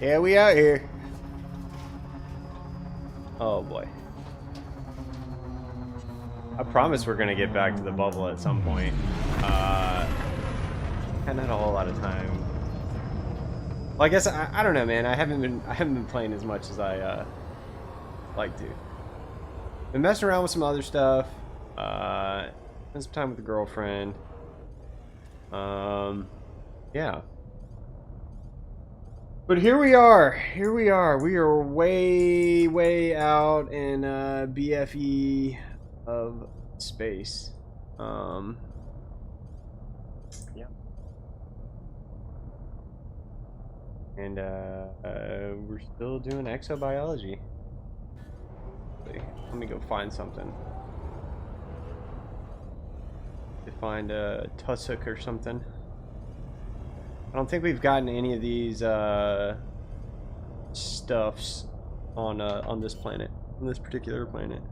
Yeah, we out here. Oh boy. I promise we're gonna get back to the bubble at some point. Haven't had a whole lot of time. Well, I guess I don't know, man. I haven't been playing as much as I like to. Been messing around with some other stuff. Spent some time with the girlfriend. Yeah. But here we are. Here we are. We are way, way out in BFE of space. Yeah. And we're still doing exobiology. Let me go find something. To find a tussock or something. I don't think we've gotten any of these stuffs on this planet, on this particular planet.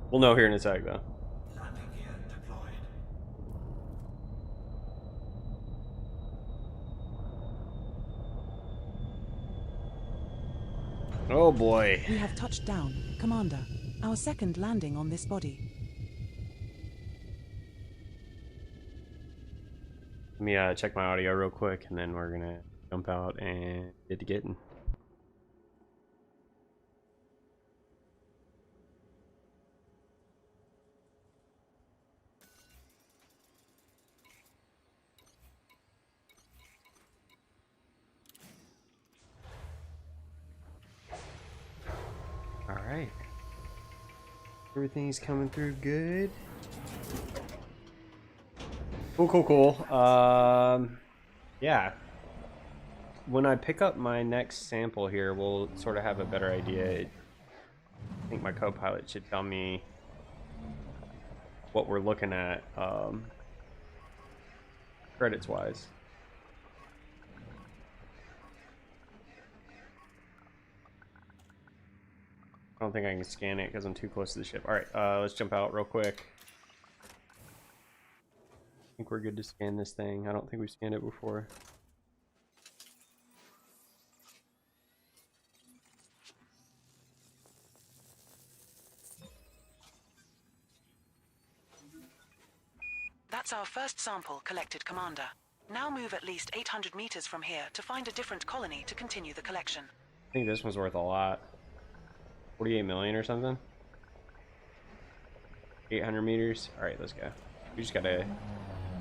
We'll know here in a sec, though. Landing gear deployed. Oh boy. We have touched down, Commander. Our second landing on this body. Let me check my audio real quick, and then we're gonna jump out and get to getting. All right. Everything's coming through good. Cool, cool, cool. Yeah. When I pick up my next sample here, we'll sort of have a better idea. I think my co-pilot should tell me what we're looking at, credits-wise. I don't think I can scan it because I'm too close to the ship. All right, let's jump out real quick. I think we're good to scan this thing. I don't think we've scanned it before. That's our first sample collected, Commander. Now move at least 800 meters from here to find a different colony to continue the collection. I think this one's worth a lot. 48 million or something. 800 meters. All right, let's go. We just gotta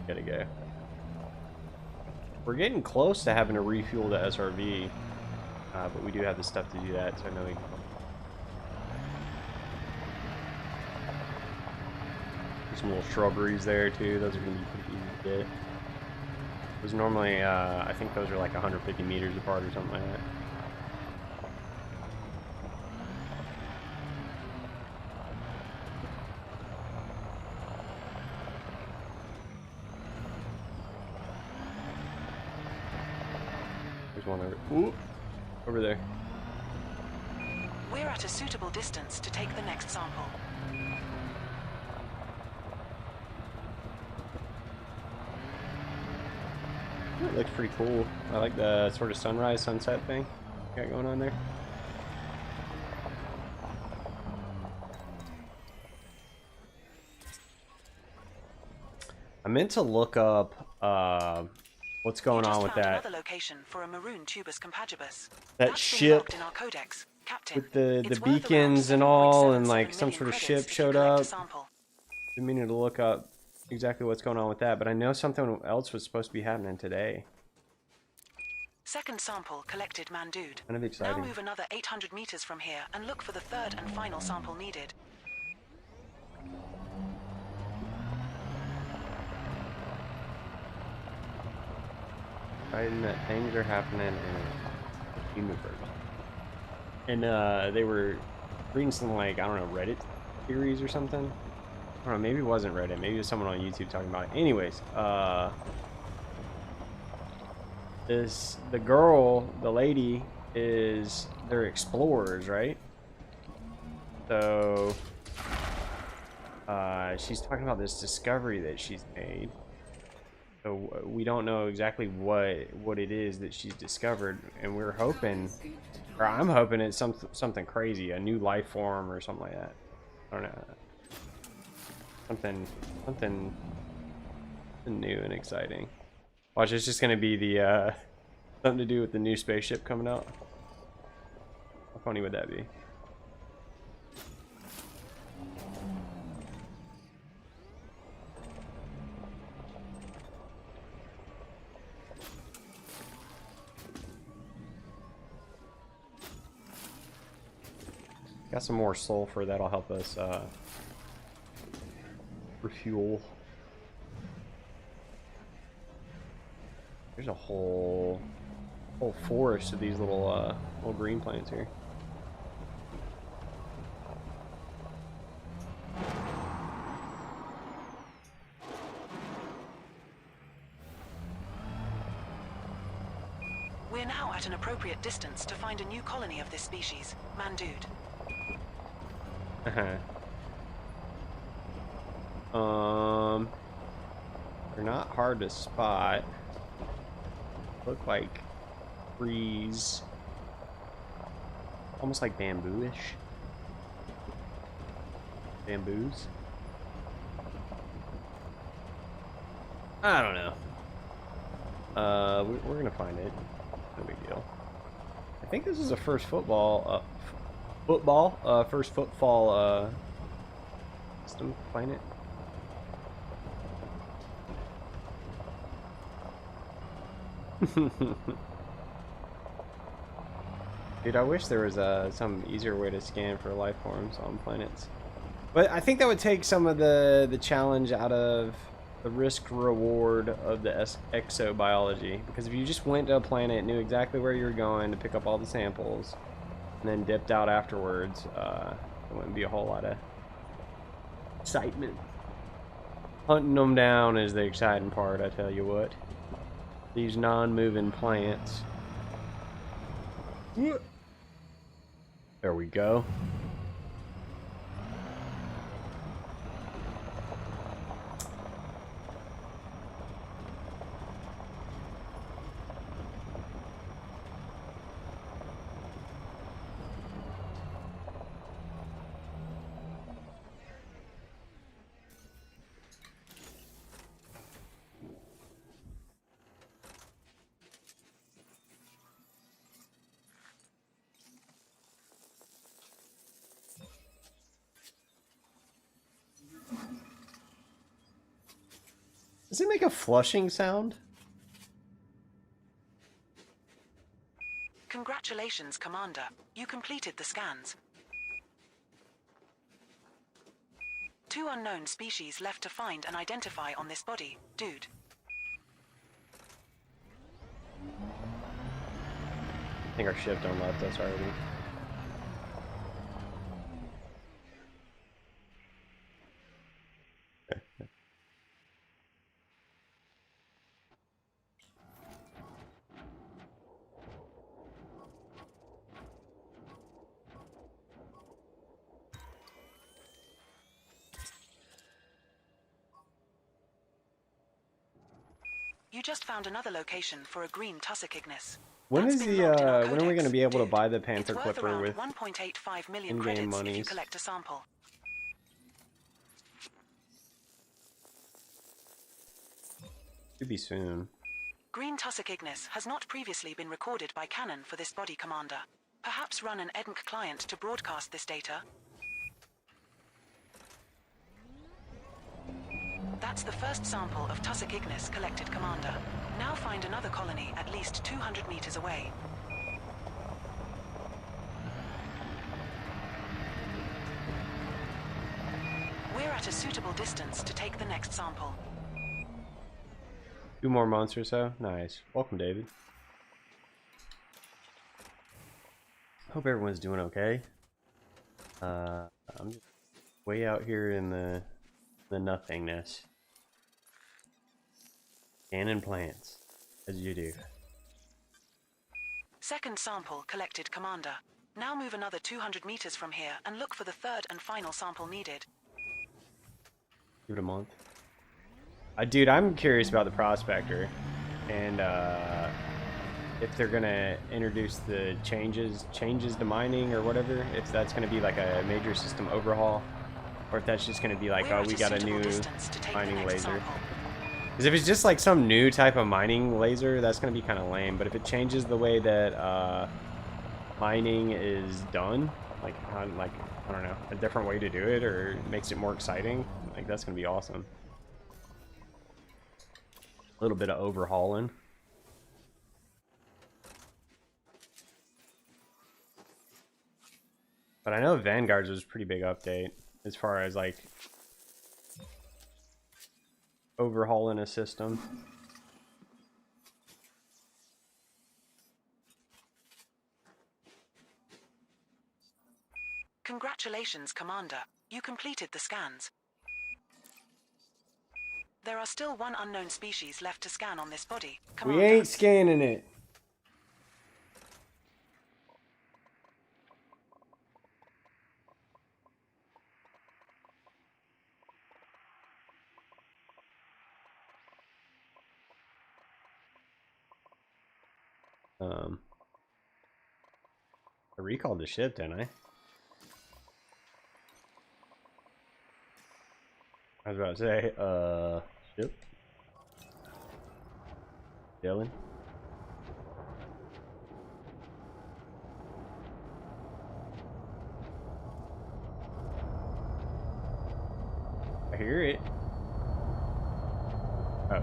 go. We're getting close to having to refuel the SRV, but we do have the stuff to do that, so I know we can. There's some little shrubberies there too. Those are gonna be pretty easy to get. Those normally, I think those are like 150 meters apart or something like that. There's one over. Ooh, over there. We're at a suitable distance to take the next sample. It looks pretty cool. I like the sort of sunrise, sunset thing got going on there. I meant to look up what's going on with that. Another location for a maroon tubus compagibus. That ship in our codex. Captain, with the beacons and all, and like some sort of ship showed up. Been meaning to look up exactly what's going on with that, but I know something else was supposed to be happening today. Second sample collected, Mandude. Kind of exciting. Now move another 800 meters from here and look for the third and final sample needed. Exciting that things are happening in the universe. And they were reading some, like, I don't know, Reddit theories or something. I don't know, maybe it wasn't Reddit, maybe it was someone on YouTube talking about it. Anyways, the girl, the lady, they're explorers, right? So she's talking about this discovery that she's made. So we don't know exactly what it is that she's discovered, and we're hoping, or I'm hoping it's something crazy, a new life form or something like that. I don't know. Something new and exciting. Watch, it's just gonna be the something to do with the new spaceship coming out. How funny would that be? Got some more sulfur that'll help us refuel. There's a whole forest of these little green plants here. We're now at an appropriate distance to find a new colony of this species, Mandude. They're not hard to spot. Look like trees, almost like bamboo-ish. Bamboos. I don't know. We're gonna find it. No big deal. I think this is a first footfall system planet. Dude, I wish there was some easier way to scan for life forms on planets. But I think that would take some of the challenge out of the risk reward of the exobiology. Because if you just went to a planet, knew exactly where you were going to pick up all the samples, and then dipped out afterwards, there wouldn't be a whole lot of excitement. Hunting them down is the exciting part, I tell you what. These non-moving plants. There we go. Does it make a flushing sound? Congratulations, Commander. You completed the scans. 2 unknown species left to find and identify on this body, dude. I think our ship done left us already. You just found another location for a green tussock ignis. When That's is been the logged in our when are we codex, going to be able to dude. buy the Panther It's worth Clipper around with 1.85 million in-game credits if you monies? collect a sample. Should be soon. Green tussock ignis has not previously been recorded by Canon for this body, Commander. Perhaps run an EDNC client to broadcast this data? That's the first sample of tussock ignis collected, Commander. Now find another colony at least 200 meters away. We're at a suitable distance to take the next sample. 2 more months or so. Nice. Welcome, David. Hope everyone's doing okay. I'm just way out here in the nothingness. Scanning plants, as you do. Second sample collected, Commander. Now move another 200 meters from here and look for the third and final sample needed. Give it a month. Dude, I'm curious about the prospector, and if they're gonna introduce the changes to mining or whatever. If that's gonna be like a major system overhaul, or if that's just gonna be like, We're oh, at we a got a suitable new distance to take the mining next laser. sample. Because if it's just like some new type of mining laser, that's gonna be kind of lame. But if it changes the way that mining is done, like I don't know, a different way to do it, or makes it more exciting, like that's gonna be awesome. A little bit of overhauling. But I know Vanguard's was a pretty big update as far as like overhauling a system. Congratulations, Commander. You completed the scans. There are still one unknown species left to scan on this body, Commander. We ain't scanning it. I recalled the ship, didn't I? I was about to say, ship. Dylan. I hear it. Oh.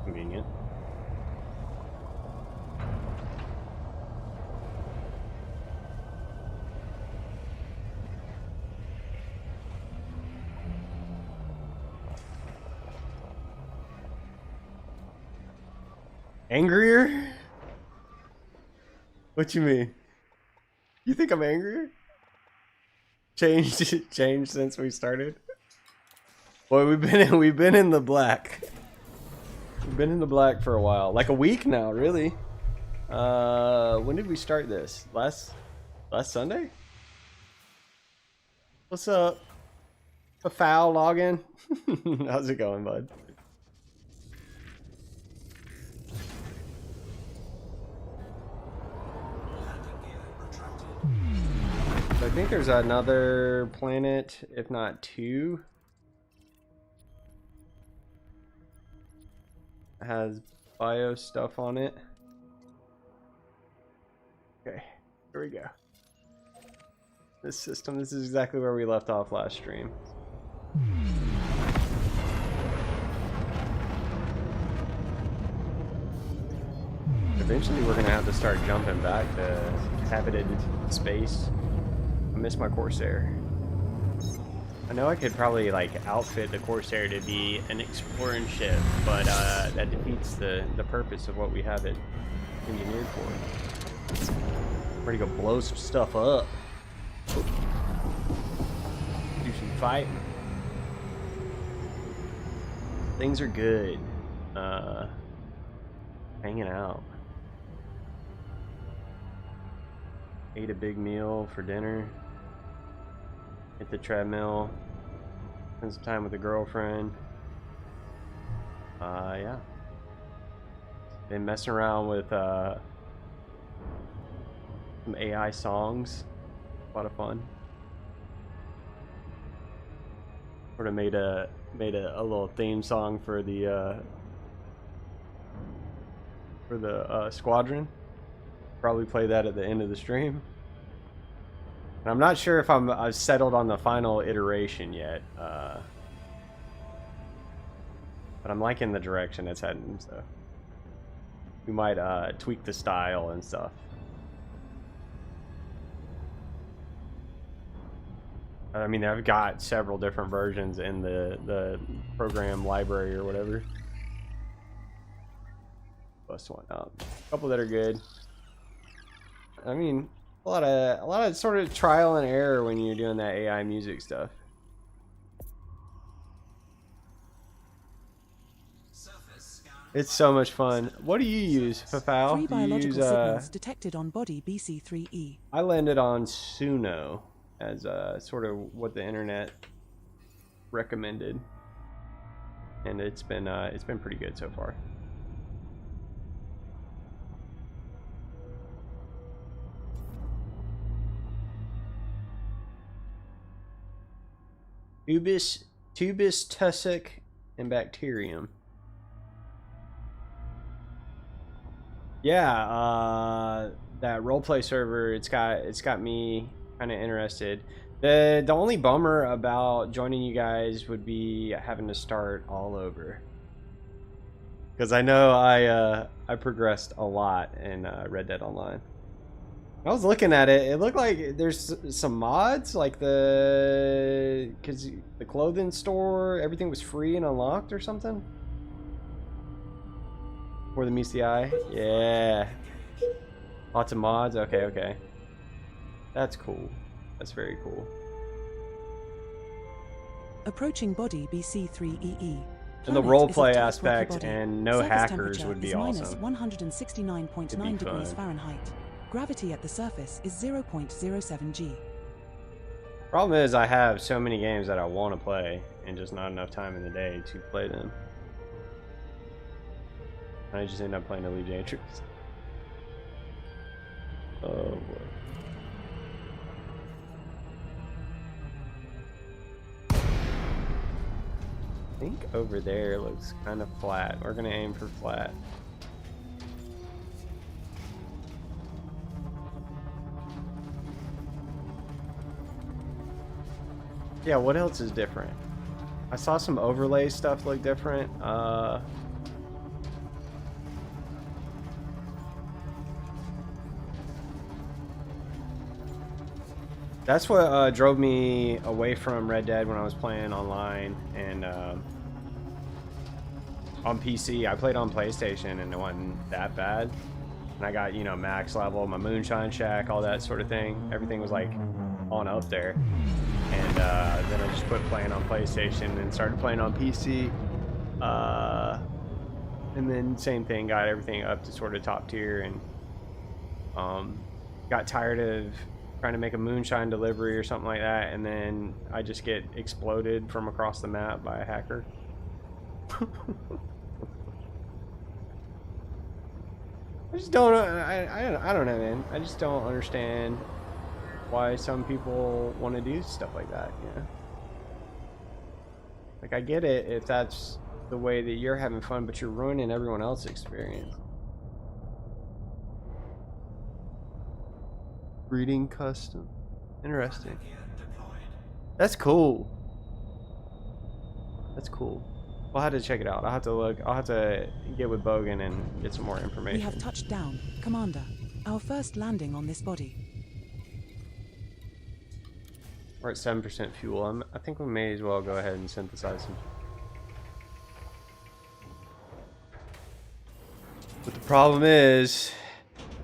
Convenient. Angrier? What you mean? You think I'm angrier? Changed since we started? Boy, we've been in the black. We've been in the black for a while. Like a week now, really. When did we start this? Last Sunday? What's up? A foul login? How's it going, bud? So I think there's another planet, if not two, that has bio stuff on it. Okay, here we go. This system, this is exactly where we left off last stream. Eventually we're gonna have to start jumping back to habited space. I miss my Corsair. I know I could probably like outfit the Corsair to be an exploring ship, but that defeats the purpose of what we have it engineered for. Ready to go blow some stuff up. Do some fighting. Things are good. Hanging out. Ate a big meal for dinner. Hit the treadmill. Spend some time with a girlfriend. Yeah. Been messing around with some AI songs. A lot of fun. Sort of made a little theme song for the squadron. Probably play that at the end of the stream. And I'm not sure if I've settled on the final iteration yet, but I'm liking the direction it's heading, so we might tweak the style and stuff. I mean, I've got several different versions in the program library or whatever. Bust one out. A couple that are good. I mean, a lot of sort of trial and error when you're doing that AI music stuff. It's so much fun. What do you use, Fafau? Three Do you biological use, signals detected on body BC3E. I landed on Suno as sort of what the internet recommended. and it's been pretty good so far. Tubus tussock and bacterium. Yeah, that roleplay server, it's got me kind of interested. The only bummer about joining you guys would be having to start all over. Because I know I progressed a lot in Red Dead Online. I was looking at it. It looked like there's some mods, like because the clothing store, everything was free and unlocked or something. More than meets the eye. Yeah. Lots of mods. Okay, okay. That's cool. That's very cool. Approaching body BC3EE. And the Planet is of roleplay type aspect rocky body. and no Surface hackers temperature would be is awesome. -169.9 It'd be degrees fun. Fahrenheit. Gravity at the surface is 0.07 g. Problem is, I have so many games that I want to play, and just not enough time in the day to play them. I just end up playing Elite Dangerous. Oh boy. I think over there looks kind of flat. We're gonna aim for flat. Yeah, what else is different? I saw some overlay stuff look different. That's what drove me away from Red Dead when I was playing online and on PC. I played on PlayStation and it wasn't that bad. And I got, you know, max level, my moonshine shack, all that sort of thing. Everything was like on up there. And then I just quit playing on PlayStation and started playing on PC. And then same thing, got everything up to sort of top tier and got tired of trying to make a moonshine delivery or something like that, and then I just get exploded from across the map by a hacker. I just don't. I don't know, man. I just don't understand why some people want to do stuff like that. You know, like I get it if that's the way that you're having fun, but you're ruining everyone else's experience. Breeding custom. Interesting. That's cool. That's cool. I'll have to check it out. I'll have to look. I'll have to get with Bogan and get some more information. We have touched down, Commander. Our first landing on this body. We're at 7% fuel. I think we may as well go ahead and synthesize some. But the problem is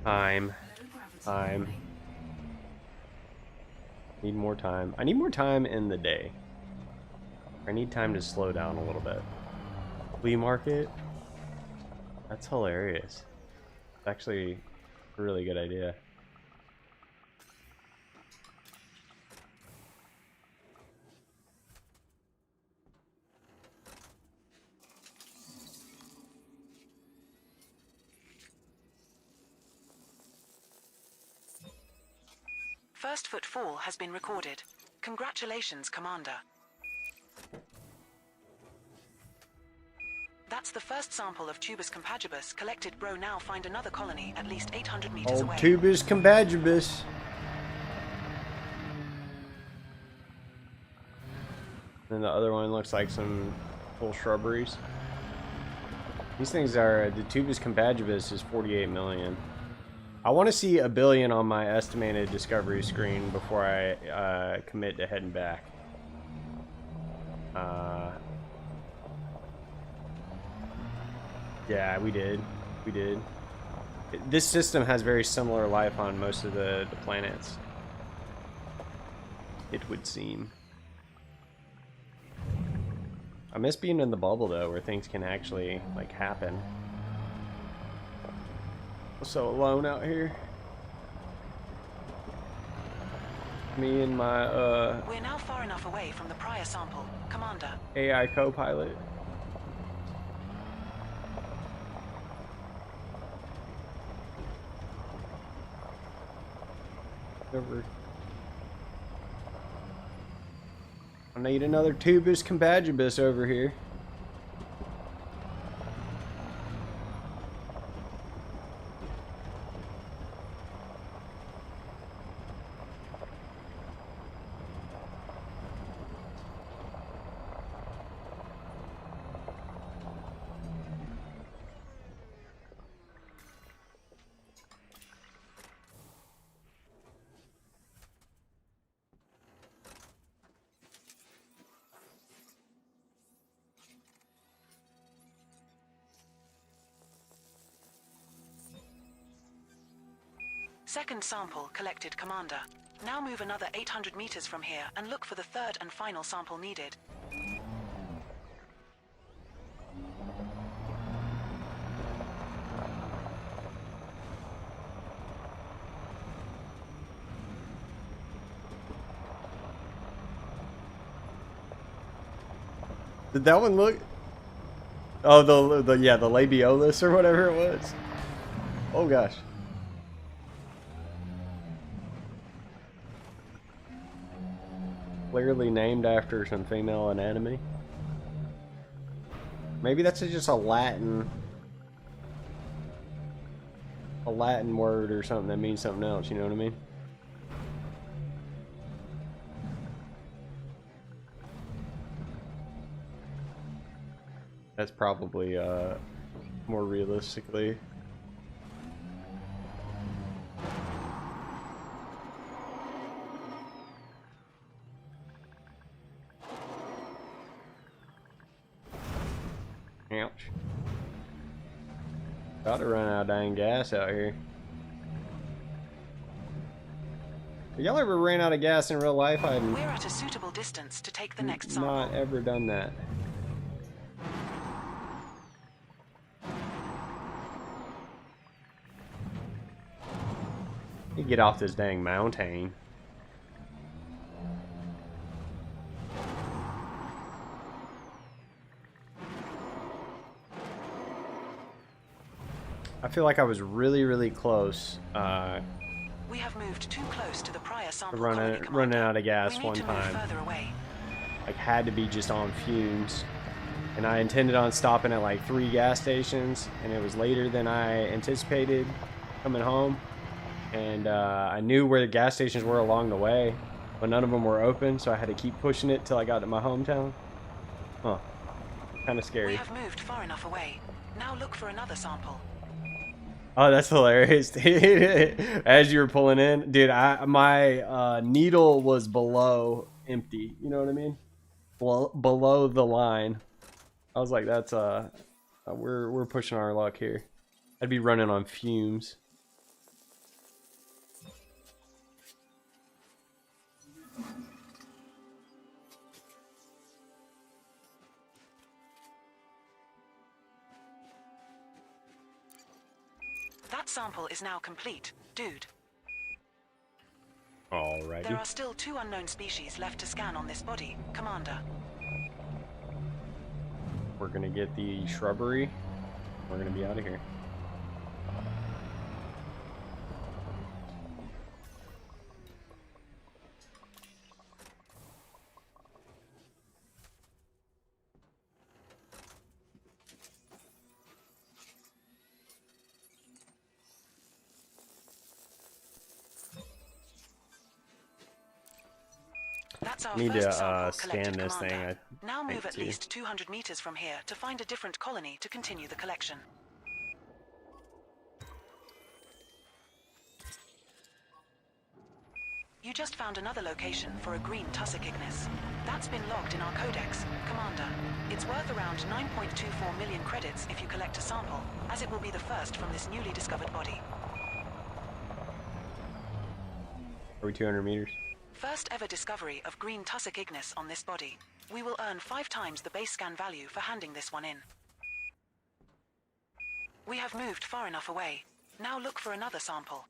time. Need more time. I need more time in the day. I need time to slow down a little bit. Flea market? That's hilarious. It's actually a really good idea. First footfall has been recorded. Congratulations, Commander. That's the first sample of Tubus compagibus collected. Bro, now find another colony at least 800 meters away. Tubus compagibus. And the other one looks like some full shrubberies. These things are, the Tubus compagibus is 48 million. I want to see 1 billion on my estimated discovery screen before I commit to heading back. Yeah, we did. We did. This system has very similar life on most of the planets, it would seem. I miss being in the bubble though, where things can actually like happen. I'm so alone out here. Me and my We're now far enough away from the prior sample, Commander. AI co-pilot. Over. I need another tubus compagibus over here. Second sample collected, Commander. Now move another 800 meters from here and look for the third and final sample needed. Did that one look? Oh, the labiolus or whatever it was. Oh gosh. Clearly named after some female anatomy. Maybe that's just a Latin word or something that means something else, you know what I mean? That's probably more realistically. Ouch. About to run out of dang gas out here. Y'all ever ran out of gas in real life? I've We're at a suitable distance to take the next sample. not ever done that. You get off this dang mountain. I feel like I was really close. We have moved too close to the prior sample. Running out of gas one time. Further away. Like had to be just on fumes, and I intended on stopping at like 3 gas stations, and it was later than I anticipated coming home, and I knew where the gas stations were along the way, but none of them were open, so I had to keep pushing it till I got to my hometown. Huh. Kind of scary. We have moved far enough away. Now look for another sample. Oh, that's hilarious. As you were pulling in, dude, my needle was below empty. You know what I mean? Below the line. I was like, that's we're pushing our luck here. I'd be running on fumes. That sample is now complete, dude. Alrighty. There are still 2 unknown species left to scan on this body, Commander. We're gonna get the shrubbery. We're gonna be out of here. That's our Need first to sample scan collected, this thing. Commander. Now think move at too. least 200 meters from here to find a different colony to continue the collection. You just found another location for a green tussock ignis. That's been logged in our codex, Commander. It's worth around 9.24 million credits if you collect a sample, as it will be the first from this newly discovered body. Are we 200 meters? First ever discovery of green tussock ignis on this body. We will earn 5 times the base scan value for handing this one in. We have moved far enough away. Now look for another sample.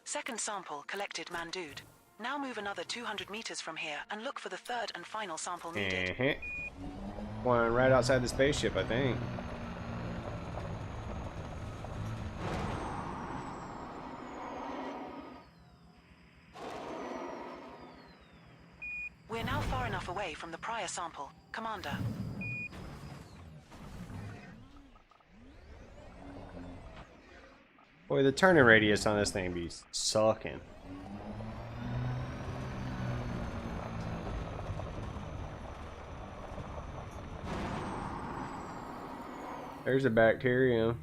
Second sample collected, Mandude. Now move another 200 meters from here and look for the third and final sample needed. One right outside the spaceship, I think. We're now far enough away from the prior sample, Commander. Boy, the turning radius on this thing be sucking. There's a bacterium.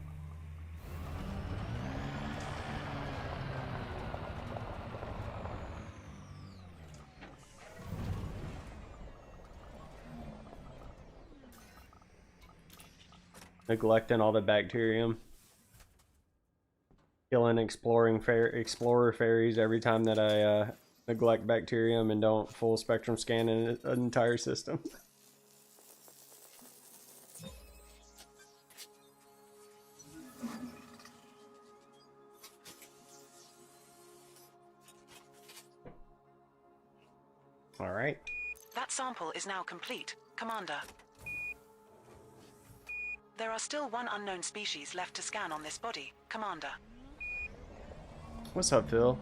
Neglecting all the bacterium. Killing explorer fairies every time that I neglect bacterium and don't full spectrum scan an entire system. All right. That sample is now complete, Commander. There are still one unknown species left to scan on this body, Commander. What's up, Phil?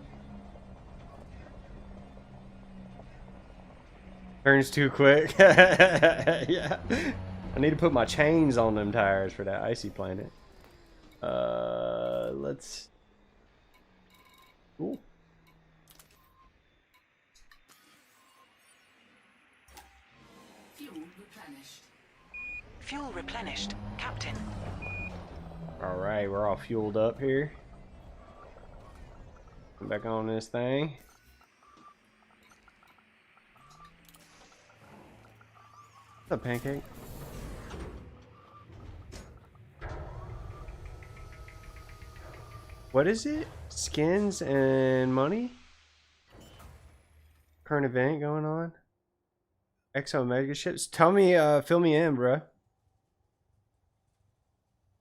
Turns too quick. Yeah. I need to put my chains on them tires for that icy planet. Let's... Cool. Fuel replenished, Captain. Alright, we're all fueled up here. Come back on this thing. What's up, Pancake? What is it? Skins and money? Current event going on? Exo mega ships? Tell me, fill me in, bruh.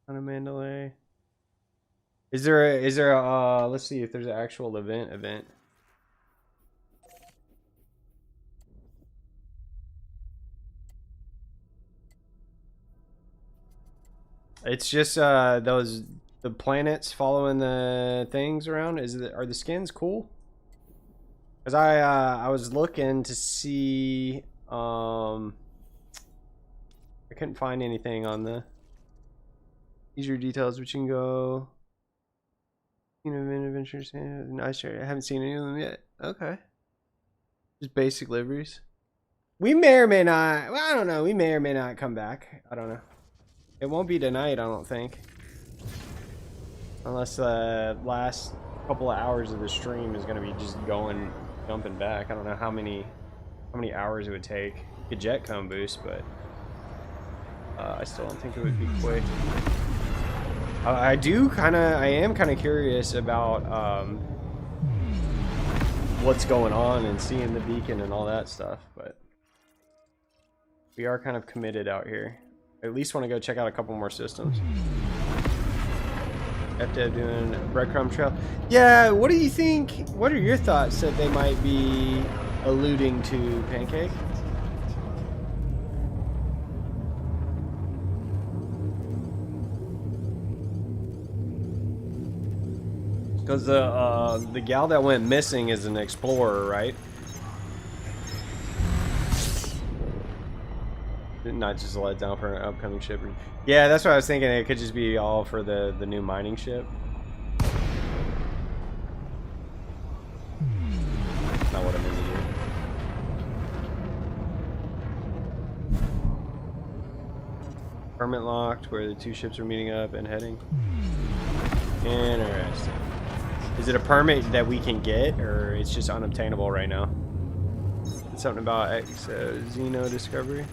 On a Mandalay. Is there a let's see if there's an actual event. It's just the planets following the things around. Are the skins cool? Cuz I was looking to see I couldn't find anything on the easier details, which you can go, you know, adventures. Nice. I haven't seen any of them yet. Okay. Just basic liveries. We may or may not. Well, I don't know. We may or may not come back. I don't know. It won't be tonight, I don't think. Unless the last couple of hours of the stream is going to be just jumping back. I don't know how many hours it would take. A jet cone boost, but I still don't think it would be quick. I am kind of curious about what's going on and seeing the beacon and all that stuff, but we are kind of committed out here. I at least want to go check out a couple more systems. After doing a breadcrumb trail. Yeah, what do you think? What are your thoughts that they might be alluding to, Pancake? Because the gal that went missing is an explorer, right? Not just a letdown for an upcoming ship. Yeah, that's what I was thinking. It could just be all for the new mining ship. Not what I meant to do. Permit locked, where the two ships are meeting up and heading. Interesting. Is it a permit that we can get, or it's just unobtainable right now? It's something about Xeno discovery.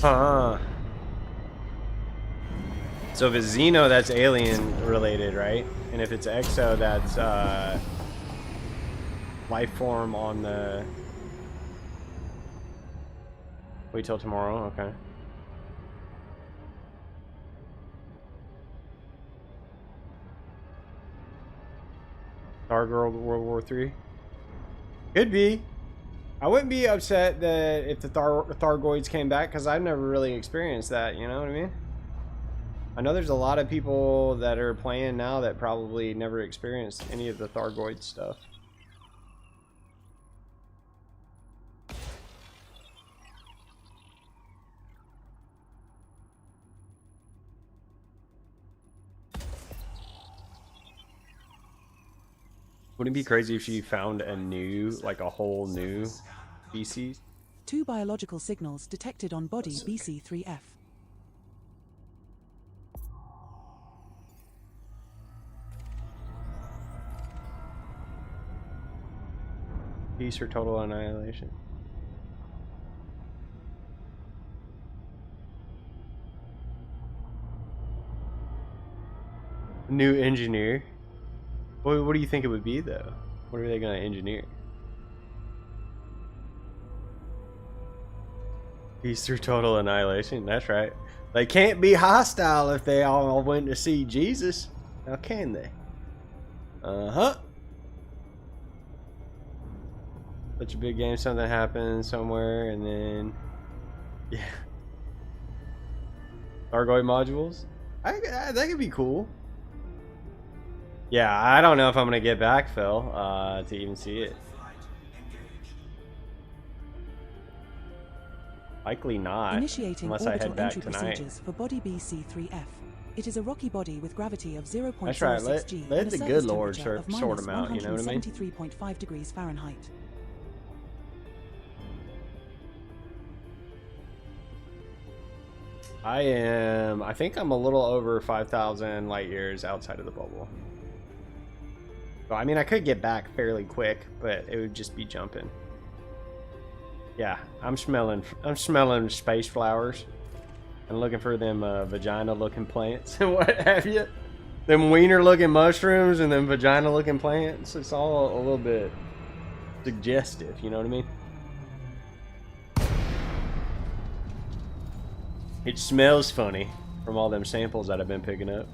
Huh. So if it's Xeno, that's alien related, right? And if it's Exo, that's life form on the... Wait till tomorrow, okay. Stargirl World War III. Could be. I wouldn't be upset that if the Thargoids came back, because I've never really experienced that, you know what I mean? I know there's a lot of people that are playing now that probably never experienced any of the Thargoid stuff. Wouldn't it be crazy if she found a new, like a whole new species? 2 biological signals detected on body BC3F. Peace or total annihilation? New engineer? What do you think it would be, though? What are they going to engineer? Peace through total annihilation. That's right. They can't be hostile if they all went to see Jesus. Now can they? Uh-huh. Such a big game, something happens somewhere, and then... Yeah. Argoid modules? That could be cool. Yeah, I don't know if I'm going to get back, Phil, to even see it. Likely not, Initiating unless I orbital head back entry tonight. procedures for body BC3F. It is a rocky body with gravity of 0.06 That's right. G Let and a the surface good Lord temperature of sort them out, you know what I mean? -173.5 degrees Fahrenheit. I think I'm a little over 5,000 light years outside of the bubble. So, I mean, I could get back fairly quick, but it would just be jumping. Yeah, I'm smelling space flowers and looking for them vagina-looking plants and what have you. Them wiener-looking mushrooms and them vagina-looking plants. It's all a little bit suggestive, you know what I mean? It smells funny from all them samples that I've been picking up.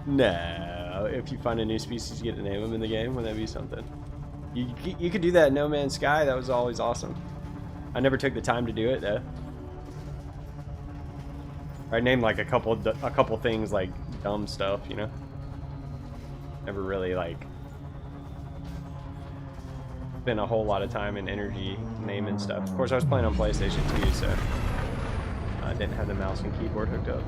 No, if you find a new species, you get to name them in the game. Wouldn't that be something? You could do that in No Man's Sky. That was always awesome. I never took the time to do it though. I named like a couple things like dumb stuff, you know. Never really like spent a whole lot of time and energy naming stuff. Of course, I was playing on PlayStation 2, so I didn't have the mouse and keyboard hooked up.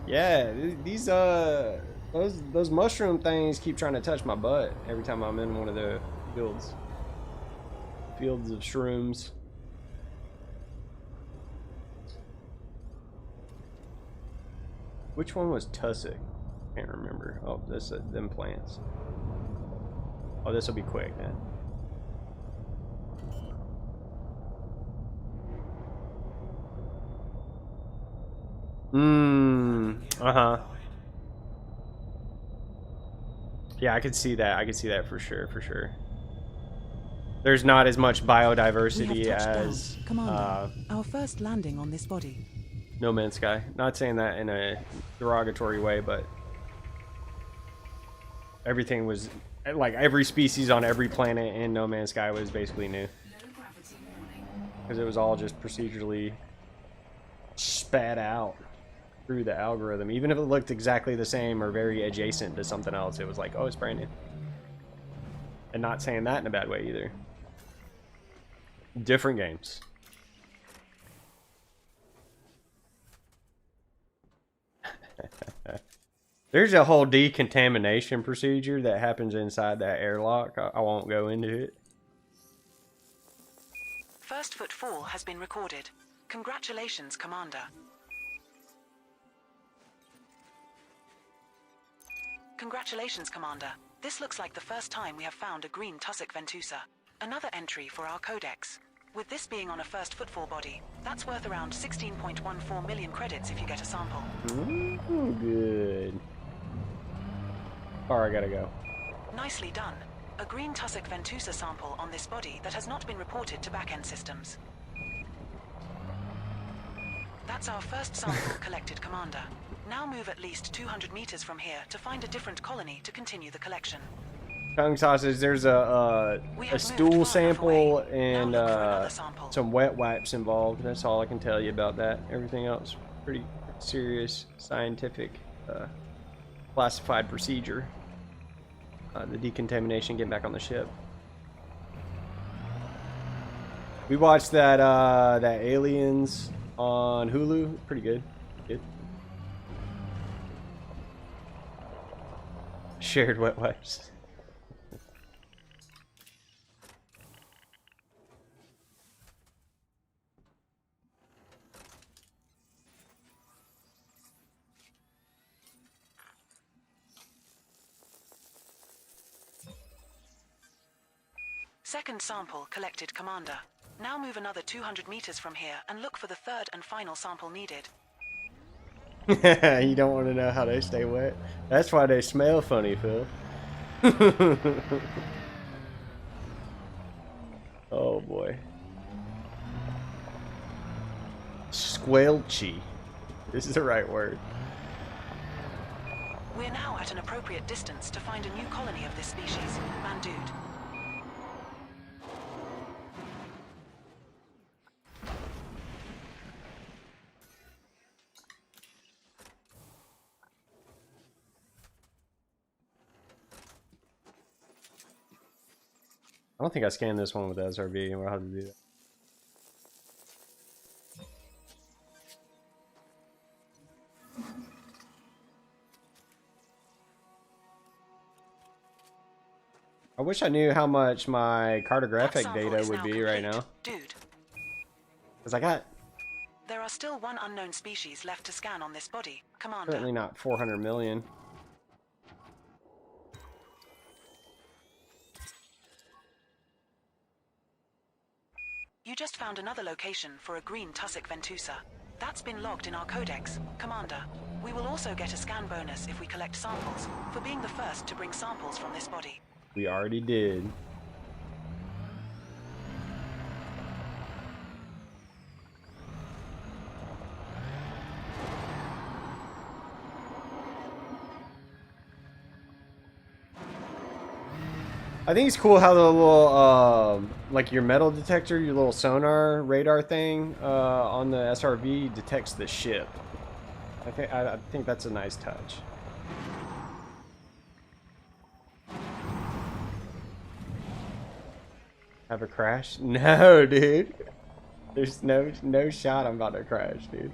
Yeah, these those mushroom things keep trying to touch my butt every time I'm in one of the fields of shrooms. Which one was tussock? Can't remember. Oh, this them plants. Oh, this will be quick then. Uh-huh. Yeah, I could see that. I could see that for sure, for sure. There's not as much biodiversity as Commander, our first landing on this body. No Man's Sky. Not saying that in a derogatory way, but everything was like every species on every planet in No Man's Sky was basically new. Because it was all just procedurally spat out through the algorithm. Even if it looked exactly the same or very adjacent to something else, it was like, oh, it's brand new. And not saying that in a bad way either. Different games. There's a whole decontamination procedure that happens inside that airlock. I won't go into it. First footfall has been recorded. Congratulations, Commander. Congratulations, Commander. This looks like the first time we have found a green tussock ventusa. Another entry for our codex. With this being on a first footfall body, that's worth around 16.14 million credits if you get a sample. Ooh, good. Alright, I gotta go. Nicely done. A green tussock ventusa sample on this body that has not been reported to back-end systems. That's our first sample collected, Commander. Now move at least 200 meters from here to find a different colony to continue the collection. Tongue sausage. There's We a have stool moved far enough sample away. and Now look for another sample. some wet wipes involved. That's all I can tell you about that. Everything else, pretty serious scientific classified procedure. The decontamination, getting back on the ship. We watched that that Aliens on Hulu. Pretty good. Good. Shared wet wipes. Second sample collected, Commander. Now move another 200 meters from here and look for the third and final sample needed. You don't want to know how they stay wet. That's why they smell funny, Phil. Oh boy. Squelchy. This is the right word. We're now at an appropriate distance to find a new colony of this species, Vanguard. I don't think I scanned this one with SRB. We'll have to do that. I wish I knew how much my cartographic That sample data is would now be right complete, now. Dude. Because I got There are still one unknown species left to scan on this body, Commander. certainly not 400 million. You just found another location for a green tussock ventusa. That's been logged in our codex, Commander. We will also get a scan bonus if we collect samples, for being the first to bring samples from this body. We already did. I think it's cool how the little, like your metal detector, your little sonar radar thing on the SRV detects the ship. I think that's a nice touch. Have a crash? No, dude. There's no shot I'm about to crash, dude.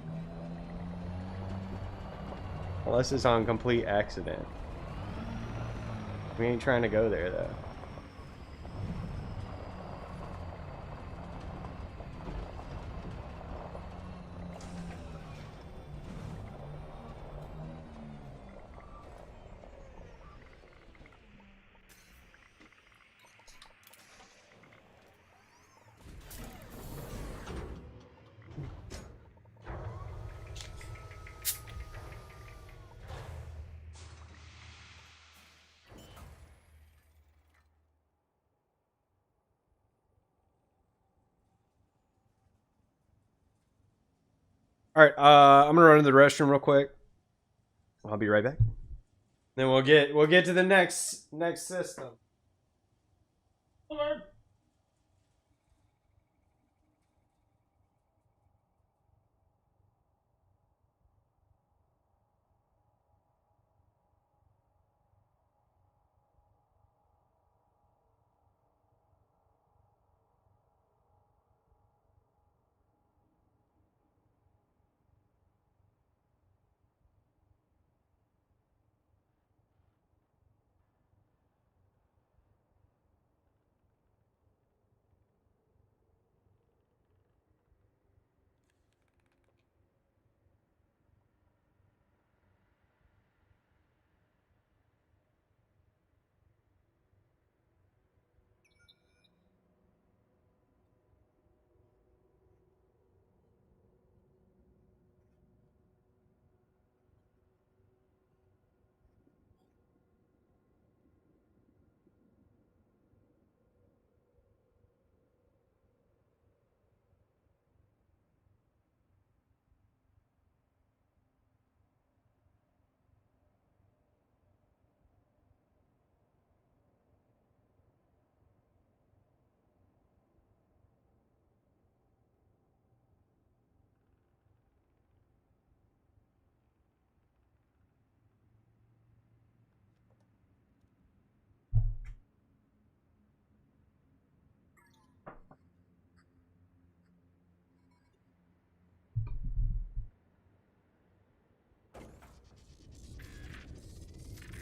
Unless it's on complete accident. We ain't trying to go there though. All right, I'm gonna run to the restroom real quick. I'll be right back. Then we'll get to the next system. Alert.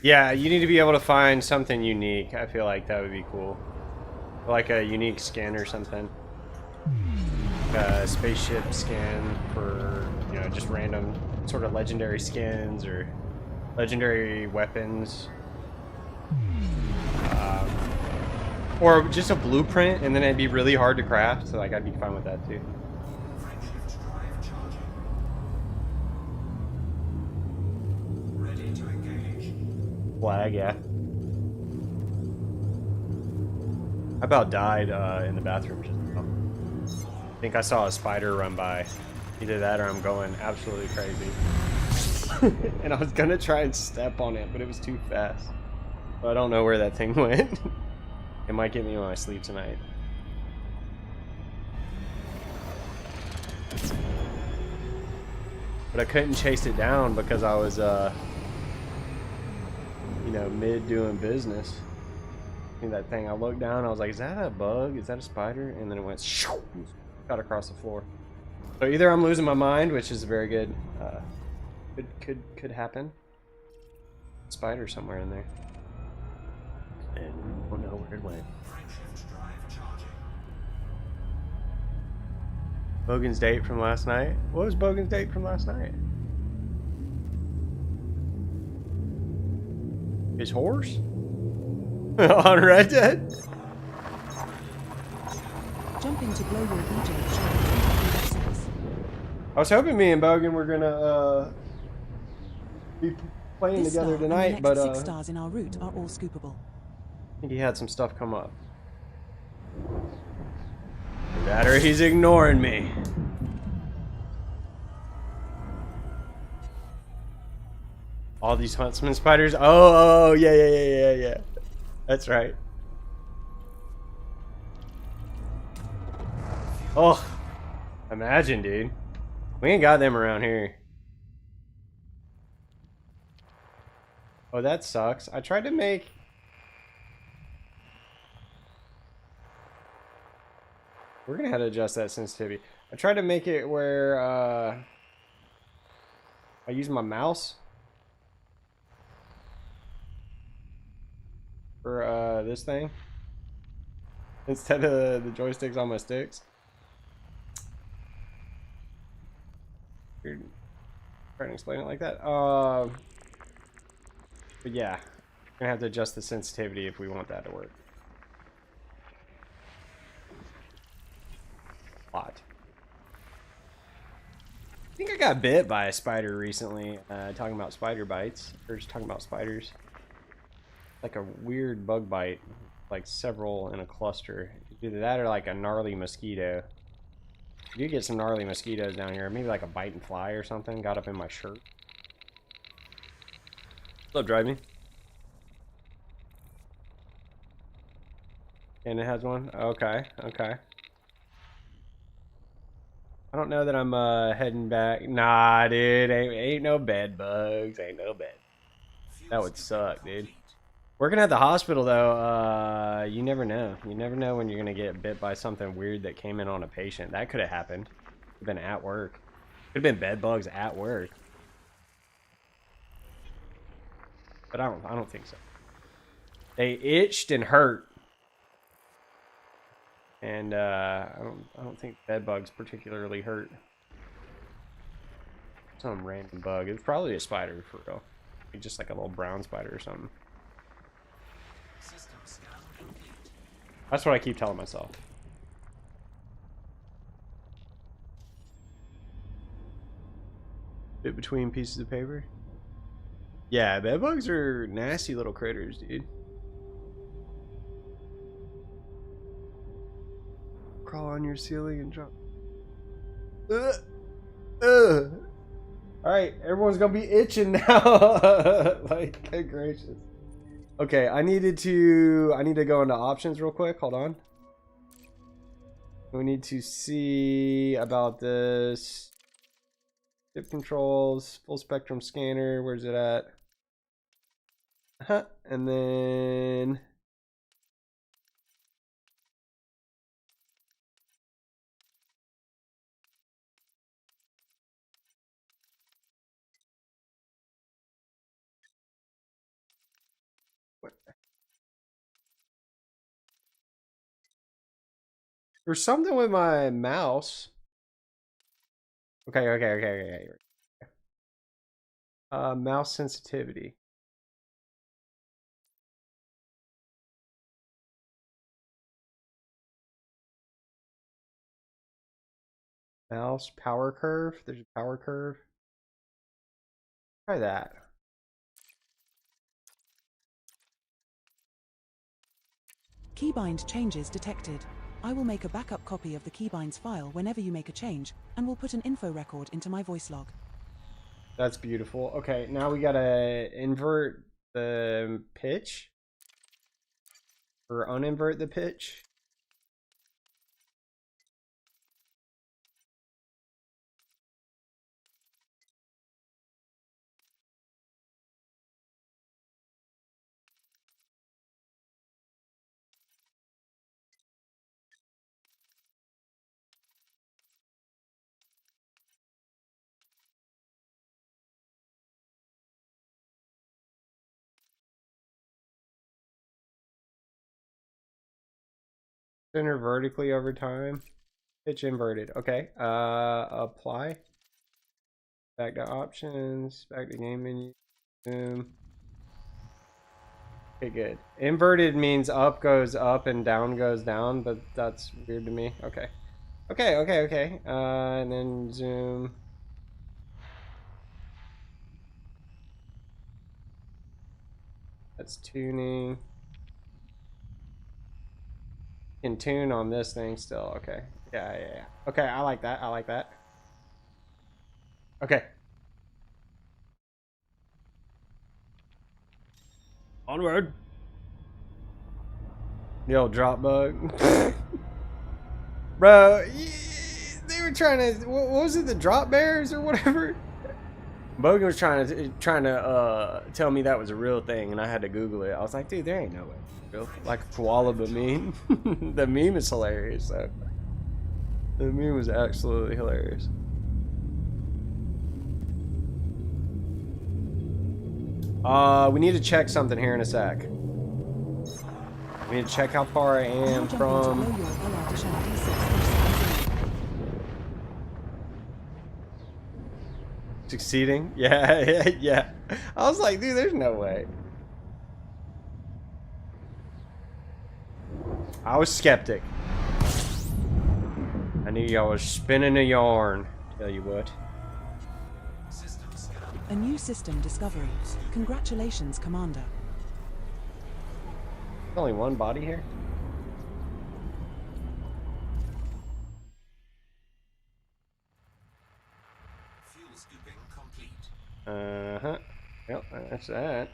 Yeah, you need to be able to find something unique. I feel like that would be cool. Like a unique skin or something. A spaceship skin for, you know, just random sort of legendary skins or legendary weapons. Or just a blueprint, and then it'd be really hard to craft, so like I'd be fine with that too. Frameshift drive charging. Ready to engage. Flag, yeah. I about died in the bathroom just now. I think I saw a spider run by. Either that or I'm going absolutely crazy. And I was gonna try and step on it, but it was too fast. So I don't know where that thing went. It might get me in my sleep tonight. But I couldn't chase it down because I was, you know, mid doing business. That thing, I looked down, I was like, is that a bug? Is that a spider? And then it went shoo, got across the floor. So either I'm losing my mind, which is very good, could happen. Spider somewhere in there. And we don't know where it went. Frameshift drive charging. Bogan's date from last night? What was Bogan's date from last night? His horse? On Red Dead? Jumping to global DJ showing 20 I was hoping me and Bogan were gonna be playing This together star and the tonight, next but 6 stars in our route are all scoopable. I think he had some stuff come up. That or he's ignoring me. All these huntsman spiders. Oh, yeah. That's right. Oh, imagine, dude. We ain't got them around here. Oh, that sucks. I tried to make... We're gonna have to adjust that sensitivity. I tried to make it where I use my mouse for this thing instead of the joysticks on my sticks. Weird. Trying to explain it like that. But yeah, we're gonna have to adjust the sensitivity if we want that to work. Lot. I think I got bit by a spider recently. Talking about spider bites, or just talking about spiders. Like a weird bug bite, like several in a cluster. Either that or like a gnarly mosquito. You get some gnarly mosquitoes down here. Maybe like a bite and fly or something. Got up in my shirt. What's up, Drive Me? And it has one? Okay. I don't know that I'm heading back. Nah, dude. Ain't no bed bugs. Ain't no bed. That would suck, dude. Working at the hospital, though, you never know. You never know when you're going to get bit by something weird that came in on a patient. That could have happened. Could have been at work. Could have been bed bugs at work. But I don't think so. They itched and hurt. And I don't think bed bugs particularly hurt. Some random bug. It's probably a spider for real. Just like a little brown spider or something. System scan complete. That's what I keep telling myself. Bit between pieces of paper. Yeah, bed bugs are nasty little critters, dude. Crawl on your ceiling and jump. Alright, everyone's gonna be itching now. Like, good gracious. Okay, I need to go into options real quick. Hold on. We need to see about this. Tip controls, full spectrum scanner. Where's it at? And then There's something with my mouse. Okay. Mouse sensitivity. Mouse power curve. There's a power curve. Try that. Keybind changes detected. I will make a backup copy of the keybinds file whenever you make a change, and will put an info record into my voice log. That's beautiful. Okay, now we gotta invert the pitch. Or uninvert the pitch. Center vertically over time. Pitch inverted. Okay. Apply. Back to options. Back to game menu. Zoom. Okay, good. Inverted means up goes up and down goes down, but that's weird to me. Okay. Okay. And then zoom. That's tuning. Can tune on this thing still. Okay. Yeah. Okay, I like that. Okay. Onward. Yo, drop bug. Bro, they were trying to. What was it? The drop bears or whatever. Bogan was trying to tell me that was a real thing, and I had to Google it. I was like, dude, there ain't no way. Real. Like a koala meme. The meme is hilarious, though. The meme was absolutely hilarious. We need to check something here in a sec. We need to check how far I am from. Succeeding? Yeah. I was like, dude, there's no way. I was skeptic. I knew y'all was spinning a yarn. Tell you what. System scan. A new system discovery. Congratulations, Commander. There's only one body here. Fuel scooping complete. Yep, that's that.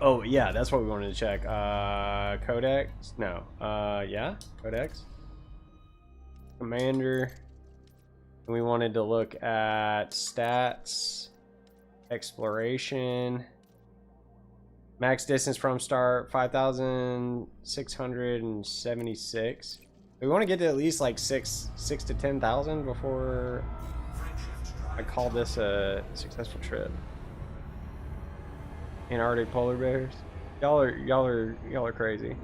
Oh yeah, that's what we wanted to check. Codex? No. Yeah, Codex. Commander. And we wanted to look at stats, exploration, max distance from start 5,676. We want to get to at least like six to 10,000 before I call this a successful trip. Antarctic polar bears. Y'all are crazy.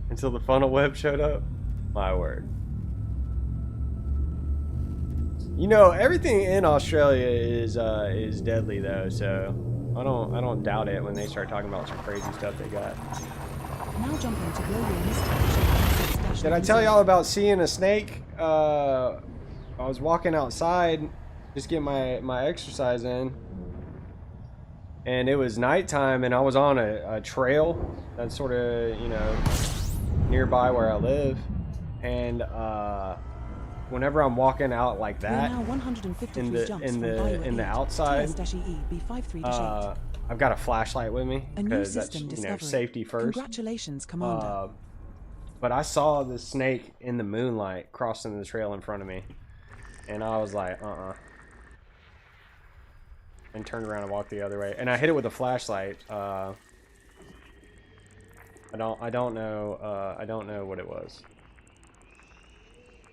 Until the funnel web showed up. My word. You know, everything in Australia is deadly though, so I don't doubt it when they start talking about some crazy stuff they got. Now jumping to Global Mystery. Did I tell y'all about seeing a snake? I was walking outside, just getting my exercise in, and it was nighttime, and I was on a trail that's sort of, you know, nearby where I live, and whenever I'm walking out like that in the outside, I've got a flashlight with me because that's, you know, safety first. Congratulations, Commander. But I saw the snake in the moonlight crossing the trail in front of me, and I was like, and turned around and walked the other way, and I hit it with a flashlight. I don't know what it was.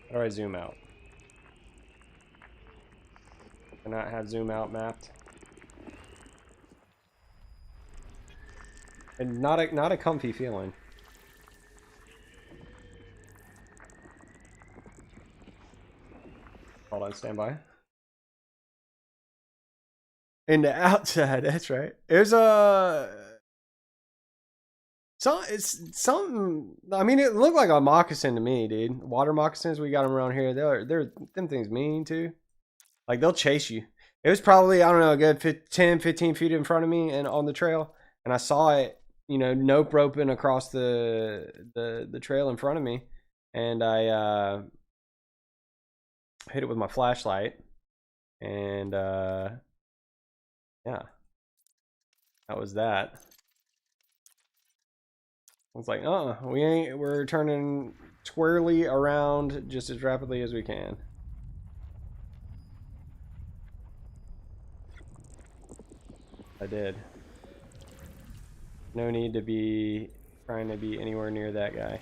How do I zoom out? I not have zoom out mapped. And not a comfy feeling. Hold on, stand by. And the outside, that's right. There's it's something. I mean, it looked like a moccasin to me, dude. Water moccasins, we got them around here. They're them things mean too. Like they'll chase you. It was probably, I don't know, a good 10, 15 feet in front of me and on the trail, and I saw it, you know, nope roping across the trail in front of me, and I hit it with my flashlight, and yeah, that was that. I was like, we're turning squarely around just as rapidly as we can. I did. No need to be trying to be anywhere near that guy.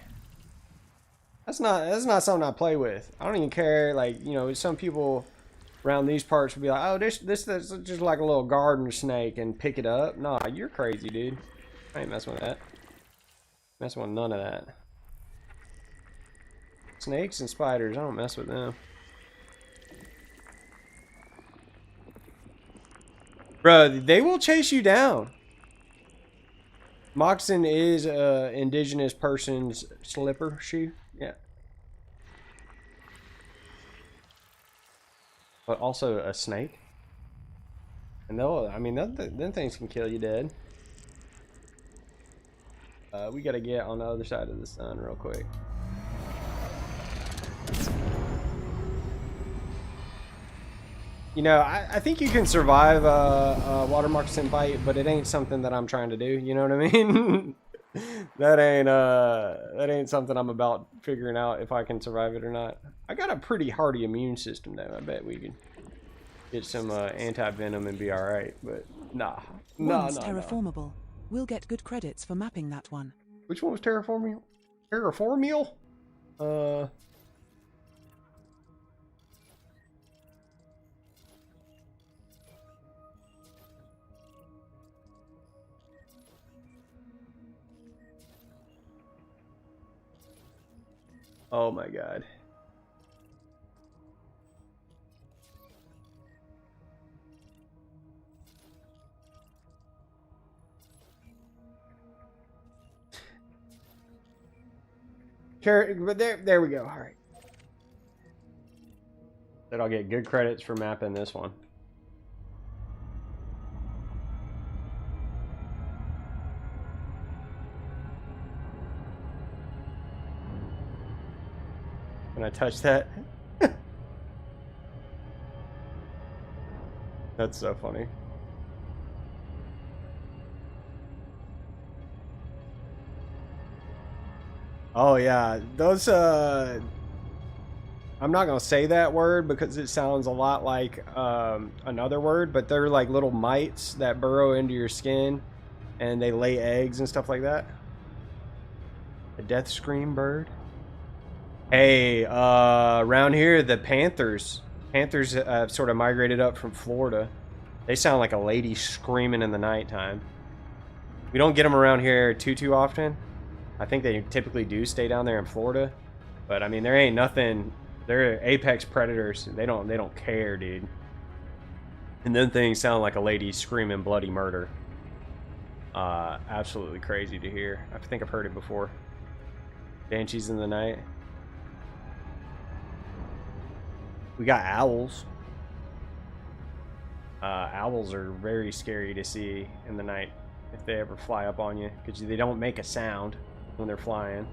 That's not something I play with. I don't even care. Like, you know, some people around these parts would be like, oh, this is just like a little garden snake and pick it up. Nah, you're crazy, dude. I ain't messing with that. Messing with none of that. Snakes and spiders, I don't mess with them. Bro, they will chase you down. Moccasin is a indigenous person's slipper shoe. Yeah. But also a snake. And they'll, I mean, them things can kill you dead. We gotta get on the other side of the sun real quick. You know, I think you can survive a water moccasin bite, but it ain't something that I'm trying to do. You know what I mean? that ain't something I'm about figuring out if I can survive it or not. I got a pretty hardy immune system though. I bet we can get some anti-venom and be all right. But nah, One's terraformable. We'll get good credits for mapping that one. Which one was terraformial? Terraformial? Oh my god. But there we go. All right. Then I'll get good credits for mapping this one. Can I touch that? That's so funny. Oh yeah, those I'm not gonna say that word because it sounds a lot like another word, but they're like little mites that burrow into your skin and they lay eggs and stuff like that. A death scream bird. Hey, around here the panthers have sort of migrated up from Florida. They sound like a lady screaming in the nighttime. We don't get them around here too often. I think they typically do stay down there in Florida, but I mean there ain't nothing. They're apex predators. They don't care, dude. And then things sound like a lady screaming bloody murder. Absolutely crazy to hear. I think I've heard it before. Banshees in the night. We got owls. Owls are very scary to see in the night if they ever fly up on you, because they don't make a sound when they're flying,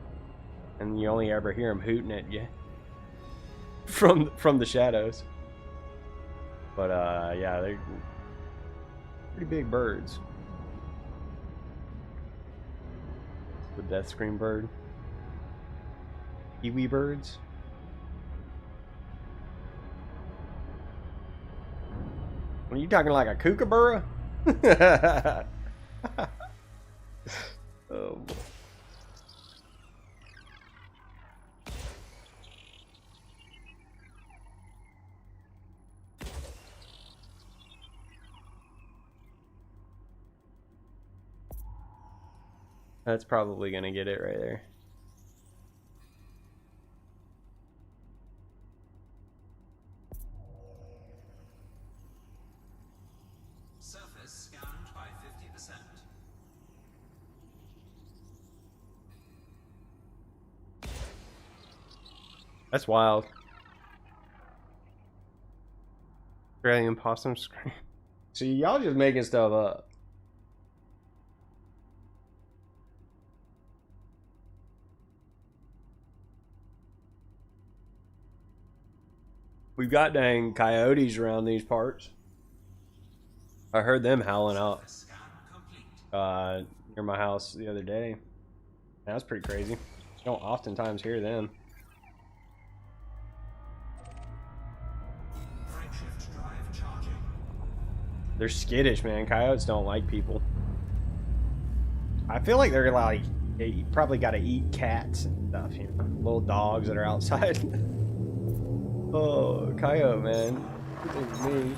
and you only ever hear them hooting at you from the shadows. But yeah, they're pretty big birds. The death scream bird. Kiwi birds. Are you talking like a kookaburra? Oh boy. That's probably gonna get it right there. Surface scanned by 50%. That's wild. Australian possum scream. See, y'all just making stuff up. We've got dang coyotes around these parts. I heard them howling out Surface scan complete. near my house the other day. That's pretty crazy. You don't oftentimes hear them. Crankshaft drive charging. They're skittish, man. Coyotes don't like people. I feel like they're like, they probably got to eat cats and stuff, you know, little dogs that are outside. Oh, coyote, man. It's me.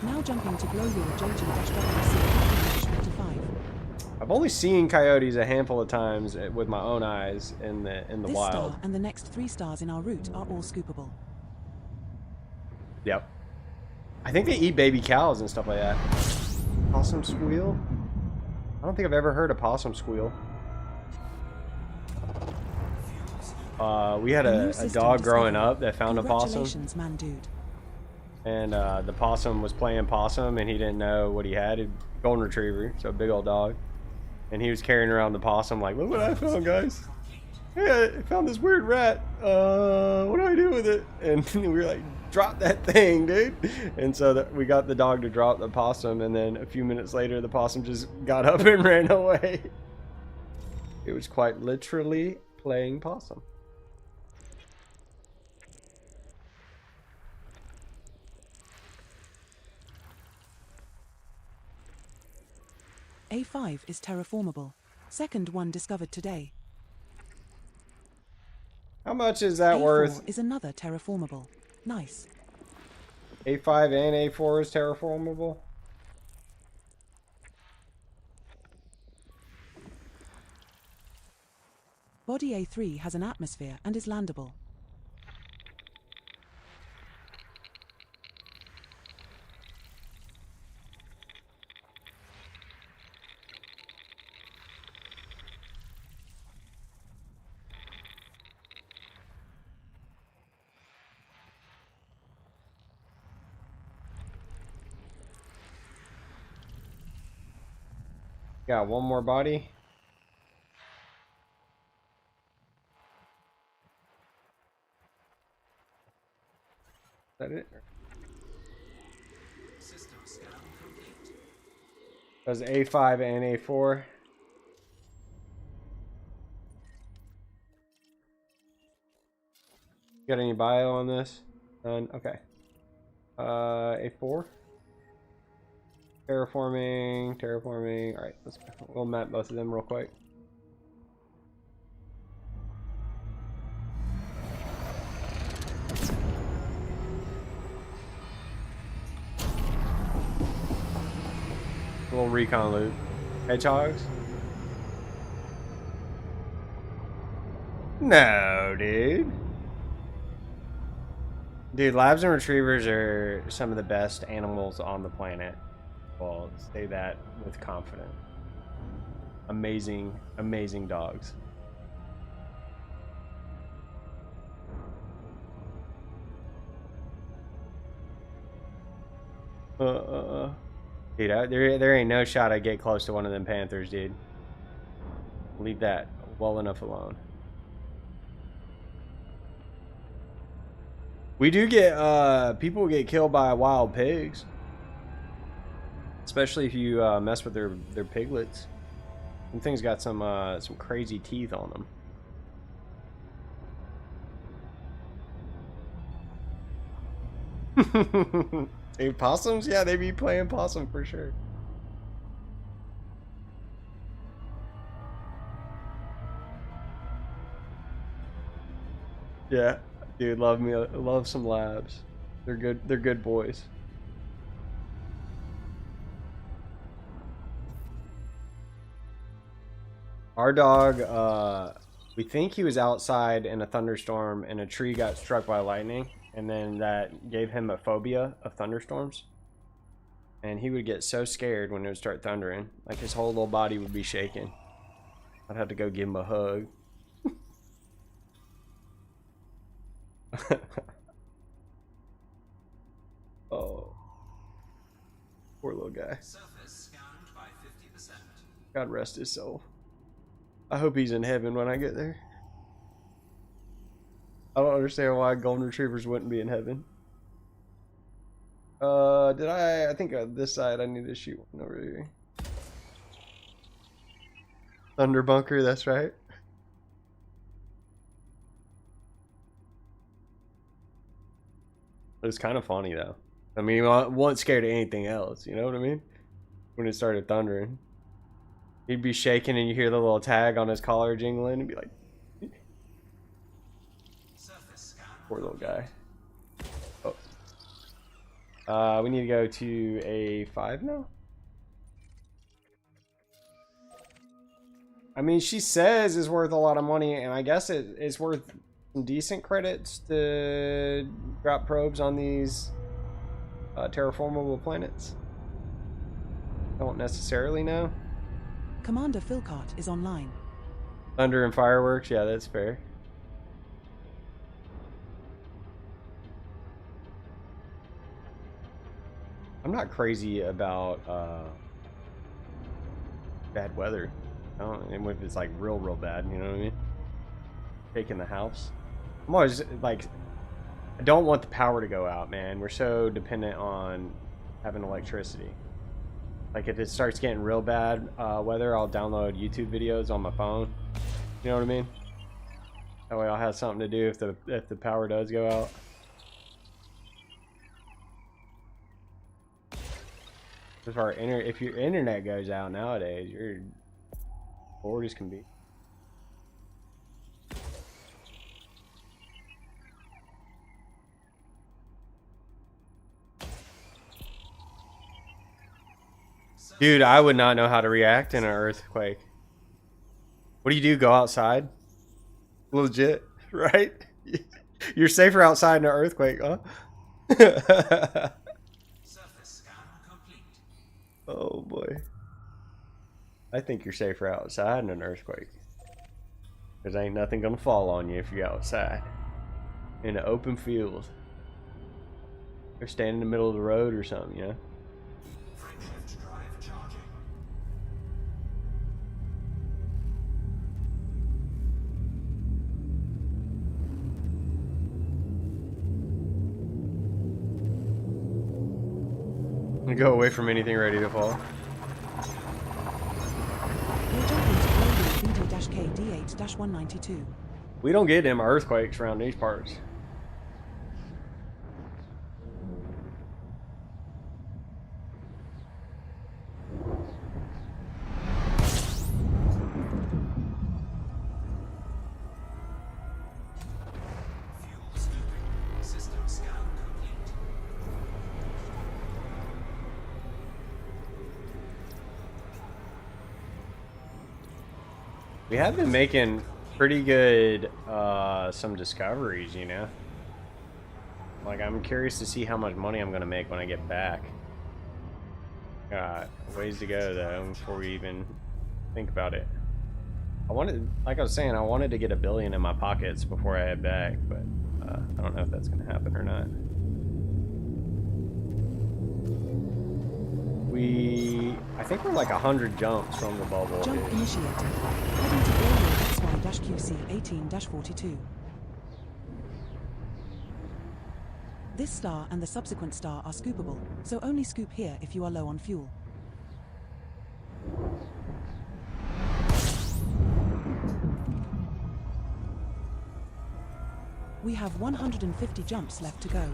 Now jumping to blow your JG-WC-55. I've only seen coyotes a handful of times with my own eyes in the This wild. star and the next 3 stars in our route are all scoopable. Yep. I think they eat baby cows and stuff like that. Possum squeal? I don't think I've ever heard a possum squeal. We had a dog growing up that found a possum. Congratulations, man dude. And the possum was playing possum and he didn't know what he had. A golden retriever, so a big old dog. And he was carrying around the possum like, look what I found, guys. Hey, I found this weird rat. What do I do with it? And we were like, drop that thing, dude. And so we got the dog to drop the possum, and then a few minutes later the possum just got up and ran away. It was quite literally playing possum. A5 is terraformable. Second one discovered today. How much is that A4 worth? is another terraformable. Nice. A5 and A4 is terraformable? Body A3 has an atmosphere and is landable. Got one more body. Is that it? System scan complete. That's A5 and A4. Got any bio on this? None. Okay. A4. Terraforming. All right, we'll map both of them real quick. A little recon loop. Hedgehogs? No, dude. Dude, labs and retrievers are some of the best animals on the planet. Well, say that with confidence. Amazing, amazing dogs. Dude, there ain't no shot I get close to one of them panthers, dude. Leave that well enough alone. We do get, people get killed by wild pigs. Especially if you mess with their piglets. Them things got some crazy teeth on them. Hey, possums? Yeah, they be playing possum for sure. Yeah, dude, love some labs. They're good boys. Our dog, we think he was outside in a thunderstorm and a tree got struck by lightning, and then that gave him a phobia of thunderstorms. And he would get so scared when it would start thundering, like his whole little body would be shaking. I'd have to go give him a hug. Oh, poor little guy. Surface scanned by 50%. God rest his soul. I hope he's in heaven when I get there. I don't understand why golden retrievers wouldn't be in heaven. I think this side I need to shoot one over here. Thunder bunker, that's right. It was kind of funny though. I mean, I wasn't scared of anything else, you know what I mean? When it started thundering. He'd be shaking and you hear the little tag on his collar jingling and be like, Surface scan. poor little guy. Oh. We need to go to A5 now? I mean, she says it's worth a lot of money, and I guess it's worth some decent credits to drop probes on these terraformable planets. Don't necessarily know. Commander Philcart is online. Thunder and fireworks, yeah, that's fair. I'm not crazy about bad weather. And if it's like real bad, you know what I mean? Taking the house. I'm always like, I don't want the power to go out, man. We're so dependent on having electricity. Like if it starts getting real bad weather, I'll download YouTube videos on my phone. You know what I mean? That way I'll have something to do if the power does go out. If your internet goes out nowadays, you're bored as can be. Dude, I would not know how to react in an earthquake. What do you do? Go outside? Legit, right? You're safer outside in an earthquake, huh? Surface scan complete. Oh boy. I think you're safer outside in an earthquake. Because ain't nothing gonna fall on you if you're outside. In an open field. Or stand in the middle of the road or something, you know? Frameshift drive charging. Go away from anything ready to fall. You're jumping to BD-K D8-192. We don't get them earthquakes around these parts. Fuel scooping. System scan complete. We have been making pretty good some discoveries, you know? Like, I'm curious to see how much money I'm gonna make when I get back. Got ways to go though before we even think about it. I wanted, like I was saying, I wanted to get $1 billion in my pockets before I head back, but I don't know if that's gonna happen or not. I think we're like 100 jumps from the bubble. Jump Dude. initiated. Heading to Area XY-QC 18-42. This star and the subsequent star are scoopable, so only scoop here if you are low on fuel. We have 150 jumps left to go.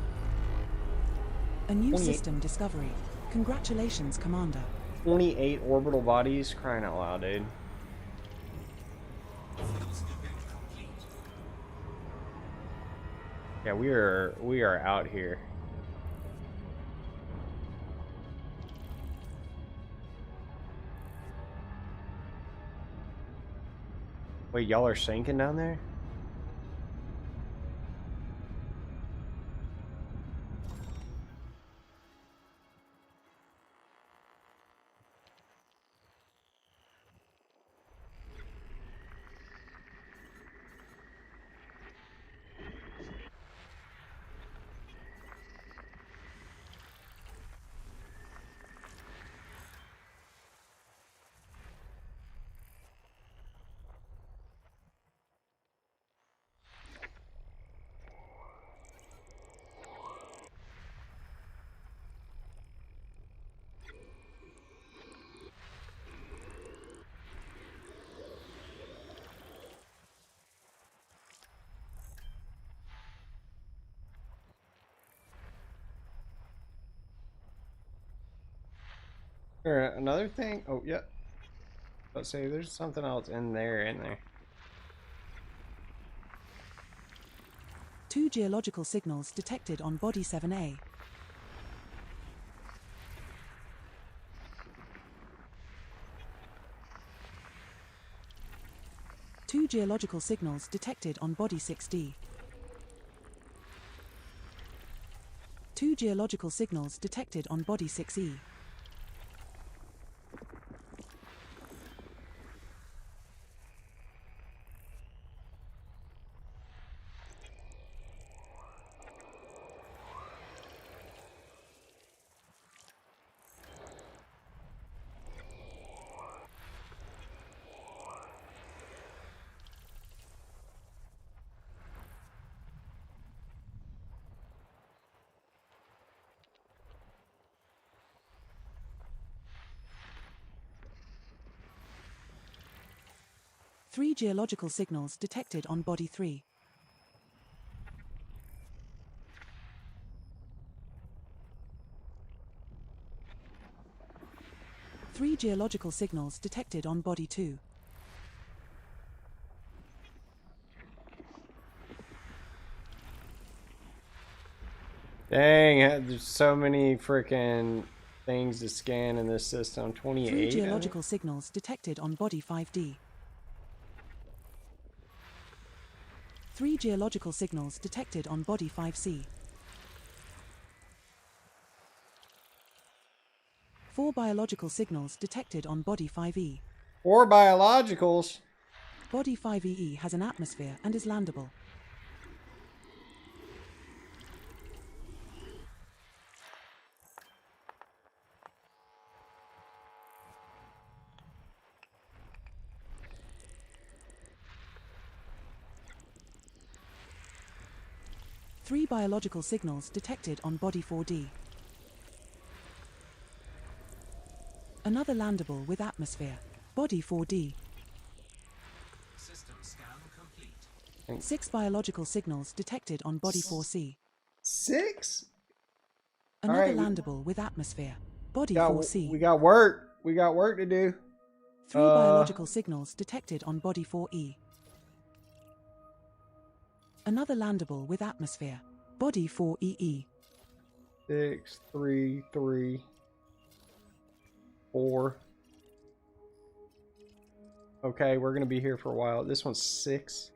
A new 28. system discovery. Congratulations, Commander. 28 orbital bodies, crying out loud, dude. Fuel scooping complete. Yeah, we are out here. Wait, y'all are sinking down there? Or another thing? Oh, yep. Let's say there's something else in there. 2 geological signals detected on body 7A. Two geological signals detected on body 6D. 2 geological signals detected on body 6E. Three geological signals detected on body 3. Three geological signals detected on body 2. Dang, there's so many freaking things to scan in this system. 28. 3 geological signals detected on body 5D. 3 geological signals detected on body 5C. 4 biological signals detected on body 5E. 4 biologicals. Body 5EE has an atmosphere and is landable. Three biological signals detected on body 4D. Another landable with atmosphere. Body 4D. System scan complete. 6 biological signals detected on body 4C. 6? Another Alright, landable with atmosphere. Body we 4C. got work. We got work to do. 3 biological signals detected on body 4E. Another landable with atmosphere. Body 4EE. 6, 3, 3, 4. Okay, we're gonna be here for a while. This one's 6.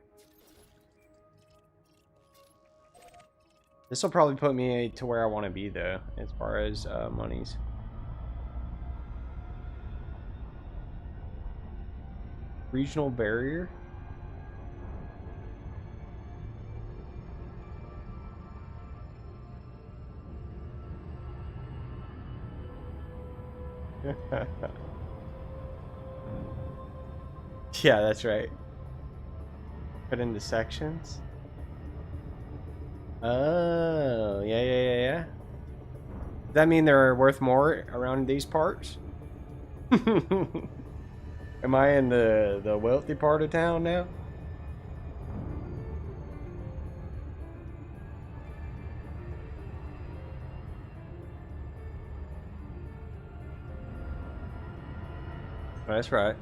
This will probably put me to where I want to be, though, as far as monies. Regional barrier. Yeah, that's right. Put into sections. Oh, yeah. Does that mean they're worth more around these parts? Am I in the wealthy part of town now? That's right.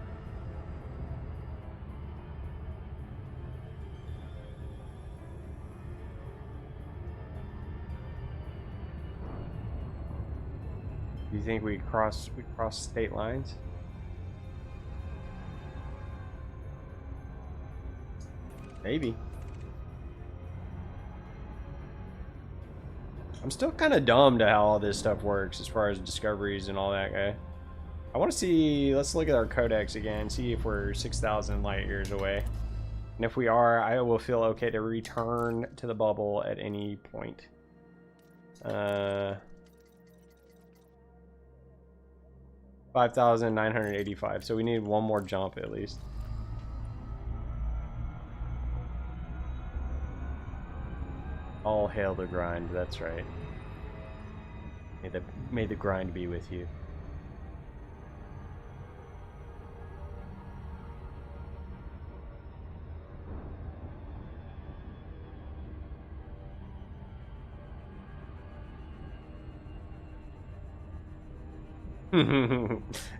Do you think we cross state lines? Maybe. I'm still kind of dumb to how all this stuff works as far as discoveries and all that, guy. I want to see, let's look at our codex again, see if we're 6,000 light years away. And if we are, I will feel okay to return to the bubble at any point. 5,985, so we need one more jump at least. All hail the grind, that's right. May the grind be with you.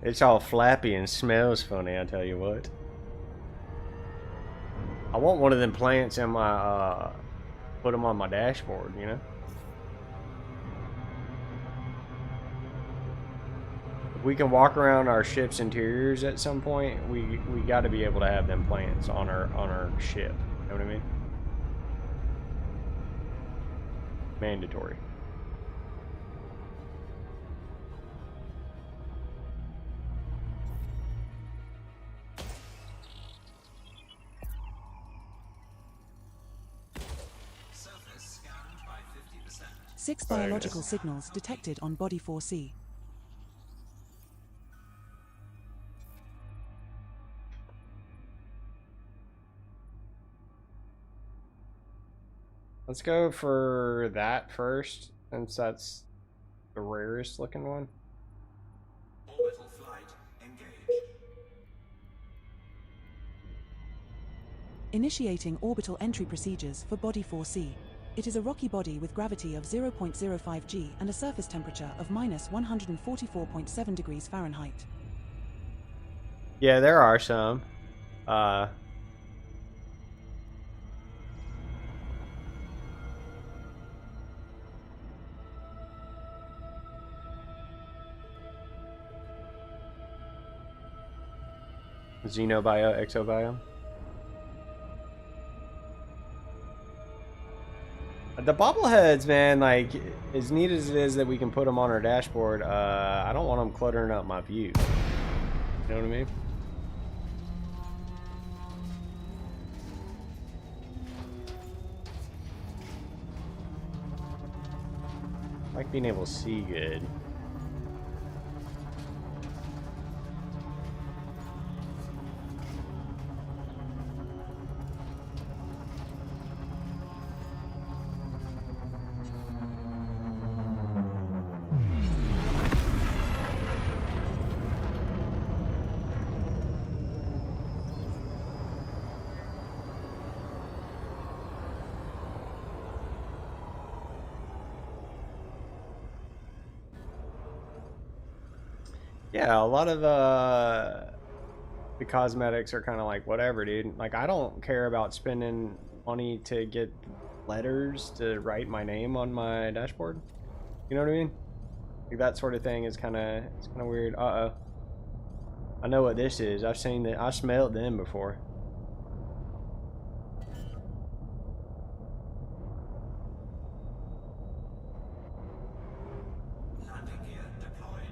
It's all flappy and smells funny, I tell you what. I want one of them plants in my, put them on my dashboard, you know? If we can walk around our ship's interiors at some point, we got to be able to have them plants on our ship. You know what I mean? Mandatory. Surface scanned by 50%. 6 biological signals detected on Body 4C. Let's go for that first, since that's the rarest looking one. Orbital flight engaged. Initiating orbital entry procedures for Body 4C. It is a rocky body with gravity of 0.05 g and a surface temperature of minus 144.7 degrees Fahrenheit. Yeah, there are some. Xenobio, Exobiome. The bobbleheads, man, like, as neat as it is that we can put them on our dashboard, I don't want them cluttering up my view. You know what I mean? I like being able to see good. Yeah, a lot of the cosmetics are kind of like whatever, dude. Like, I don't care about spending money to get letters to write my name on my dashboard. You know what I mean? Like, that sort of thing is kind of weird. Uh-oh. I know what this is. I've seen that. I smelled them before. Landing gear deployed.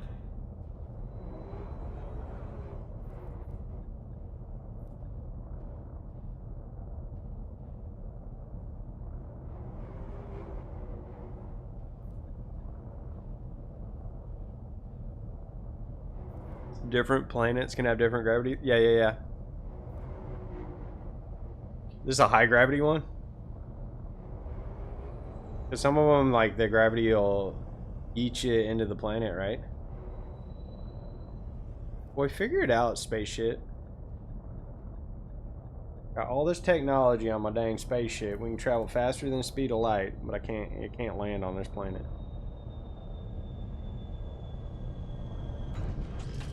Different planets can have different gravity. Yeah. This is a high gravity one? Because some of them, like, the gravity will eat you into the planet, right? Boy, figure it out, spaceship. Got all this technology on my dang spaceship. We can travel faster than the speed of light, but it can't land on this planet.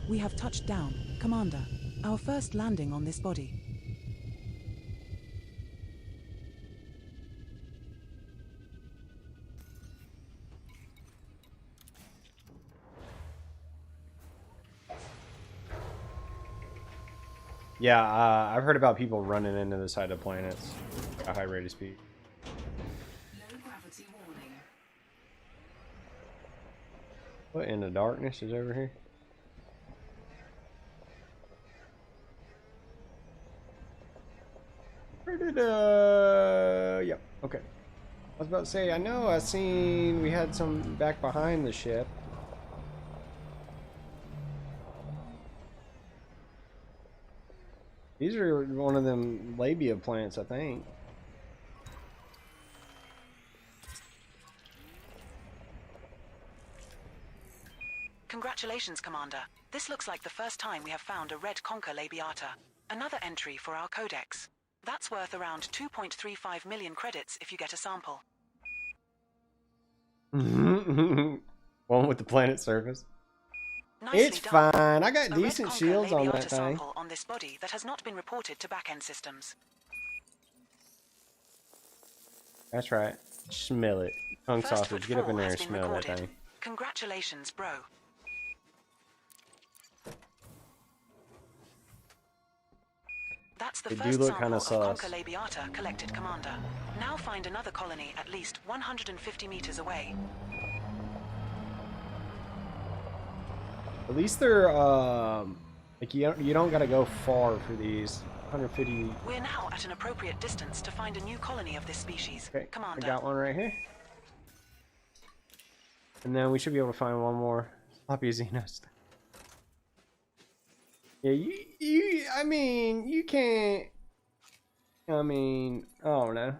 We have touched down, Commander. Our first landing on this body. Yeah, I've heard about people running into the side of planets at a high rate of speed. Low gravity warning. What in the darkness is over here? Where did yep, okay. I was about to say, I know I seen we had some back behind the ship. These are one of them labia plants, I think. Congratulations, Commander. This looks like the first time we have found a red concha labiata. Another entry for our codex. That's worth around 2.35 million credits if you get a sample. One with the planet surface. Nicely It's done. fine. I got A decent red concha shields on labiata that thing. sample on this body that has not been reported to back-end systems. That's right. Smell it. Tongue First sausage. Get up in footfall there has and been smell that recorded. thing. Congratulations, bro. That's the They do first look sample kinda of sus. Concha labiata collected, Commander. Now find another colony at least 150 meters away. At least they're like you don't gotta go far for these. 150. We're now at an appropriate distance to find a new colony of this species, Okay, Commander. I got one right here. And then we should be able to find one more sloppy Xenos. Yeah, I mean, you can't. I mean, I don't know.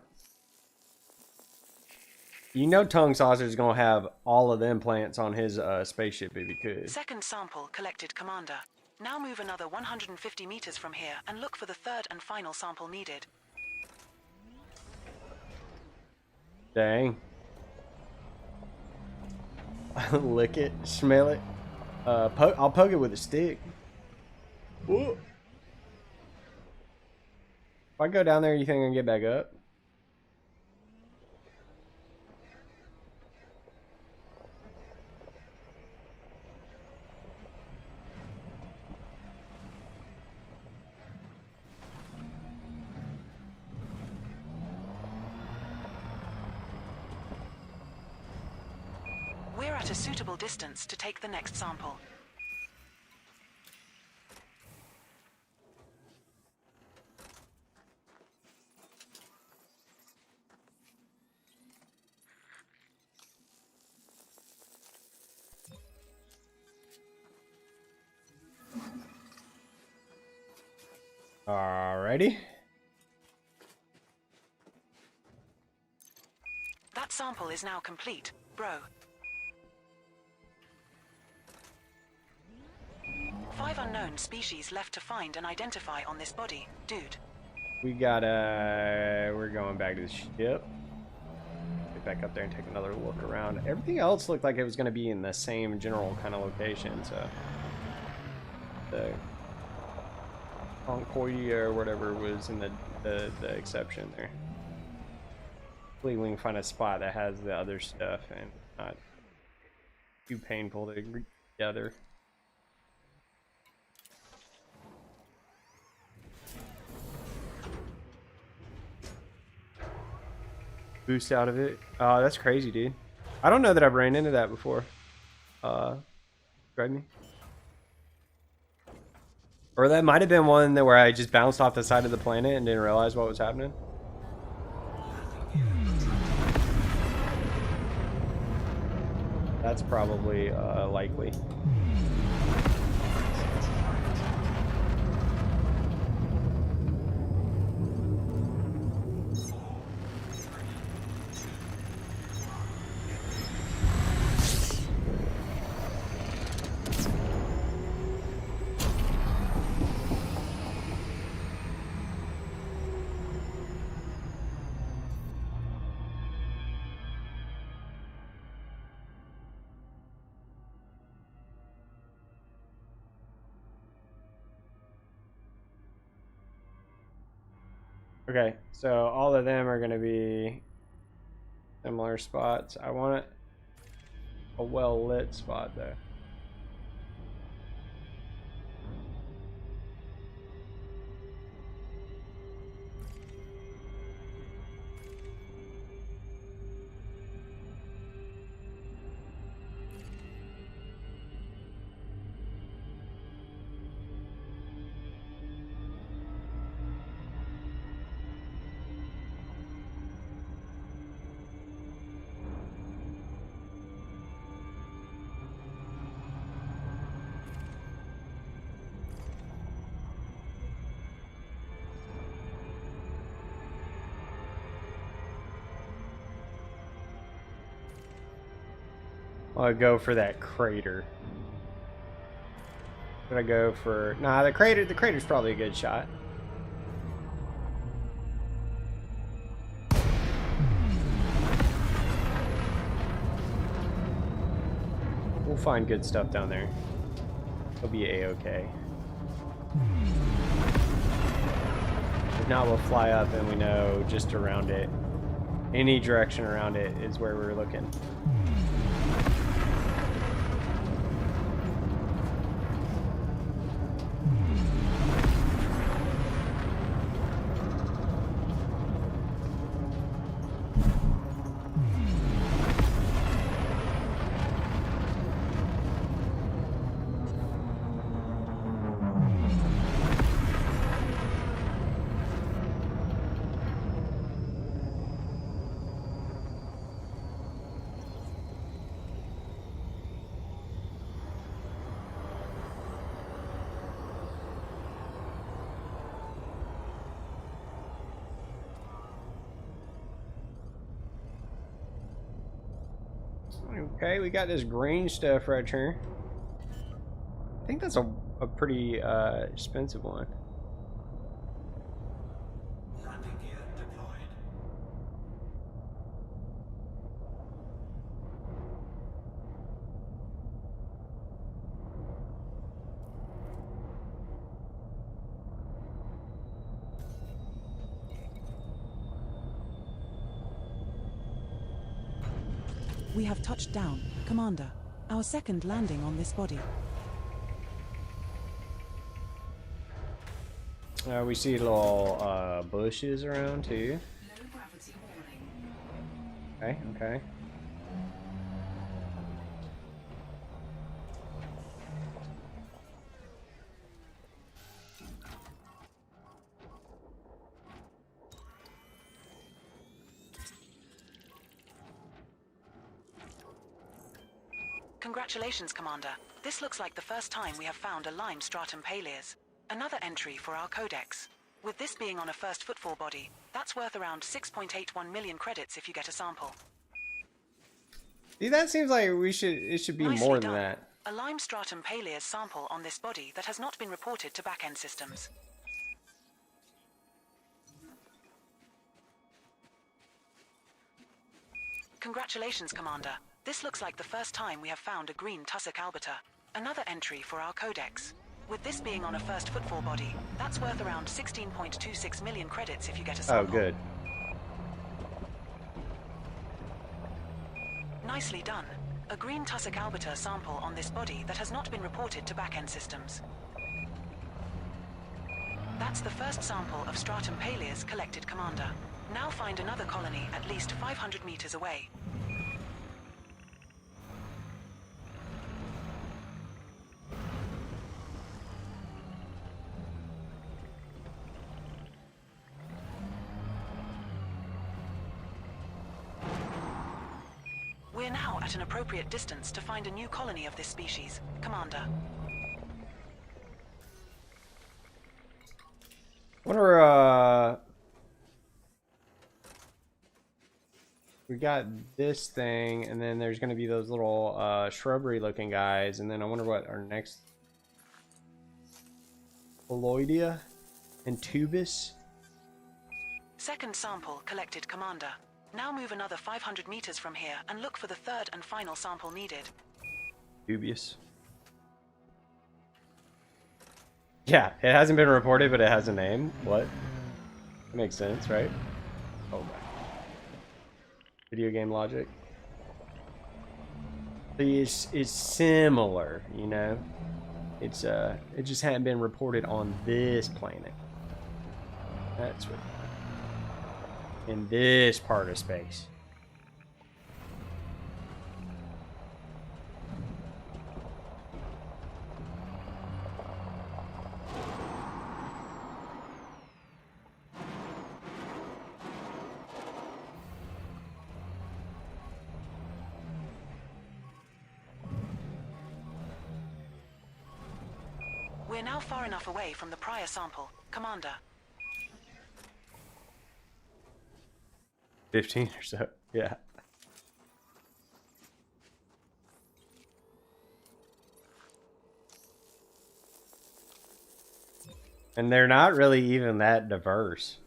You know, Tongue Saucer's gonna have all of them plants on his spaceship if he could. Second sample collected, Commander. Now move another 150 meters from here and look for the third and final sample needed. Dang. Lick it, smell it. I'll poke it with a stick. Whoa. If I go down there, you think I can get back up? We're at a suitable distance to take the next sample. Alrighty. That sample is now complete, bro. 5 unknown species left to find and identify on this body, dude. We're going back to the ship. Get back up there and take another look around. Everything else looked like it was going to be in the same general kind of location, so the Concordia or whatever was in the exception there. Hopefully we can find a spot that has the other stuff and not too painful to group together. Boost out of it. That's crazy, dude. I don't know that I've ran into that before. Drive me. Or that might have been one that where I just bounced off the side of the planet and didn't realize what was happening. That's probably likely. Okay, so all of them are going to be similar spots. I want a well-lit spot, though. I'll go for that crater. Should I go for... Nah, the crater's probably a good shot. We'll find good stuff down there. It'll be a-okay. If not, we'll fly up and we know just around it. Any direction around it is where we're looking. Okay, we got this green stuff right here. I think that's a pretty expensive one. Landing gear deployed. We have touched down, Commander. Our second landing on this body. We see little bushes around too. Low gravity warning. Okay. Congratulations, Commander. This looks like the first time we have found a lime stratum paleus. Another entry for our codex. With this being on a first footfall body, that's worth around 6.81 million credits if you get a sample. See, that seems like it should be Nicely more than done. that. A lime stratum paleus sample on this body that has not been reported to back-end systems. Congratulations, Commander. This looks like the first time we have found a green tussock albiter. Another entry for our codex. With this being on a first footfall body, that's worth around 16.26 million credits if you get a Oh, sample. good. Nicely done. A green tussock albiter sample on this body that has not been reported to back-end systems. That's the first sample of stratum paleus collected, Commander. Now find another colony at least 500 meters away. We're now at an appropriate distance to find a new colony of this species, Commander. Wonder, we got this thing, and then there's gonna be those little shrubbery-looking guys, and then I wonder what our next... Poloidea and Tubus. Second sample collected, Commander. Now move another 500 meters from here and look for the third and final sample needed. Dubious. Yeah, it hasn't been reported, but it has a name. What? Makes sense, right? Oh my. Video game logic. It's similar, you know? It's it just hadn't been reported on this planet. That's what. In this part of space. We're now far enough away from the prior sample, Commander. 15 or so, yeah. And they're not really even that diverse.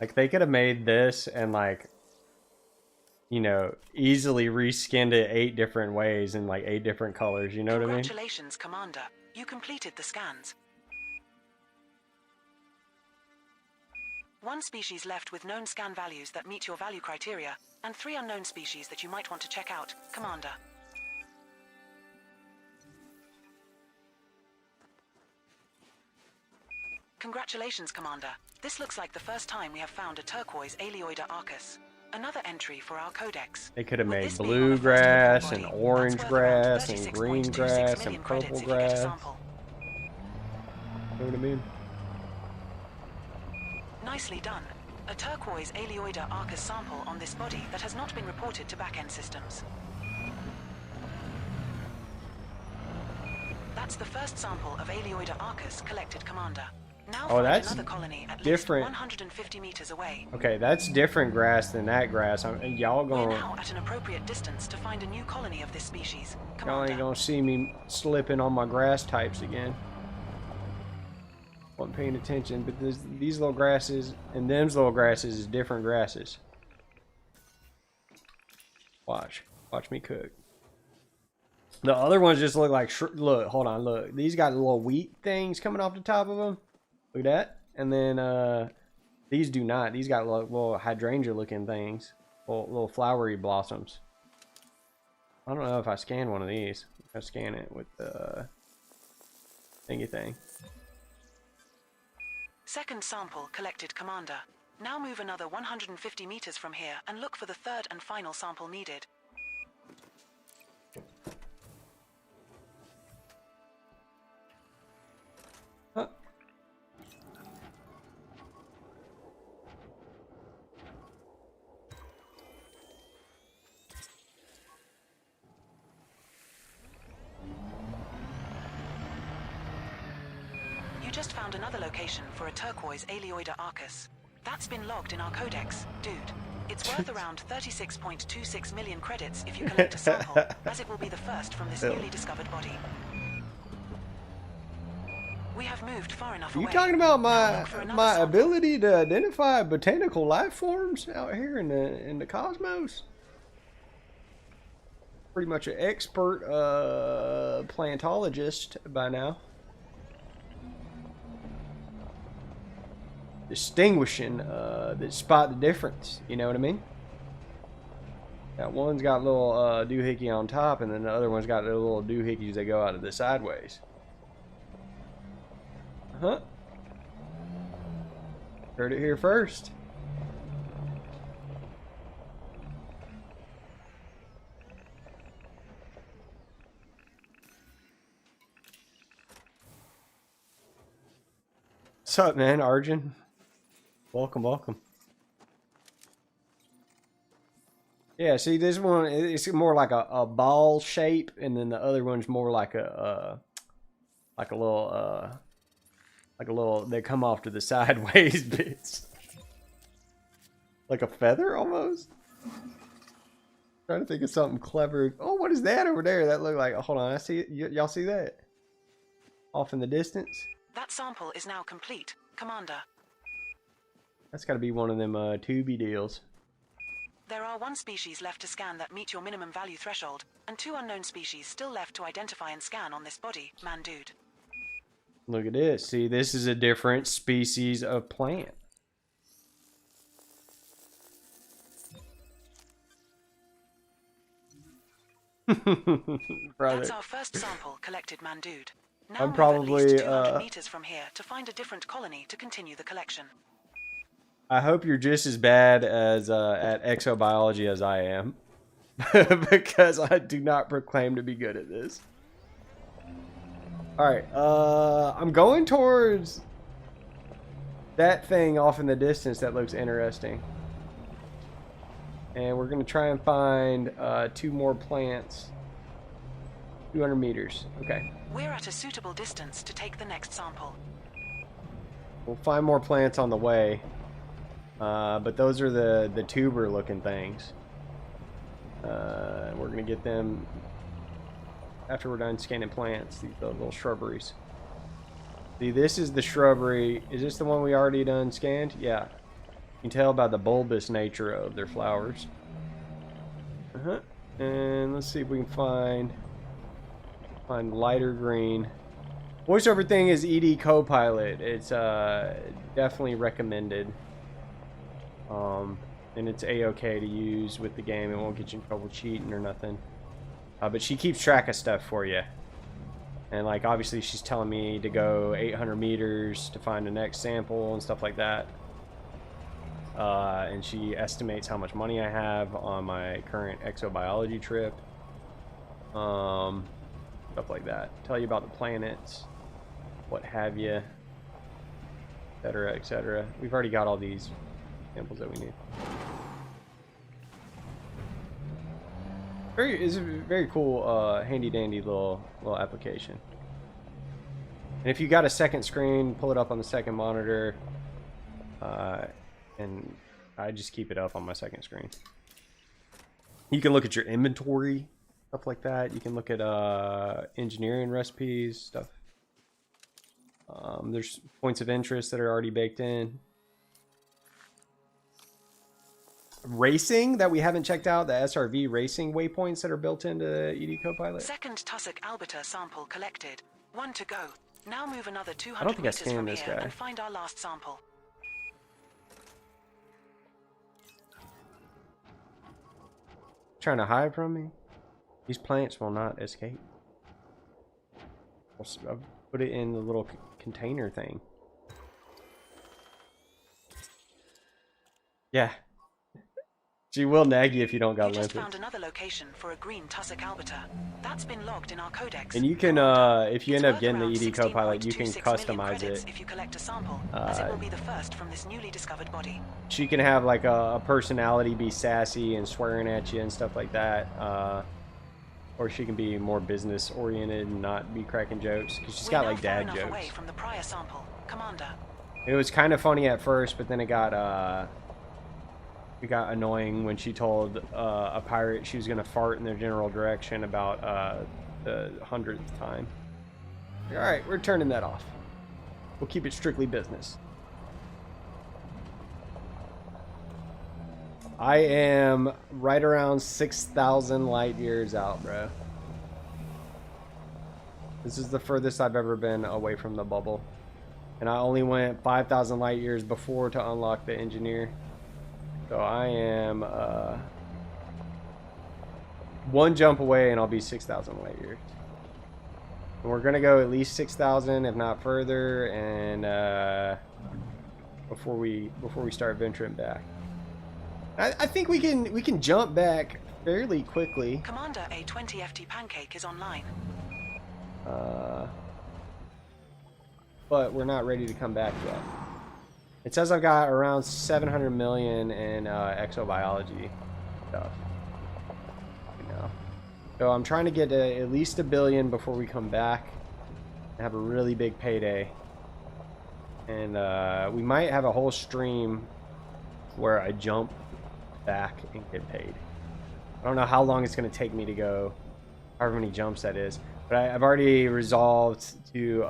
Like, they could have made this and, like, you know, easily reskinned it 8 different ways in, like, 8 different colors. You know what I mean? Congratulations, Commander. You completed the scans. 1 species left with known scan values that meet your value criteria, and 3 unknown species that you might want to check out, Commander. Congratulations, Commander. This looks like the first time we have found a turquoise Aeleoida arcus. Another entry for our codex. They could have With made this being on the first bluegrass living and body, orange that's worth around grass and green 36.26 grass million and credits purple if you get a grass. sample. You know what I mean? Nicely done. A turquoise Aeleoida arcus sample on this body that has not been reported to back-end systems. That's the first sample of Aeleoida arcus collected, Commander. Now Oh, find that's another colony at different. least 150 meters away. Okay, that's different grass than that grass. Y'all We're gonna... now at an appropriate distance to find a new colony of this species, Y'all Commander. ain't gonna see me slipping on my grass types again. Wasn't paying attention, but these little grasses and them's little grasses is different grasses. Watch me cook. The other ones just look like look. Hold on, look. These got little wheat things coming off the top of them. Look at that. And then these do not. These got little hydrangea looking things, little flowery blossoms. I don't know if I scan one of these. I scan it with the thingy thing. Second sample collected, Commander. Now move another 150 meters from here and look for the third and final sample needed. Huh. You just found another location for a turquoise Aeleoida arcus. That's been logged in our codex, dude. It's worth around 36.26 million credits if you collect a sample, as it will be the first from this newly discovered body. We have moved far enough away. You talking about Now look for another my sample. ability to identify botanical life forms out here in the cosmos? Pretty much an expert plantologist by now. Distinguishing, that spot the difference. You know what I mean? That one's got little doohickey on top, and then the other one's got little doohickeys that go out of the sideways. Huh? Heard it here first. What's up, man, Arjun? Welcome, welcome. Yeah, see, this one, it's more like a ball shape, and then the other one's more like a little, they come off to the sideways bits. Like a feather, almost? Trying to think of something clever. Oh, what is that over there? That look like, hold on, I see it. Y'all see that? Off in the distance? That sample is now complete, Commander. That's got to be one of them tubey deals. There are 1 species left to scan that meet your minimum value threshold, and 2 unknown species still left to identify and scan on this body, man dude. Look at this. See, this is a different species of plant. Brother. That's our first sample collected, man dude. Now I'm move probably, at least 200 meters from here to find a different colony to continue the collection. I hope you're just as bad as at exobiology as I am. Because I do not proclaim to be good at this. Alright, I'm going towards that thing off in the distance that looks interesting. And we're going to try and find 2 more plants. 200 meters. Okay. We're at a suitable distance to take the next sample. We'll find more plants on the way. But those are the tuber looking things. We're going to get them after we're done scanning plants, these little shrubberies. See, this is the shrubbery. Is this the one we already done scanned? Yeah. You can tell by the bulbous nature of their flowers. And let's see if we can find lighter green. Voiceover thing is ED Copilot. It's definitely recommended. And it's a-okay to use with the game. It won't get you in trouble cheating or nothing. But she keeps track of stuff for you. And like obviously she's telling me to go 800 meters to find the next sample and stuff like that. And she estimates how much money I have on my current exobiology trip. Stuff like that. Tell you about the planets, what have you, etc., etc. We've already got all these samples that we need. It's a very cool, handy dandy little application. And if you got a second screen, pull it up on the second monitor. And I just keep it up on my second screen. You can look at your inventory, stuff like that. You can look at engineering recipes, stuff. There's points of interest that are already baked in. Racing that we haven't checked out, the SRV racing waypoints that are built into ED Copilot. Second tussock albiter sample collected. 1 to go. Now move another I 200 don't think I meters scanned from this here guy. and find our last sample. Trying to hide from me? These plants will not escape. I'll put it in the little container thing. Yeah. She will nag you if you don't got You just limpet. found another location for a green tussock albiter. That's been logged in our codex. And you can, if you It's end up worth getting the around ED Copilot, you can 16.26 million customize credits it. if you collect a sample, as it will be the first from this newly discovered body. She can have like a personality, be sassy and swearing at you and stuff like that. Or she can be more business oriented and not be cracking jokes, because she's got like dad We're now far enough away jokes. from the prior sample, Commander. It was kind of funny at first, but then it got annoying when she told a pirate she was gonna fart in their general direction about the 100th time. All right, we're turning that off. We'll keep it strictly business. I am right around 6,000 light years out, bro. This is the furthest I've ever been away from the bubble. And I only went 5,000 light years before to unlock the engineer. So I am one jump away and I'll be 6,000 light years. And we're gonna go at least 6,000, if not further, and before we start venturing back. I think we can jump back fairly quickly. Commander, a 20 FT pancake is online. But we're not ready to come back yet. It says I've got around 700 million in exobiology stuff. You know. So I'm trying to get to at least 1 billion before we come back and have a really big payday. And we might have a whole stream where I jump back and get paid. I don't know how long it's going to take me to go, however many jumps that is. But I've already resolved to,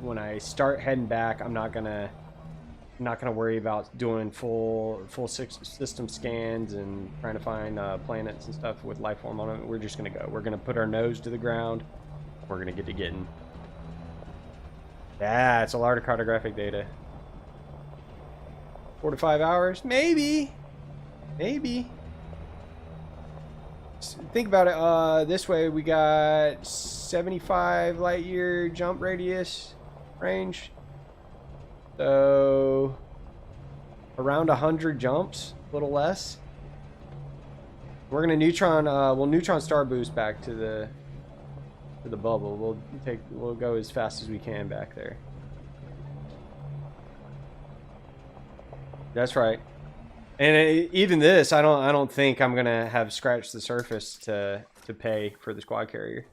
when I start heading back, I'm not gonna worry about doing full system scans and trying to find planets and stuff with life form on it. We're just gonna go. We're gonna put our nose to the ground. We're gonna get to getting. Yeah, it's a lot of cartographic data. 4 to 5 hours, maybe. Think about it this way. We got 75 light year jump radius range, so around 100 jumps, a little less. We're gonna neutron we'll neutron star boost back to the bubble. We'll go as fast as we can back there. That's right. And even this, I don't think I'm gonna have scratched the surface to pay for the squad carrier.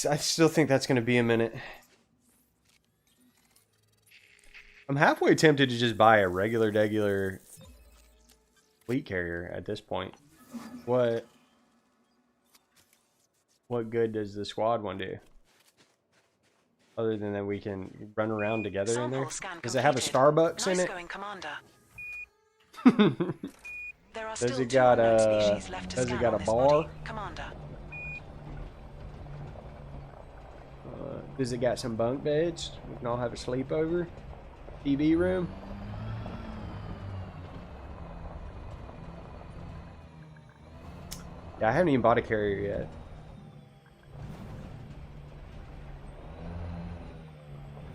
I still think that's gonna be a minute. I'm halfway tempted to just buy a regular fleet carrier at this point. What good does the squad one do? Other than that, we can run around together in there. Sample scan Does it have a completed. Starbucks Nice in it? going, Commander. There are Does still it two got unknown a? species left to Does it scan got on a this bar? body, Commander. Does it got some bunk beds? We can all have a sleepover. TV room. Yeah, I haven't even bought a carrier yet.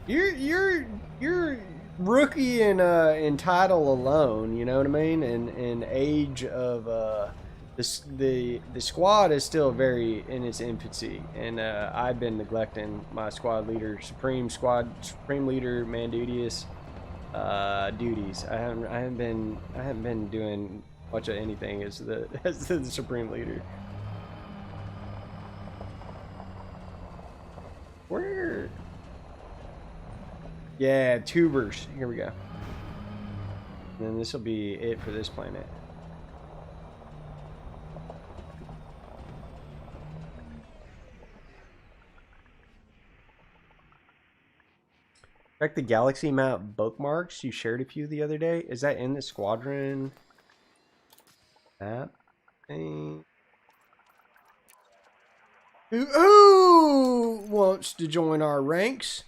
You're rookie in title alone. You know what I mean? In age of the squad is still very in its infancy, and I've been neglecting my squad leader, supreme leader, man duties. Duties. I haven't been doing much of anything as the supreme leader. Where? Yeah, tubers. Here we go. And then this will be it for this planet. Check the galaxy map bookmarks. You shared a few the other day. Is that in the squadron map thing? Who wants to join our ranks?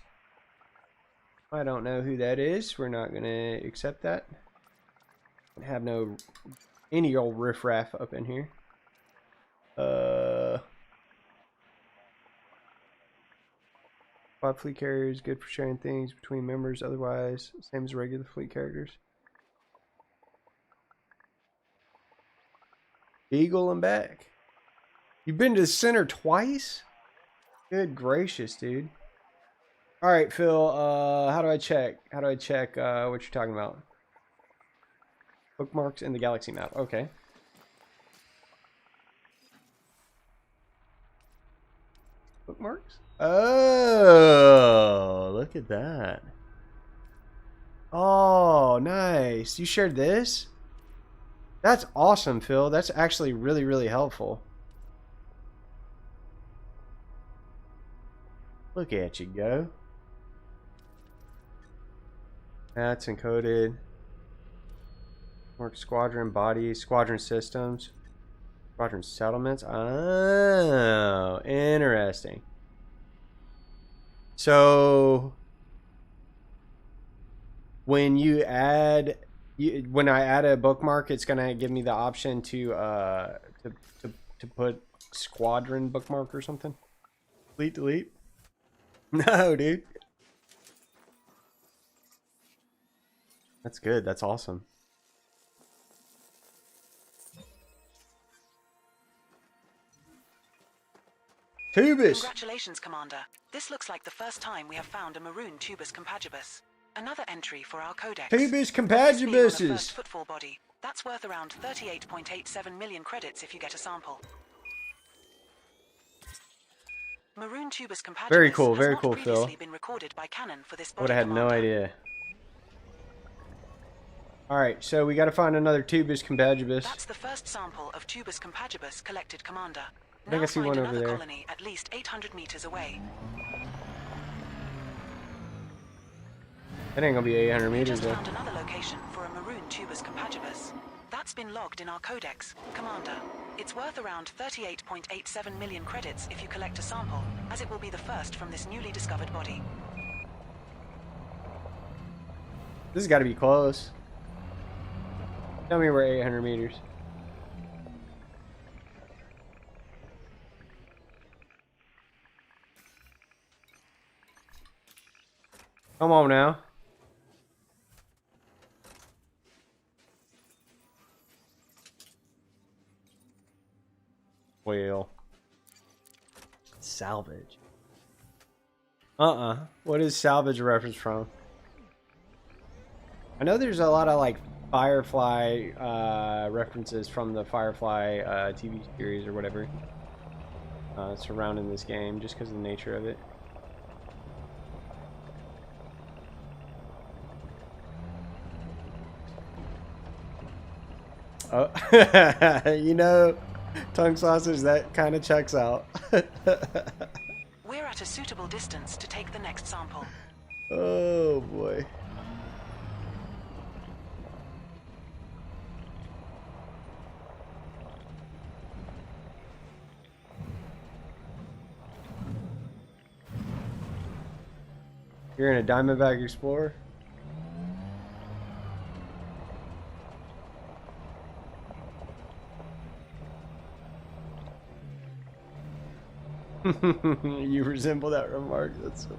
I don't know who that is. We're not gonna accept that. Have no any old riffraff up in here. Squad fleet carriers good for sharing things between members. Otherwise, same as regular fleet characters. Eagle and back. You've been to the center twice? Good gracious, dude. All right, Phil. How do I check? How do I check what you're talking about? Bookmarks in the galaxy map. Okay. Bookmarks? Oh, look at that. Oh, nice. You shared this? That's awesome, Phil. That's actually really, really helpful. Look at you go. That's encoded. Work squadron body, squadron systems, squadron settlements. Oh, interesting. So when you add, when I add a bookmark, it's gonna give me the option to put squadron bookmark or something. Delete. No, dude. That's good. That's awesome. Tubus! Congratulations, Commander. This looks like the first time we have found a maroon tubus compagibus. Another entry for our codex. Tubus This being on the compagibuses! first footfall body. That's worth around 38.87 million credits if you get a sample. Maroon tubus compagibus Very cool, has very not cool, previously Phil. been recorded by canon for this I body, would have had no Commander. idea. Alright, so we gotta find another Tubus compagibus. That's the first sample of tubus compagibus collected, Commander. I think I see find one over another there. colony at least 800 meters away. That ain't gonna be 800 We meters just though. found another location for a maroon tubus compagibus. That's been logged in our codex, Commander. It's worth around 38.87 million credits if you collect a sample, as it will be the first from this newly discovered body. This has gotta be close. Tell me we're 800 meters. Come on now. Well, salvage. What is salvage a reference from? I know there's a lot of like Firefly references from the Firefly TV series or whatever surrounding this game, just because of the nature of it. Oh, you know, tongue sausage, that kind of checks out. We're at a suitable distance to take the next sample. Oh boy. You're in a Diamondback Explorer? You resemble that remark. That's so...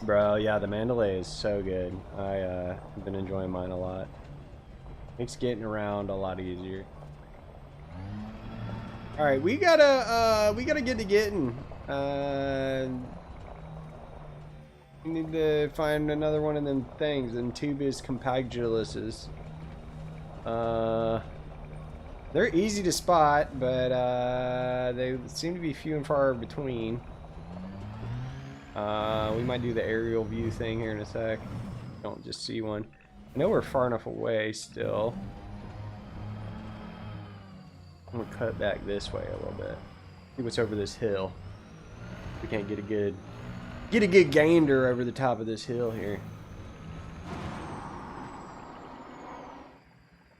Bro, yeah, the Mandalay is so good. I've been enjoying mine a lot. Makes getting around a lot easier. All right, we gotta get to getting. We need to find another one of them things, them tubus compaguluses. They're easy to spot, but they seem to be few and far between. We might do the aerial view thing here in a sec. Don't just see one. I know we're far enough away still. I'm gonna cut back this way a little bit. See what's over this hill. We can't get a good gander over the top of this hill here.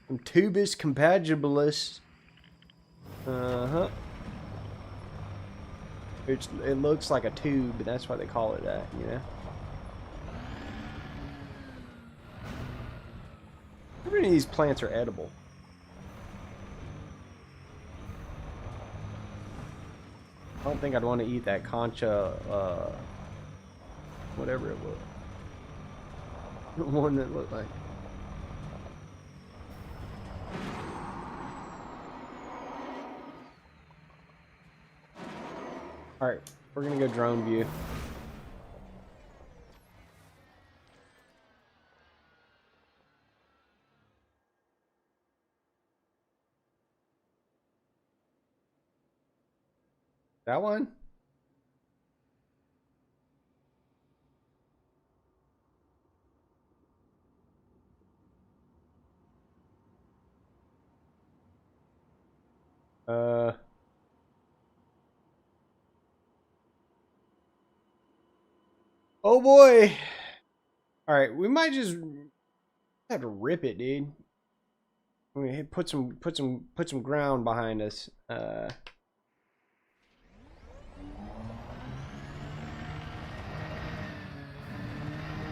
Some tubus compagulus. Uh-huh. It looks like a tube, but that's why they call it that, you know? How many of these plants are edible? I don't think I'd want to eat that concha, whatever it was. The one that looked like... Alright, we're gonna go drone view. That one? Oh boy. All right, we might just have to rip it, dude. We put some ground behind us.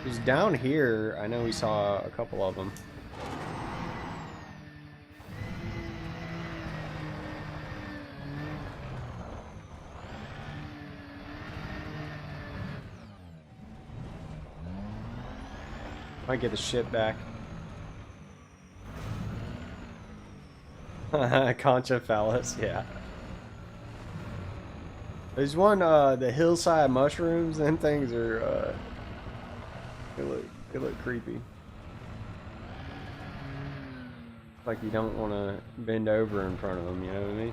Because down here, I know we saw a couple of them. Might get the ship back. Concha phallus, yeah. There's one, the hillside mushrooms. Them things are, they look creepy. Like you don't want to bend over in front of them. You know what I mean?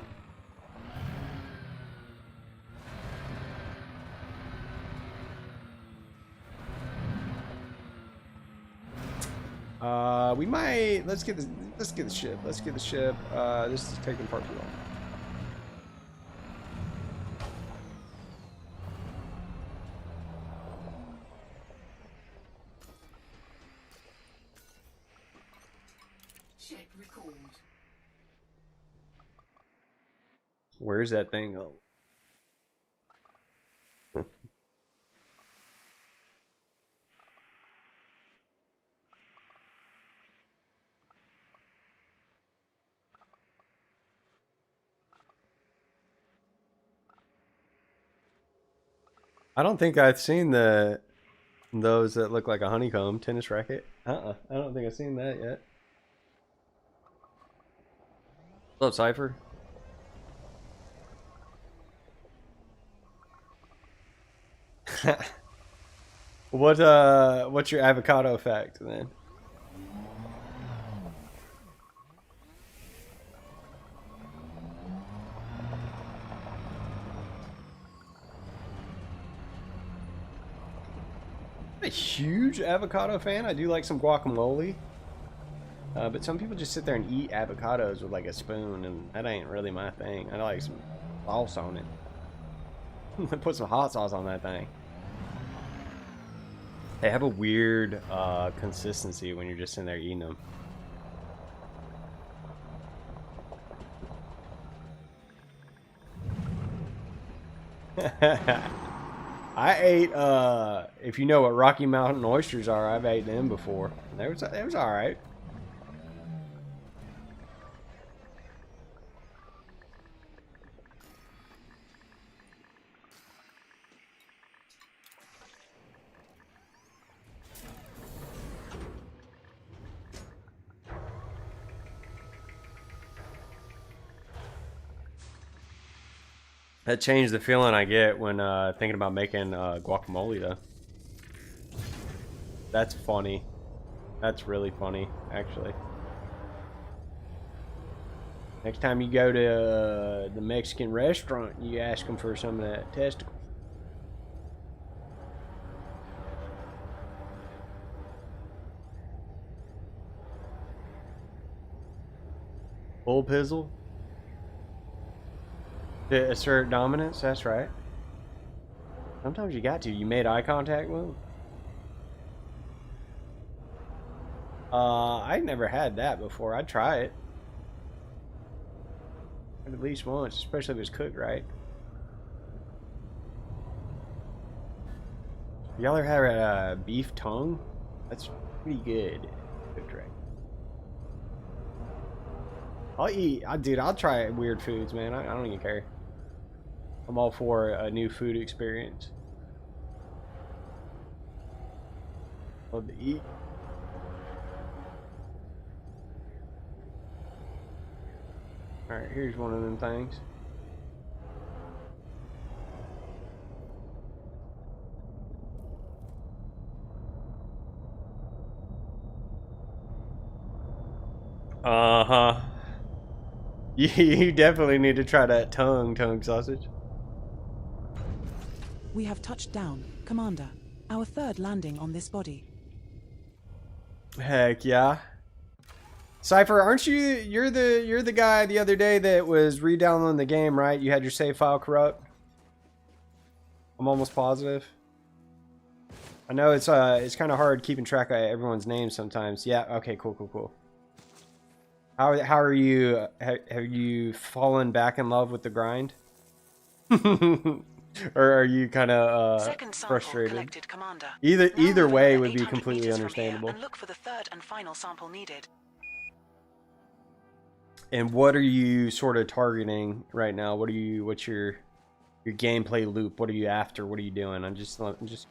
We might let's get the ship. Let's get the ship. This is taking far too long. Ship recalled. Where's that thing? Oh. I don't think I've seen those that look like a honeycomb tennis racket. I don't think I've seen that yet. What's up, Cypher? What's your avocado effect then? a huge avocado fan. I do like some guacamole. But some people just sit there and eat avocados with like a spoon, and that ain't really my thing. I like some sauce on it. Put some hot sauce on that thing. They have a weird consistency when you're just sitting there eating them. I ate, if you know what Rocky Mountain oysters are, I've ate them before. It was all right. That changed the feeling I get when thinking about making guacamole, though. That's funny. That's really funny, actually. Next time you go to the Mexican restaurant, you ask them for some of that testicle. Bull pizzle? To assert dominance, that's right. Sometimes you got to. You made eye contact with him? I never had that before. I'd try it. At least once, especially if it's cooked right. Y'all ever had a beef tongue? That's pretty good. Cooked right. I'll try weird foods, man. I don't even care. I'm all for a new food experience. Love to eat. Alright, here's one of them things. Uh-huh. You definitely need to try that tongue sausage. We have touched down, Commander. Our third landing on this body. Heck yeah. Cypher, aren't you you're the guy the other day that was re-downloading the game, right? You had your save file corrupt? I'm almost positive. I know it's kind of hard keeping track of everyone's names sometimes. Yeah, okay, cool. How are you? Have you fallen back in love with the grind? Or are you kind of frustrated? Either way would be completely understandable. And look for the third and final sample needed. And what are you sort of targeting right now? What's your gameplay loop? What are you after? What are you doing? I'm just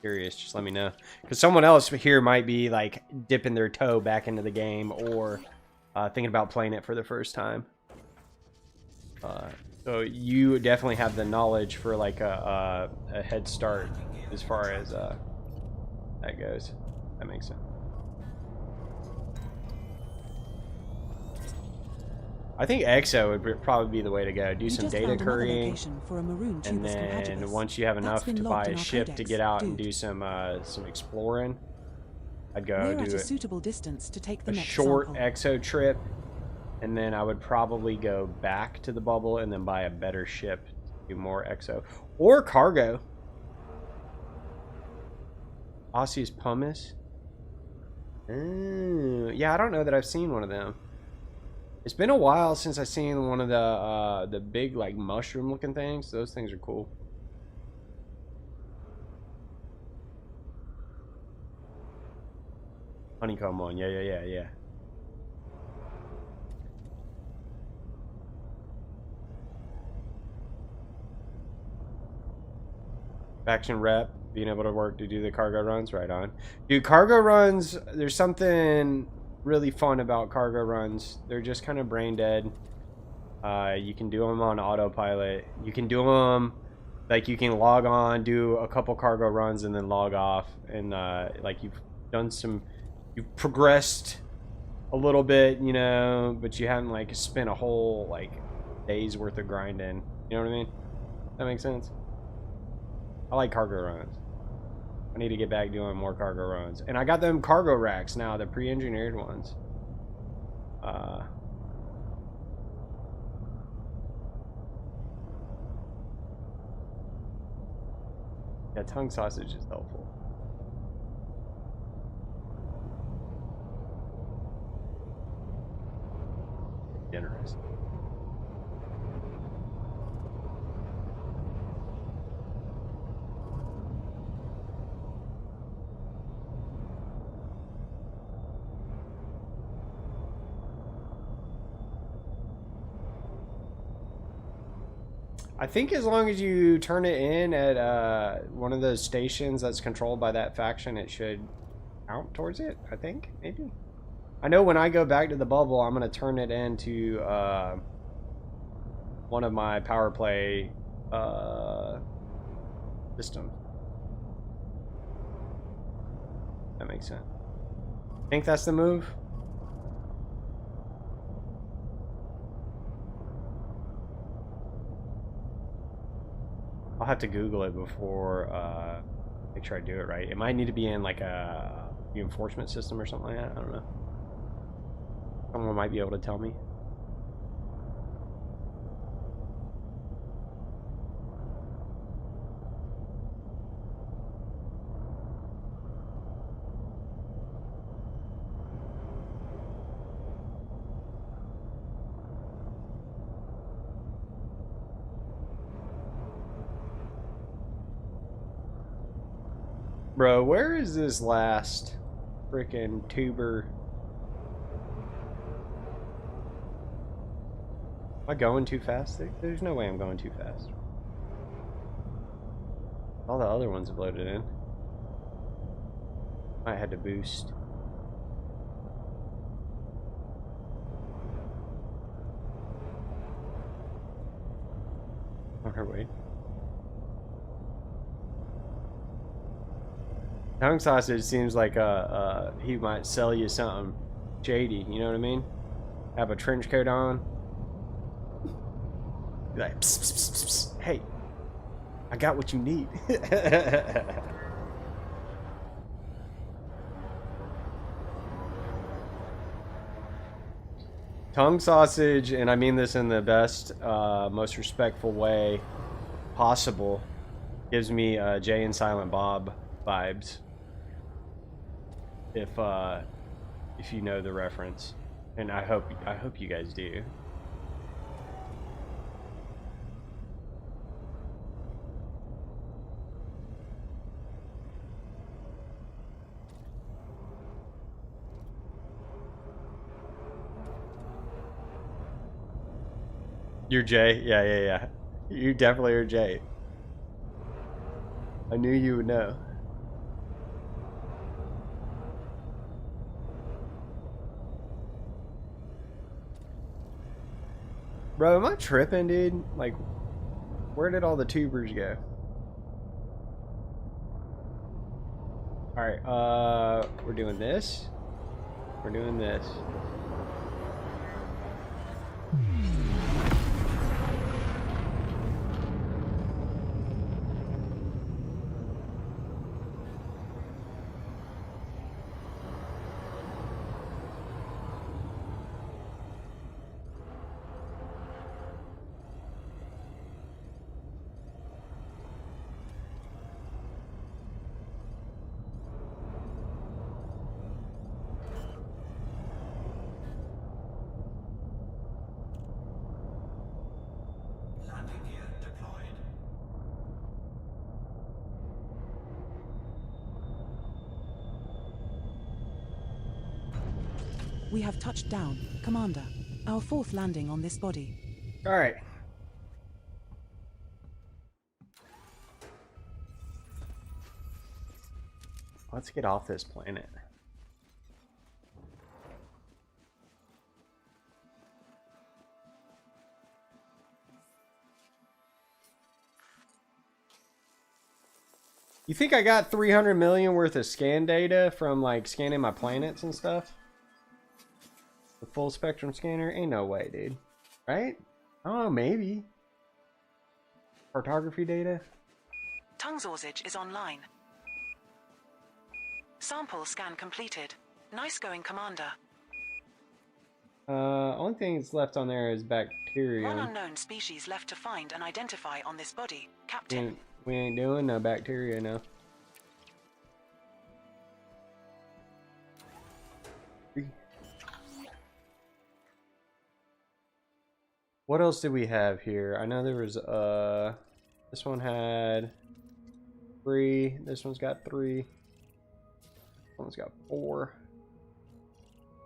curious. Just let me know, because someone else here might be like dipping their toe back into the game, or thinking about playing it for the first time. So you definitely have the knowledge for like a head start as far as that goes. That makes sense. I think Exo would probably be the way to go. Do some data currying, and then once you have enough to buy a ship to get out and do some exploring, I'd go do a suitable distance to take the a next short sample. Exo trip, and then I would probably go back to the bubble and then buy a better ship to do more Exo or cargo. Aussie's pumice. Yeah, I don't know that I've seen one of them. It's been a while since I've seen one of the big like mushroom looking things. Those things are cool. Honeycomb one, yeah. Faction rep, being able to work to do the cargo runs, right on. Dude, cargo runs, there's something really fun about cargo runs. They're just kind of brain dead. You can do them on autopilot. You can do them like you can log on, do a couple cargo runs, and then log off. And like you've progressed a little bit, you know, but you haven't like spent a whole like day's worth of grinding. You know what I mean? That makes sense. I like cargo runs. I need to get back doing more cargo runs. And I got them cargo racks now, the pre-engineered ones. Yeah, tongue sausage is helpful. Interesting. I think as long as you turn it in at one of those stations that's controlled by that faction, it should count towards it, I think, maybe. I know when I go back to the bubble, I'm going to turn it into one of my power play systems. That makes sense. Think that's the move? I'll have to Google it before make sure I do it right. It might need to be in like a reinforcement system or something like that. I don't know. Someone might be able to tell me. Bro, where is this last freaking tuber? Am I going too fast? There's no way I'm going too fast. All the other ones have loaded in. I had to boost. Okay, wait. Tongue sausage seems like he might sell you something shady, you know what I mean? Have a trench coat on. Be like, psst, psst, psst, psst. Hey, I got what you need. Tongue sausage, and I mean this in the best, most respectful way possible, gives me Jay and Silent Bob vibes. If you know the reference, and I hope you guys do. You're Jay? Yeah. You definitely are Jay. I knew you would know. Bro, am I tripping, dude? Like, where did all the tubers go? Alright, we're doing this. We're doing this. Landing gear deployed. We have touched down, Commander. Our fourth landing on this body. Alright. Let's get off this planet. You think I got 300 million worth of scan data from like scanning my planets and stuff? The full spectrum scanner? Ain't no way, dude. Right? I don't know, maybe. Cartography data? Tongue sausage is online. Sample scan completed. Nice going, Commander. Only thing that's left on there is One bacterium. unknown species left to find and identify on this body, Captain. We ain't doing no bacteria now. What else did we have here? I know there was this one had 3. This one's got 3. This one's got 4.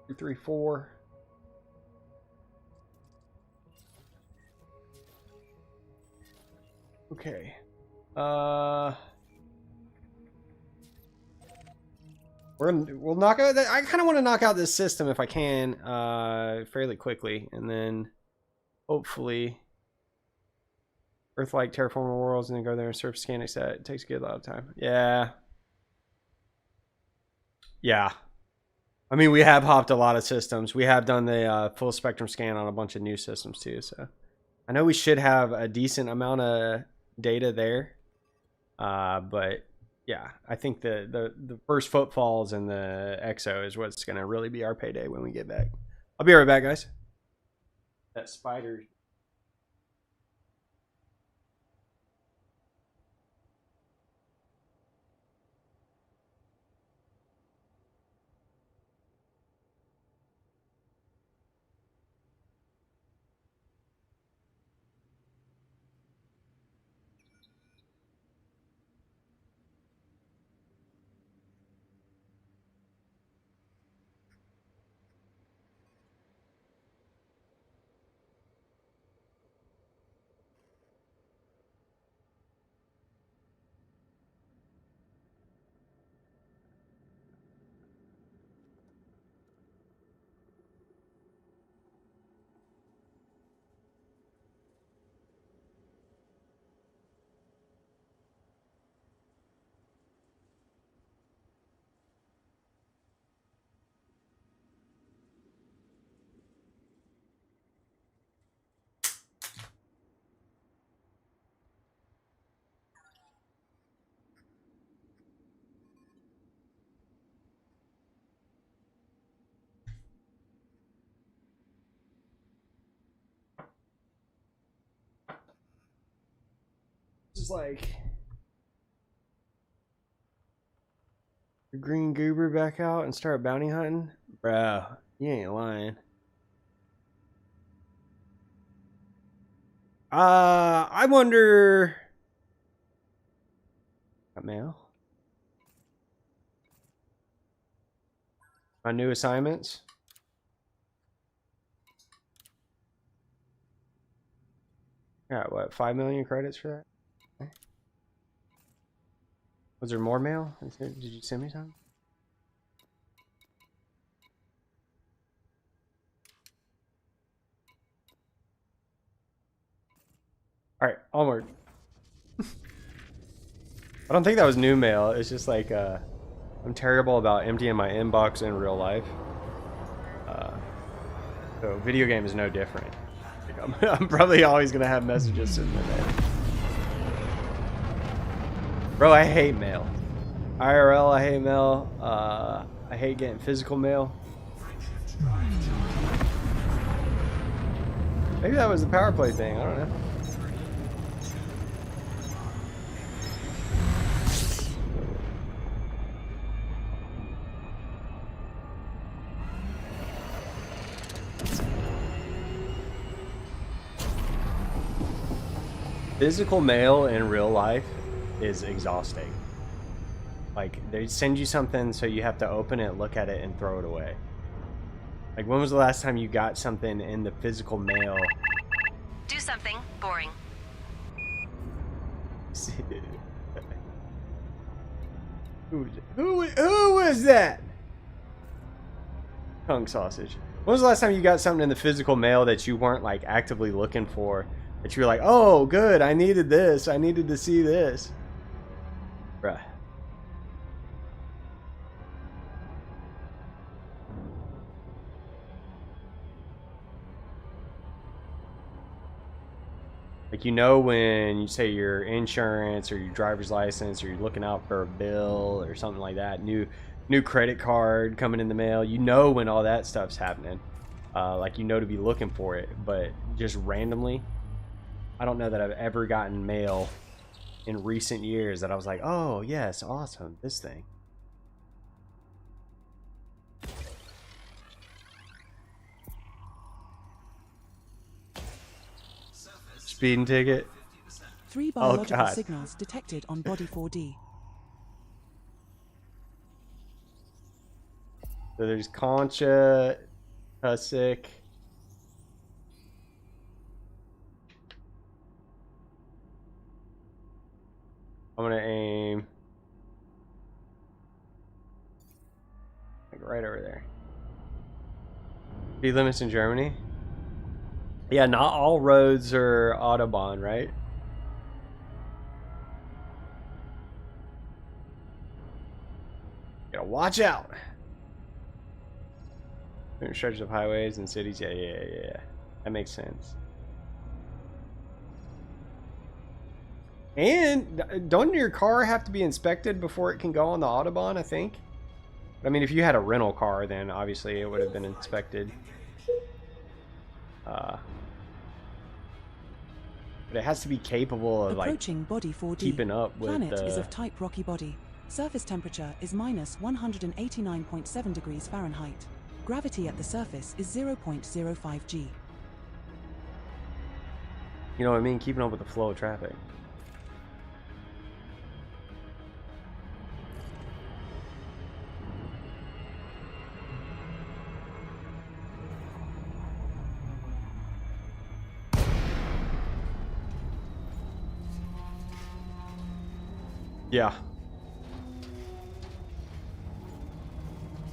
2, 3, 4. Okay. We'll knock out. I kind of want to knock out this system if I can, fairly quickly, and then hopefully Earth-like terraforming worlds, and then go there and surface scan. It takes a good lot of time. Yeah. Yeah. I mean, we have hopped a lot of systems. We have done the full spectrum scan on a bunch of new systems too. So I know we should have a decent amount of data there, but yeah, I think the first footfalls in the Exo is what's going to really be our payday when we get back. I'll be right back, guys. That spider. Just like the green goober back out and start bounty hunting, bro. You ain't lying. I wonder. Got mail. My new assignments. Got what? 5 million credits for that. Was there more mail? Did you send me something? Alright, onward. I don't think that was new mail. It's just like, I'm terrible about emptying my inbox in real life. So video game is no different. Like, I'm probably always going to have messages sitting in there. Bro, I hate mail. IRL, I hate mail. I hate getting physical mail. Maybe that was the power play thing. I don't know. Physical mail in real life is exhausting. Like, they send you something so you have to open it, look at it, and throw it away. Like, when was the last time you got something in the physical mail? Do something boring. Who was that? Tongue sausage. When was the last time you got something in the physical mail that you weren't like actively looking for? That you were like, oh, good, I needed this. I needed to see this. Bruh. Like, you know, when you say your insurance or your driver's license or you're looking out for a bill or something like that, new new credit card coming in the mail. You know when all that stuff's happening. Like, you know to be looking for it. But just randomly, I don't know that I've ever gotten mail in recent years that I was like, oh, yes, awesome, this thing. Speeding ticket. 3 biological God. signals detected on body 4D. So there's Concha, Tusik. I'm gonna aim like right over there. Speed limits in Germany? Yeah, not all roads are Autobahn, right? Gotta watch out. Different stretches of highways and cities. Yeah. That makes sense. And don't your car have to be inspected before it can go on the Autobahn, I think? I mean, if you had a rental car, then obviously it would have been inspected. But it has to be capable of, like, Approaching body 4D. keeping up with Planet is of type rocky body. Surface temperature is minus 189.7 degrees Fahrenheit. Gravity at the surface is 0.05 g. You know what I mean? Keeping up with the flow of traffic. Yeah.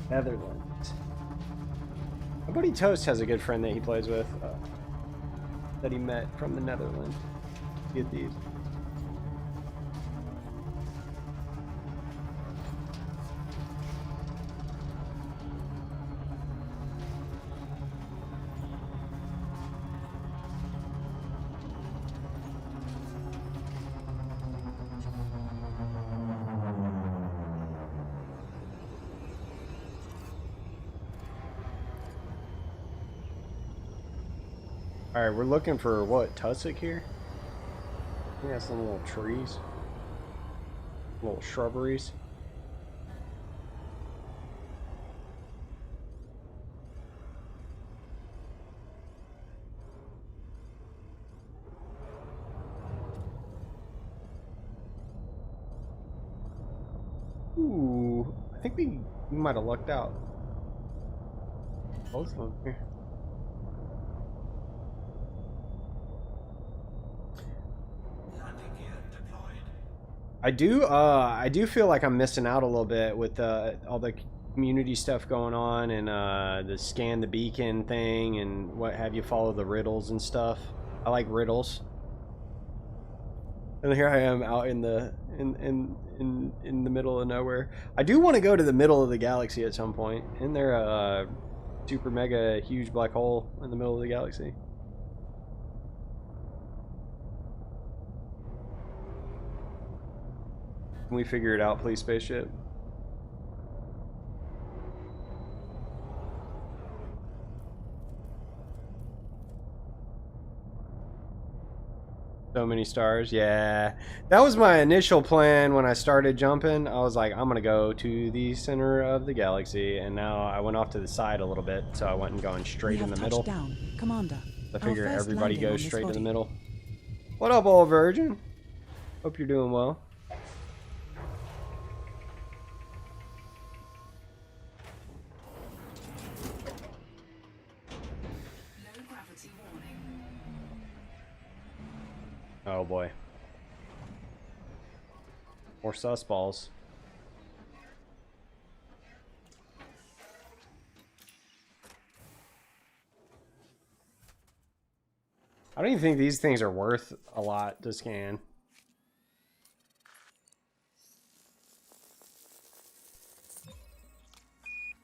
Netherlands. My buddy Toast has a good friend that he plays with, that he met from the Netherlands. Get these. Alright, we're looking for what? Tussock here? I think that's some little trees. Little shrubberies. Ooh, I think we might have lucked out. Both of them here. Landing gear deployed. I do feel like I'm missing out a little bit with all the community stuff going on and the scan the beacon thing and what have you, follow the riddles and stuff. I like riddles. And here I am out in the in the middle of nowhere. I do want to go to the middle of the galaxy at some point. Isn't there a super mega huge black hole in the middle of the galaxy? Can we figure it out, please, spaceship? So many stars. Yeah, that was my initial plan when I started jumping. I was like, I'm gonna go to the center of the galaxy, and now I went off to the side a little bit, so I went and going straight in the middle. Down, Commander. I figure everybody goes straight to the middle. What up, old virgin? Hope you're doing well. Low gravity warning. Oh boy. More sus balls. I don't even think these things are worth a lot to scan.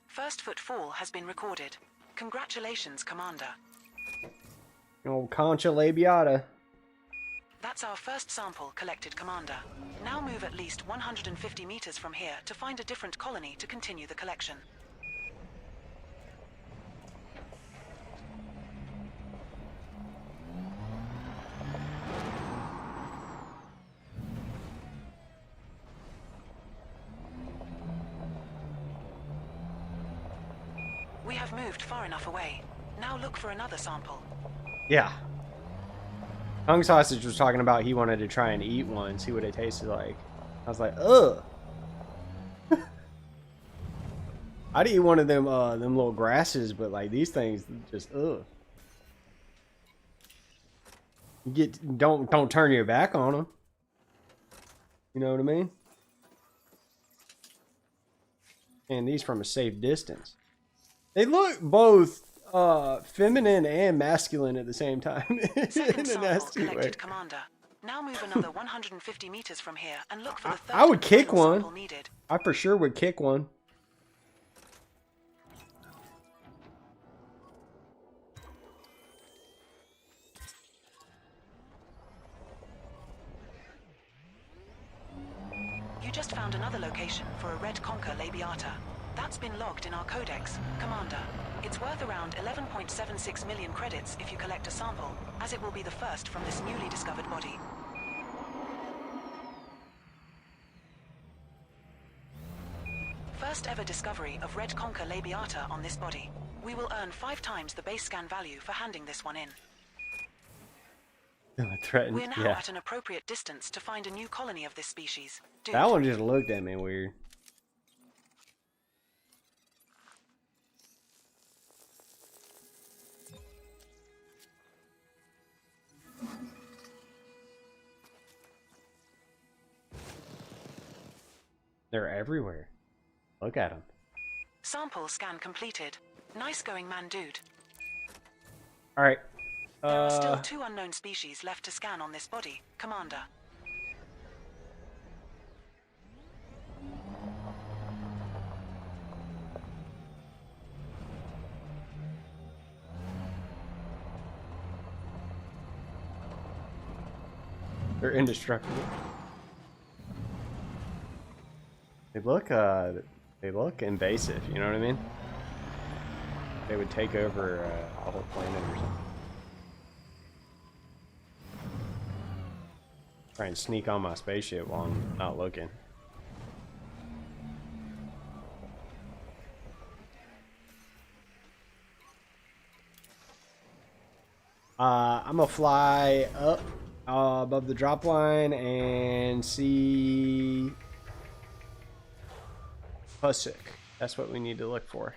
First footfall has been recorded. Congratulations, Commander. Old concha labiata. That's our first sample collected, Commander. Now move at least 150 meters from here to find a different colony to continue the collection. We have moved far enough away. Now look for another sample. Yeah. Tongue Sausage was talking about he wanted to try and eat one, see what it tasted like. I was like, ugh. I'd eat one of them little grasses, but like these things, just ugh. You don't turn your back on them. You know what I mean? And these from a safe distance. They look both feminine and masculine at the same time. Second In a sample nasty way. collected, Commander. Now move another 150 meters from here and look for the third I would and kick final one. sample needed. I for sure would kick one. You just found another location for a red conker labiata. That's been logged in our codex, Commander. It's worth around 11.76 million credits if you collect a sample, as it will be the first from this newly discovered body. First ever discovery of red conker labiata on this body. We will earn 5 times the base scan value for handing this one in. Threatened. We're now Yeah. at an appropriate distance to find a new colony of this species. Dude, That one just looked at me weird. They're everywhere. Look at them. sample scan completed. Nice going, man, dude. All right. There are still 2 unknown species left to scan on this body, Commander. They're indestructible. They look invasive. You know what I mean? They would take over a whole planet or something. Try and sneak on my spaceship while I'm not looking. I'm gonna fly up above the drop line and see Pusik. That's what we need to look for.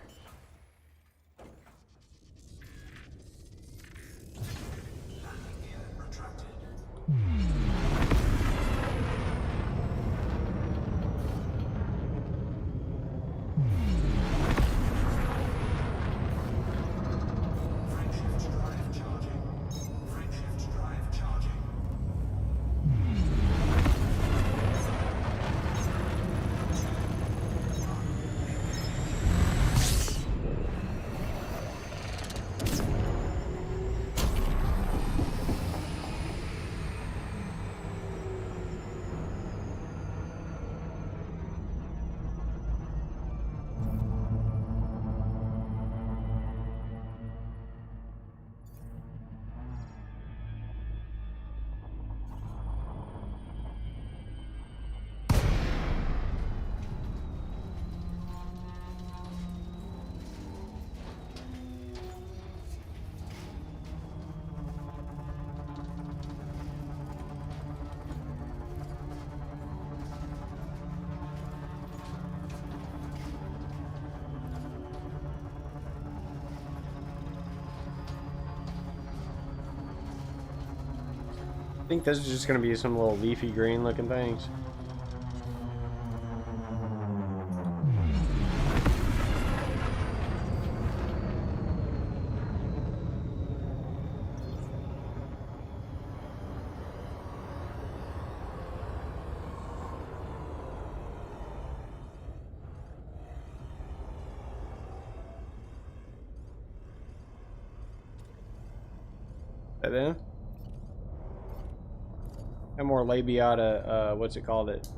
I think those are just going to be some little leafy green looking things. That in? And more labiata, what's it called? It.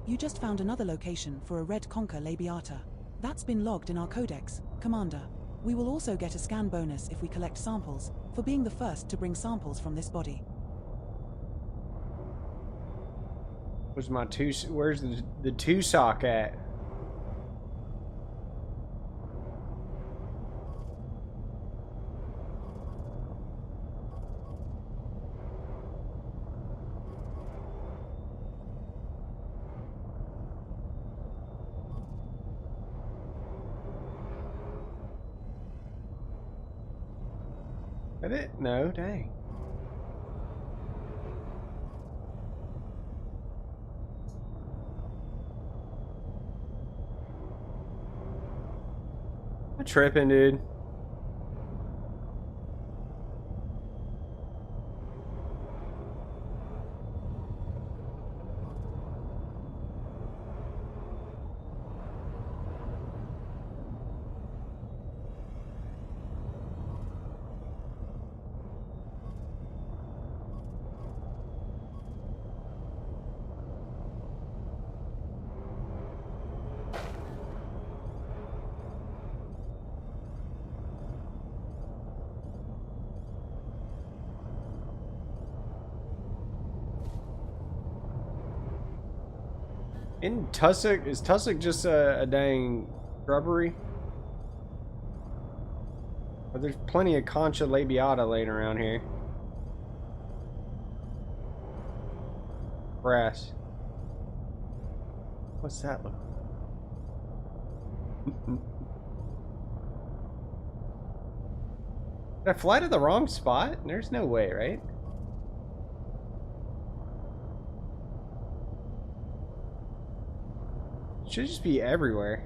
You just found another location for a red conker labiata. That's been logged in our codex, Commander. We will also get a scan bonus if we collect samples, for being the first to bring samples from this body. Where's my where's the two sock at? That it? No, dang. I'm tripping, dude. In Tussock, is Tussock just a dang shrubbery? But there's plenty of concha labiata laying around here. Grass. What's that look? Did I fly to the wrong spot? There's no way, right? Should just be everywhere.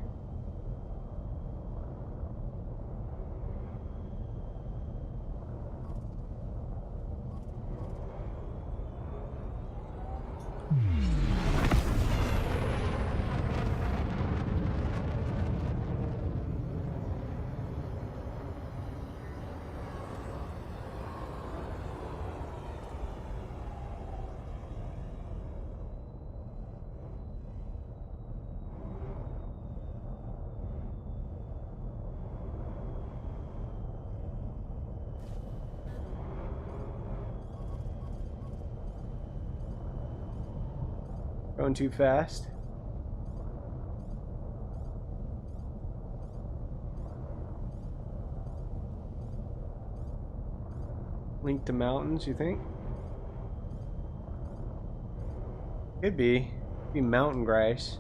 Going too fast. Link to mountains, you think? Could be. Be mountain grass.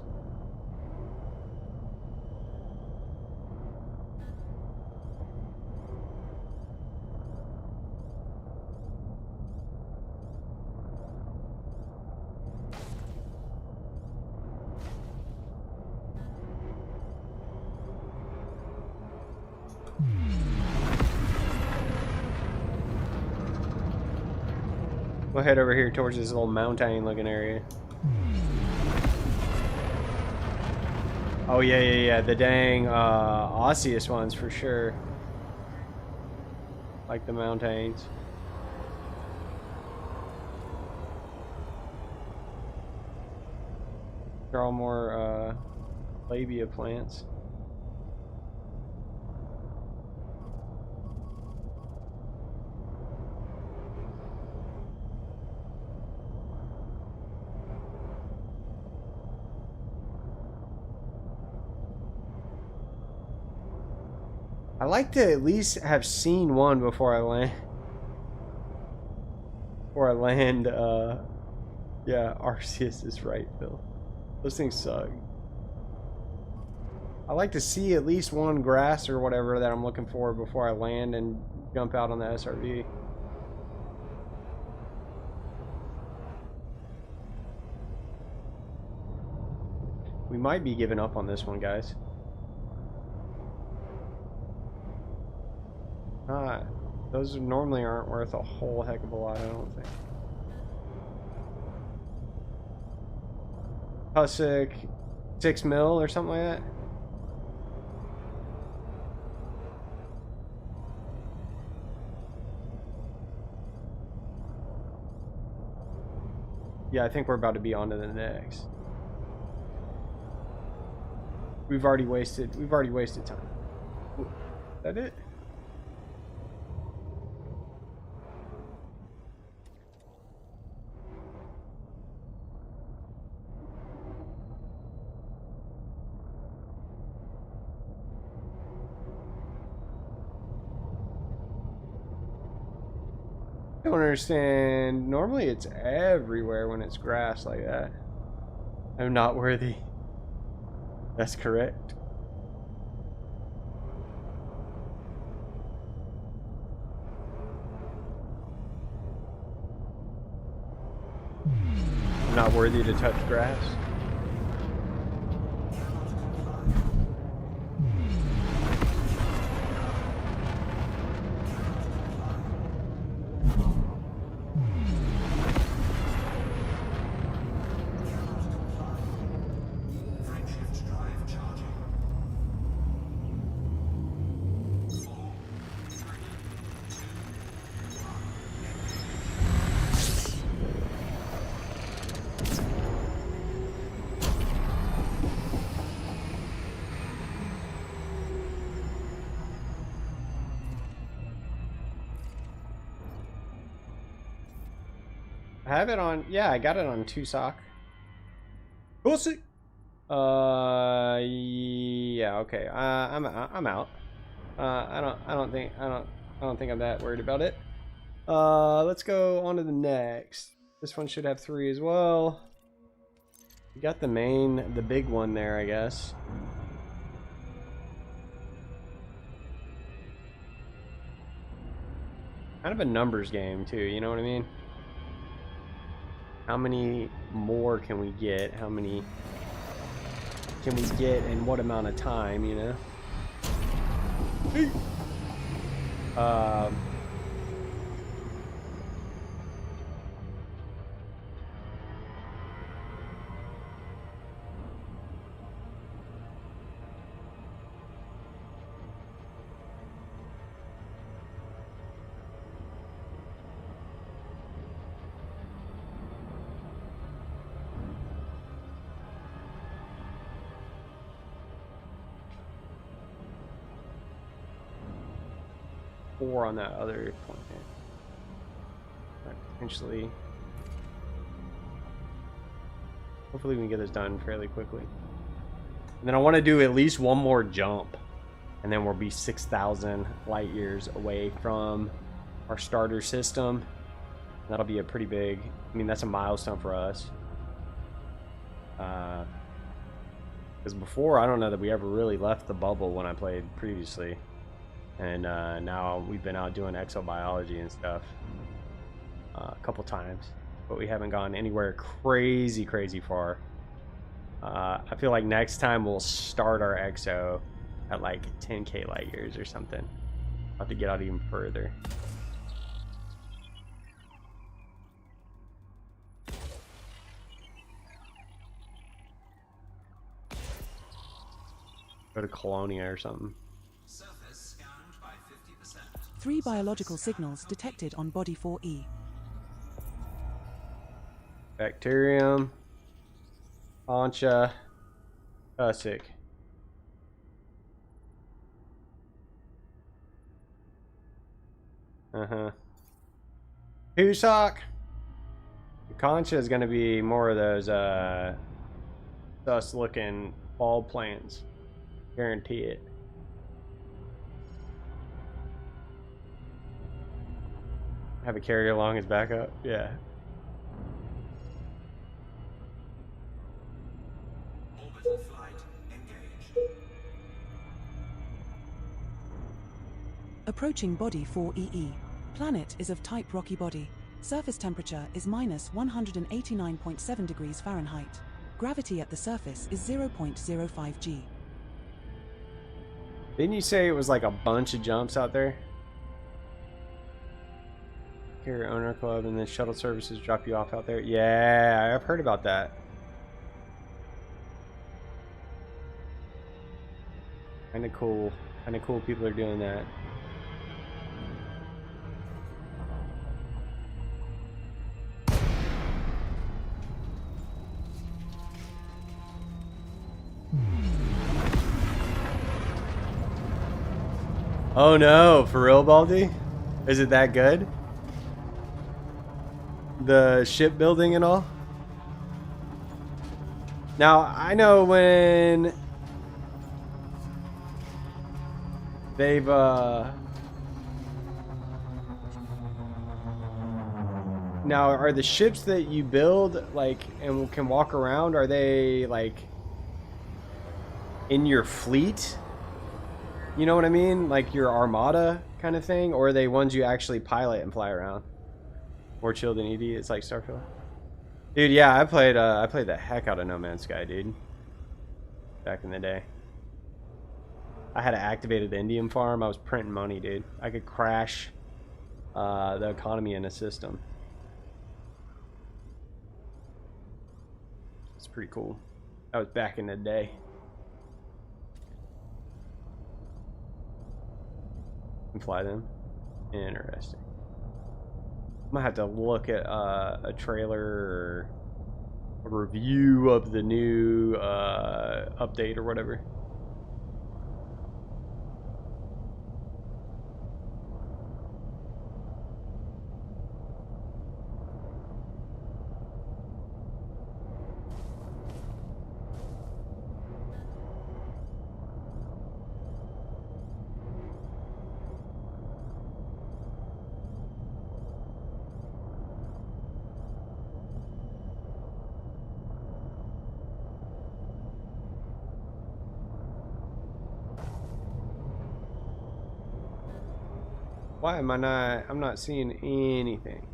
We'll head over here towards this little mountain looking area. Oh yeah. The dang osseous ones for sure. Like the mountains. They're all more labia plants. I like to at least have seen one before I land. Yeah, Arceus is right, Phil. Those things suck. I like to see at least one grass or whatever that I'm looking for before I land and jump out on the SRV. We might be giving up on this one, guys. Those normally aren't worth a whole heck of a lot, I don't think. Hussick, 6 mil or something like that. Yeah, I think we're about to be on to the next. We've already wasted time. Is that it? I don't understand. Normally it's everywhere when it's grass like that. I'm not worthy. That's correct. I'm not worthy to touch grass. Frameshift drive charging. 4, 3, 2, 1. I have it on. Yeah, I got it on 2 sock. We'll see. Yeah, okay. I'm out. I don't think I'm that worried about it. Let's go on to the next. This one should have 3 as well. You got the big one there, I guess. Kind of a numbers game too, you know what I mean? How many more can we get? How many can we get in what amount of time, you know? Or on that other point. Potentially. Hopefully we can get this done fairly quickly. And then I want to do at least one more jump. And then we'll be 6,000 light years away from our starter system. That'll be a pretty big, I mean, that's a milestone for us. Because before, I don't know that we ever really left the bubble when I played previously. And now we've been out doing exobiology and stuff a couple times, but we haven't gone anywhere crazy far. I feel like next time we'll start our exo at like 10k light years or something. I'll have to get out even further. Go to Colonia or something. Surface scanned by 50%. 3 biological signals detected on body 4E. Bacterium, Concha, Hussick. Husock. Concha is going to be more of those sus looking bulb plants. Guarantee it. Have a carrier along as backup? Yeah. Orbital flight engaged. Approaching body 4EE. Planet is of type rocky body. Surface temperature is minus 189.7 degrees Fahrenheit. Gravity at the surface is 0.05 G. Didn't you say it was like a bunch of jumps out there? Carrier owner club, and then shuttle services drop you off out there. Yeah, I've heard about that. Kind of cool. Kind of cool people are doing that. Oh no, for real, Baldy? Is it that good? The shipbuilding and all? Now, I know when they've now, are the ships that you build like and can walk around, are they like in your fleet? You know what I mean? Like your armada kind of thing? Or are they ones you actually pilot and fly around? More chill than ED, it's like Starfield. Dude, yeah, I played the heck out of No Man's Sky, dude. Back in the day. I had an activated Indian farm. I was printing money, dude. I could crash the economy in a system. It's pretty cool. That was back in the day. And fly them. Interesting. I'm gonna have to look at a trailer or a review of the new update or whatever. Why am I not? I'm not seeing anything.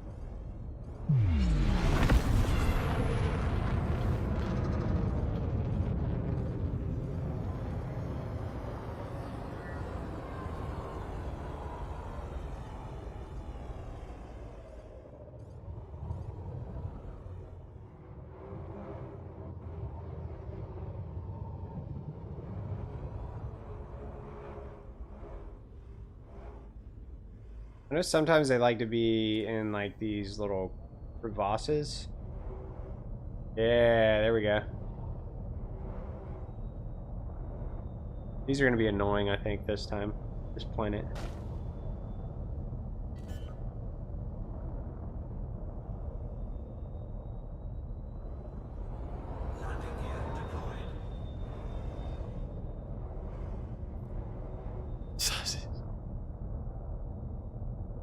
I know sometimes they like to be in like these little crevasses. Yeah, there we go. These are going to be annoying, I think, this time. This planet. Landing gear deployed.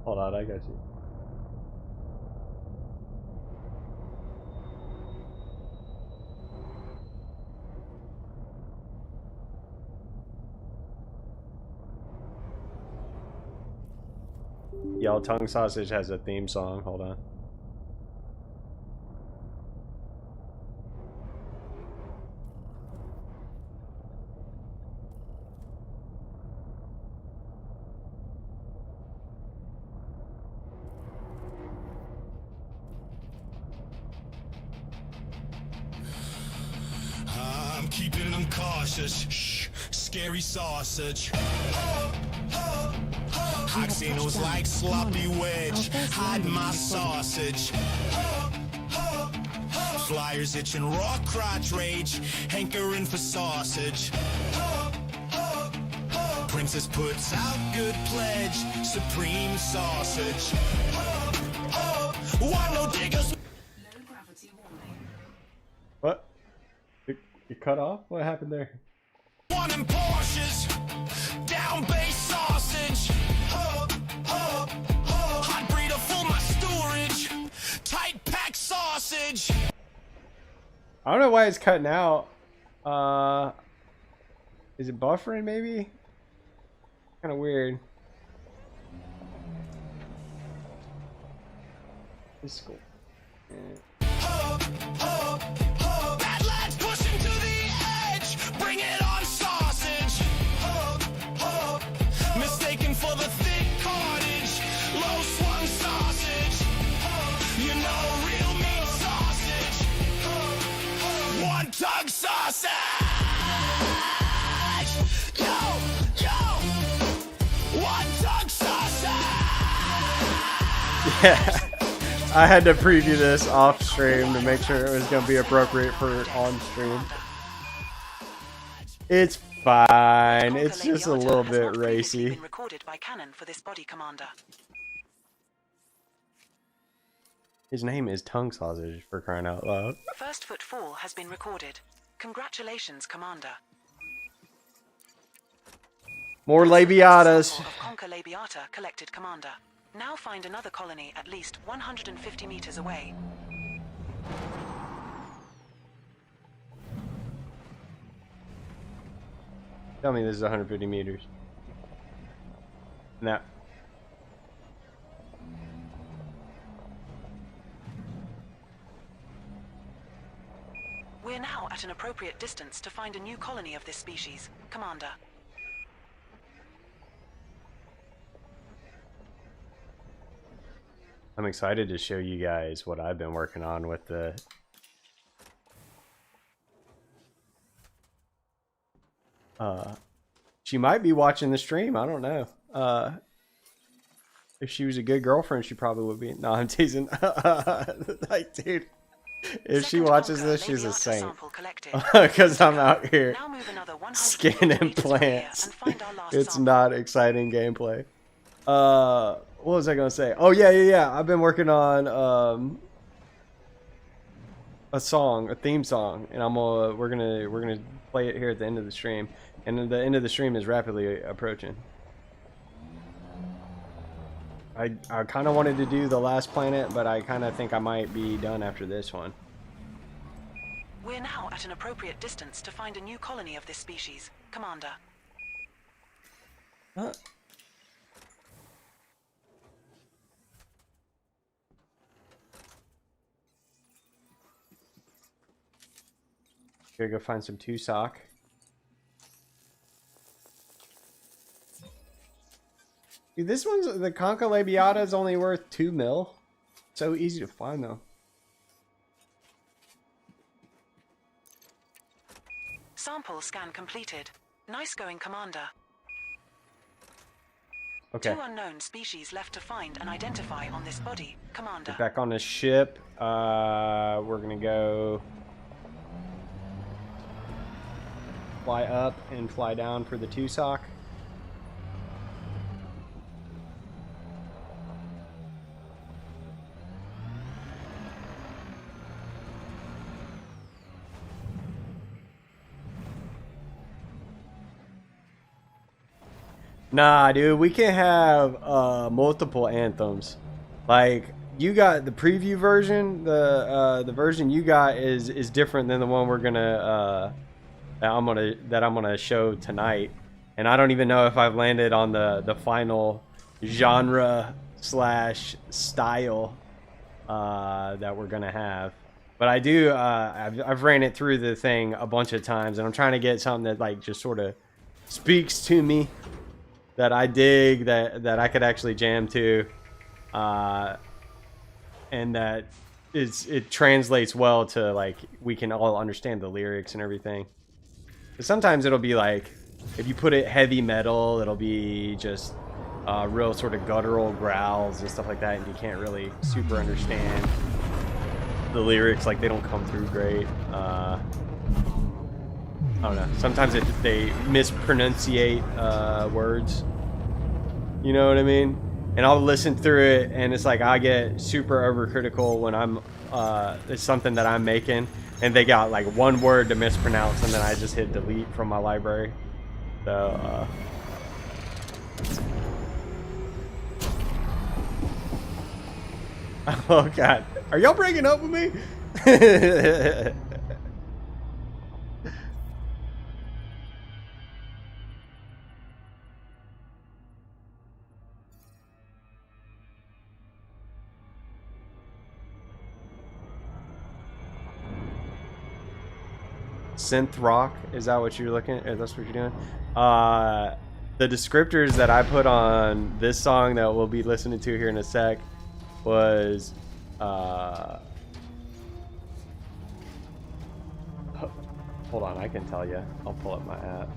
Hold on, I got you. Yellow Tongue Sausage has a theme song. Hold on. I'm keeping them cautious. Shh, scary sausage. Oxynos like sloppy wedge. Hide my sausage. Flyers itching raw crotch rage. Hankering for sausage. Princess puts out good pledge. Supreme sausage. Why no diggers? Low gravity warning. What? You cut off? What happened there? One in Porsches, down base sausage. Hot breeder full my storage. Tight pack sausage. I don't know why it's cutting out. Is it buffering maybe? Kind of weird. This is cool. Bad lads pushing to the edge. Bring it on sausage. Mistaken for the thick cottage. Low swung sausage. Yeah. I had to preview this off stream to make sure it was going to be appropriate for on stream. It's fine. It's just a little bit racy. Been recorded by Canon for this body, Commander. His name is Tongue Sausage, for crying out loud. First footfall has been recorded. Congratulations, Commander. More labiatas. Of Conker labiata collected, Commander. Now find another colony at least 150 meters away. Tell me this is 150 meters. No. We're now at an appropriate distance to find a new colony of this species, Commander. I'm excited to show you guys what I've been working on with the she might be watching the stream, I don't know. If she was a good girlfriend, she probably would be. No, I'm teasing. Like, dude, if she watches this, she's a saint. Because I'm out here scanning plants. It's not exciting gameplay. What was I gonna say? Oh yeah. I've been working on a theme song, and we're gonna play it here at the end of the stream. And the end of the stream is rapidly approaching. I kind of wanted to do the last planet, but I kind of think I might be done after this one. We're now at an appropriate distance to find a new colony of this species, Commander. Huh? Gotta go find some Tucson. Dude, this one's, the Conca labiata is only worth 2 mil. So easy to find though. Sample scan completed. Nice going, Commander. Okay. 2 unknown species left to find and identify on this body, Commander. Get back on the ship. We're gonna go fly up and fly down for the Tucson. Nah, dude, we can have multiple anthems. Like, you got the preview version. The version you got is different than the one we're gonna that I'm gonna show tonight. And I don't even know if I've landed on the final genre slash style that we're gonna have. But I do. I've ran it through the thing a bunch of times, and I'm trying to get something that like just sort of speaks to me, that I dig, that I could actually jam to, and that it translates well to, like, we can all understand the lyrics and everything. But sometimes it'll be like, if you put it heavy metal, it'll be just real sort of guttural growls and stuff like that, and you can't really super understand the lyrics, like they don't come through great. I don't know. Sometimes they mispronunciate words. You know what I mean? And I'll listen through it, and it's like I get super overcritical when I'm it's something that I'm making, and they got like one word to mispronounce, and then I just hit delete from my library. So oh god, are y'all breaking up with me? Synth rock, is that what you're looking at? That's what you're doing? The descriptors that I put on this song that we'll be listening to here in a sec was hold on, I can tell you. I'll pull up my app.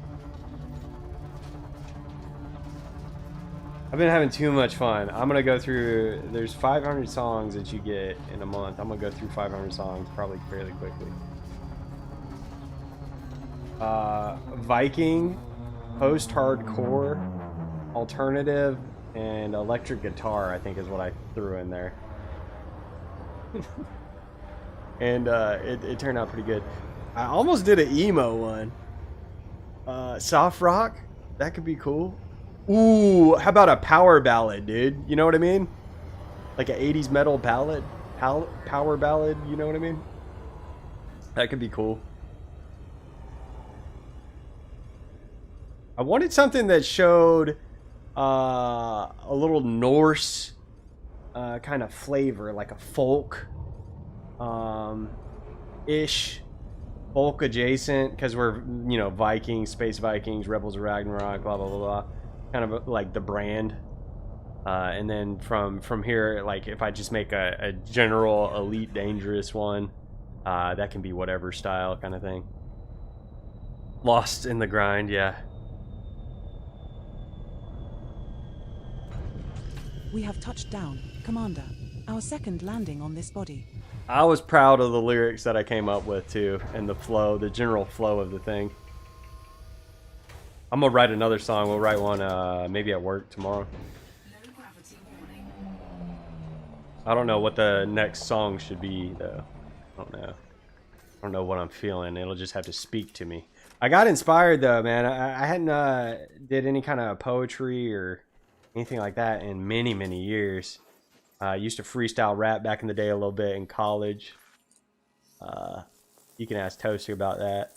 I've been having too much fun. I'm gonna go through. There's 500 songs that you get in a month. I'm gonna go through 500 songs probably fairly quickly. Viking, post-hardcore, alternative, and electric guitar, I think is what I threw in there. And it turned out pretty good. I almost did an emo one. Soft rock, that could be cool. Ooh, how about a power ballad, dude? You know what I mean? Like an 80s metal ballad, power ballad, you know what I mean? That could be cool. I wanted something that showed a little Norse kind of flavor, like a folk ish, folk adjacent, because we're, you know, Vikings, Space Vikings, Rebels of Ragnarok, blah blah blah blah, kind of like the brand. And then from here, like if I just make a general elite dangerous one, that can be whatever style kind of thing. Lost in the grind, yeah. We have touched down, Commander. Our second landing on this body. I was proud of the lyrics that I came up with too, and the flow, the general flow of the thing. I'm gonna write another song. We'll write one maybe at work tomorrow. Low gravity warning. I don't know what the next song should be though. I don't know. I don't know what I'm feeling. It'll just have to speak to me. I got inspired though, man. I hadn't did any kind of poetry or anything like that in many years. I used to freestyle rap back in the day a little bit in college. You can ask Toaster about that.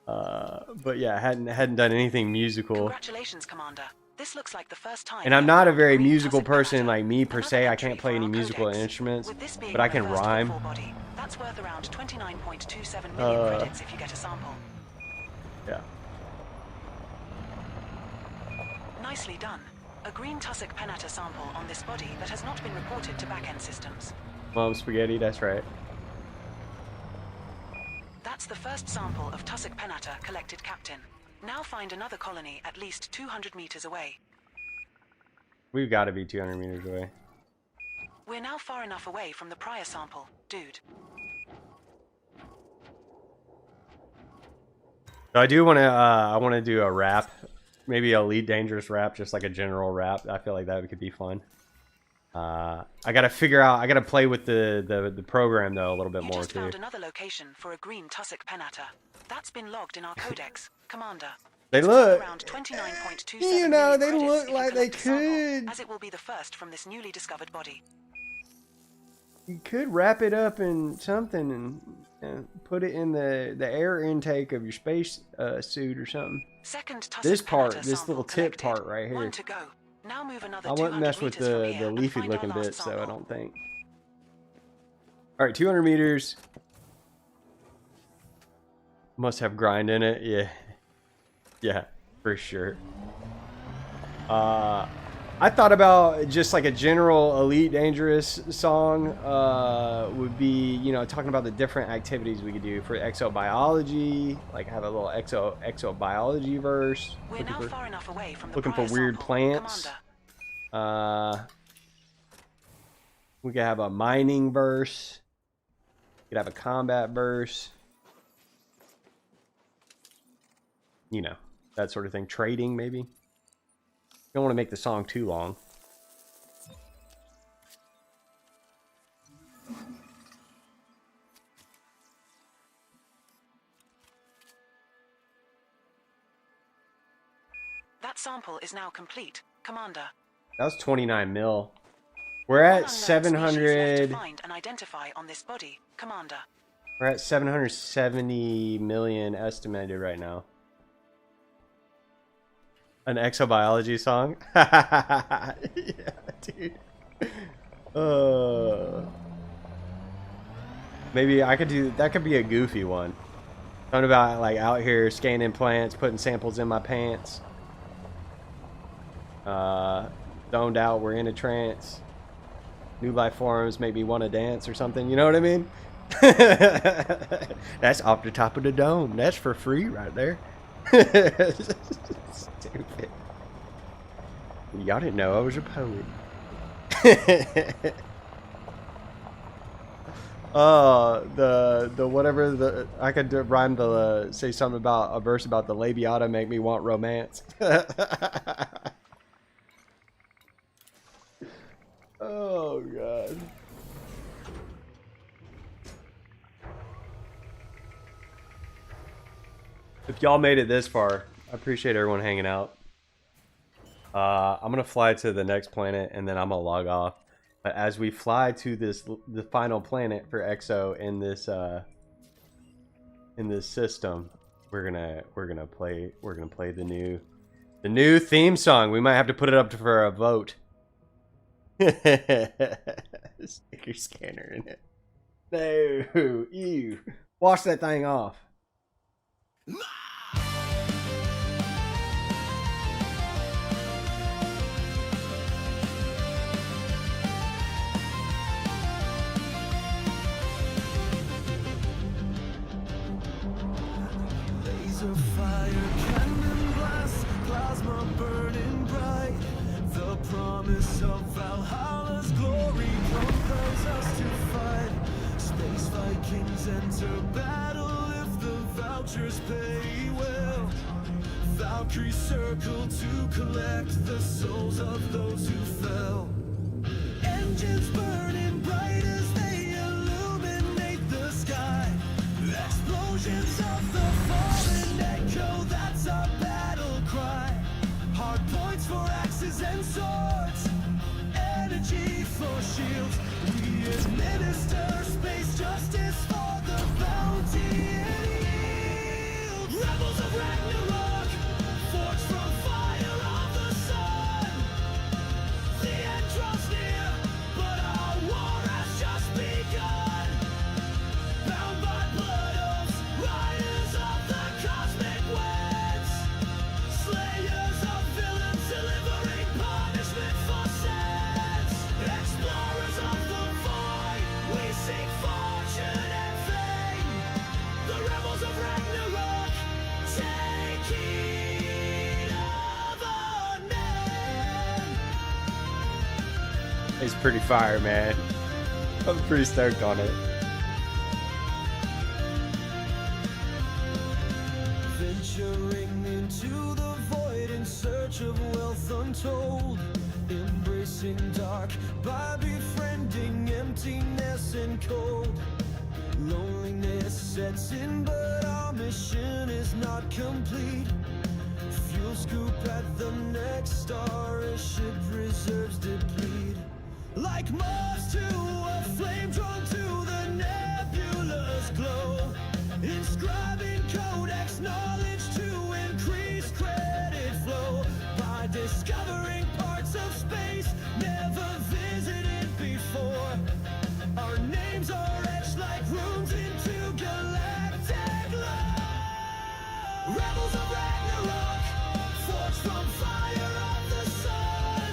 But yeah, I hadn't done anything musical. Congratulations, Commander. This looks like the first time. And I'm you've not a found very green musical tussock person matter. like me per Another se. I entry can't for play any our musical codex. instruments, With this being but I the can first rhyme. full body, that's worth around 29.27 million credits if you get a sample. Yeah. Nicely done. A green tussock penata sample on this body that has not been reported to back-end systems. Mom spaghetti, that's right. That's the first sample of tussock penata collected, Captain. Now find another colony at least 200 meters away. We've got to be 200 meters away. We're now far enough away from the prior sample, dude. So I do want to. I want to do a rap, maybe a Elite Dangerous rap, just like a general rap. I feel like that could be fun. I gotta figure out. I gotta play with the program though a little bit You more just too. found another location for a green tussock penata. That's been logged in our codex, Commander. They It's worth look. around 29.27 You know, million they credits look if you like they collect a sample, could. as it will be the first from this newly discovered body. You could wrap it up in something and put it in the air intake of your space suit or something. Second tussock This part, penata this sample little tip collected. part right here. One to go. Now move another I wouldn't 200 mess with meters from the here and leafy find our looking last bits though, I sample. don't think. Alright, 200 meters. Must have grind in it, yeah. Yeah, for sure. I thought about just like a general Elite Dangerous song would be, you know, talking about the different activities we could do for exobiology, like have a little exobiology verse. We're now far enough away from the Looking for prior weird sample, plants. Commander. We could have a mining verse. We could have a combat verse. You know, that sort of thing. Trading, maybe. Don't want to make the song too long. That sample is now complete, Commander. That was 29 mil. We're One at unknown species left to 700. find and identify on this body, Commander. We're at 770 million estimated right now. An exobiology song? Yeah, dude. Maybe I could do that. Could be a goofy one. Something about like out here scanning plants, putting samples in my pants. Zoned out, we're in a trance. New life forms make me want to dance or something. You know what I mean? That's off the top of the dome. That's for free right there. Stupid. Y'all didn't know I was a poet. The whatever the I could rhyme the say something about a verse about the labiata make me want romance. Oh god. If y'all made it this far, I appreciate everyone hanging out. I'm gonna fly to the next planet and then I'm gonna log off. But as we fly to the final planet for EXO in this system, we're gonna play the new theme song. We might have to put it up for a vote. Sticker scanner in it. No, ew. Wash that thing off. Laser fire, cannon blast, plasma burning bright. The promise of Valhalla's glory compels us to fight. Space Vikings enter battle if the vouchers pay well. Valkyries circle to collect the souls of those who fell. Engines burning bright as they illuminate the sky. Explosions of the fallen echo, that's our battle cry. Hard points for axes and swords, energy for shields. We administer space justice for the bounty and yield. Rebels of Ragnarok, forged from fire of the sun. The end draws near, but our war has just begun. Bound by blood oaths, riders of the cosmic winds, slayers of villains delivering punishment for sins. Explorers of the void, we seek fortune and fame. The rebels of Ragnarok, take heed of our name. It's pretty fire, man. I'm pretty stoked on it. Venturing into the void in search of wealth untold, embracing dark by befriending emptiness and cold. Loneliness sets in, but our mission is not complete. Fuel scoop at the next star as ship reserves deplete. Like moths to a flame drawn to the nebula's glow, inscribing codex knowledge to increase credit flow. By discovering parts of space never visited before, our names are etched like runes into galactic lore. Rebels of Ragnarok, forged from fire of the sun.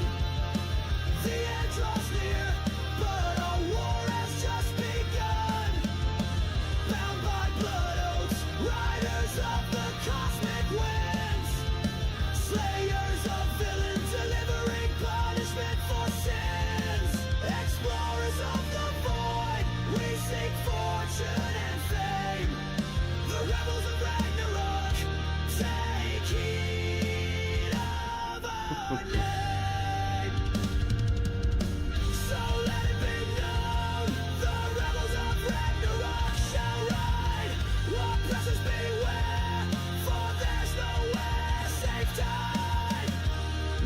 The end draws near, but our war has just begun. Bound by blood oaths, riders of the cosmic winds, slayers of villains delivering punishment for sins. Explorers of the void, we seek fortune and fame. The rebels of Ragnarok, take heed of our name. So let it be known, the rebels of Ragnarok shall ride. Oppressors beware, for there's nowhere safe to hide.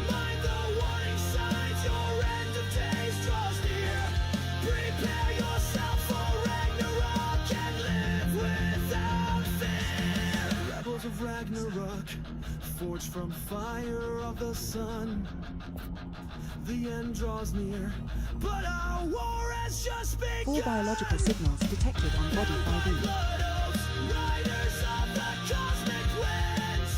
Mind the warning signs, your end of days draws near. Prepare yourself for Ragnarok and live without fear. Rebels of Ragnarok, forged from fire of the sun. The end draws near, but our war has just begun. 4 biological signals detected on body 5E. Blood oaths, riders of the cosmic winds,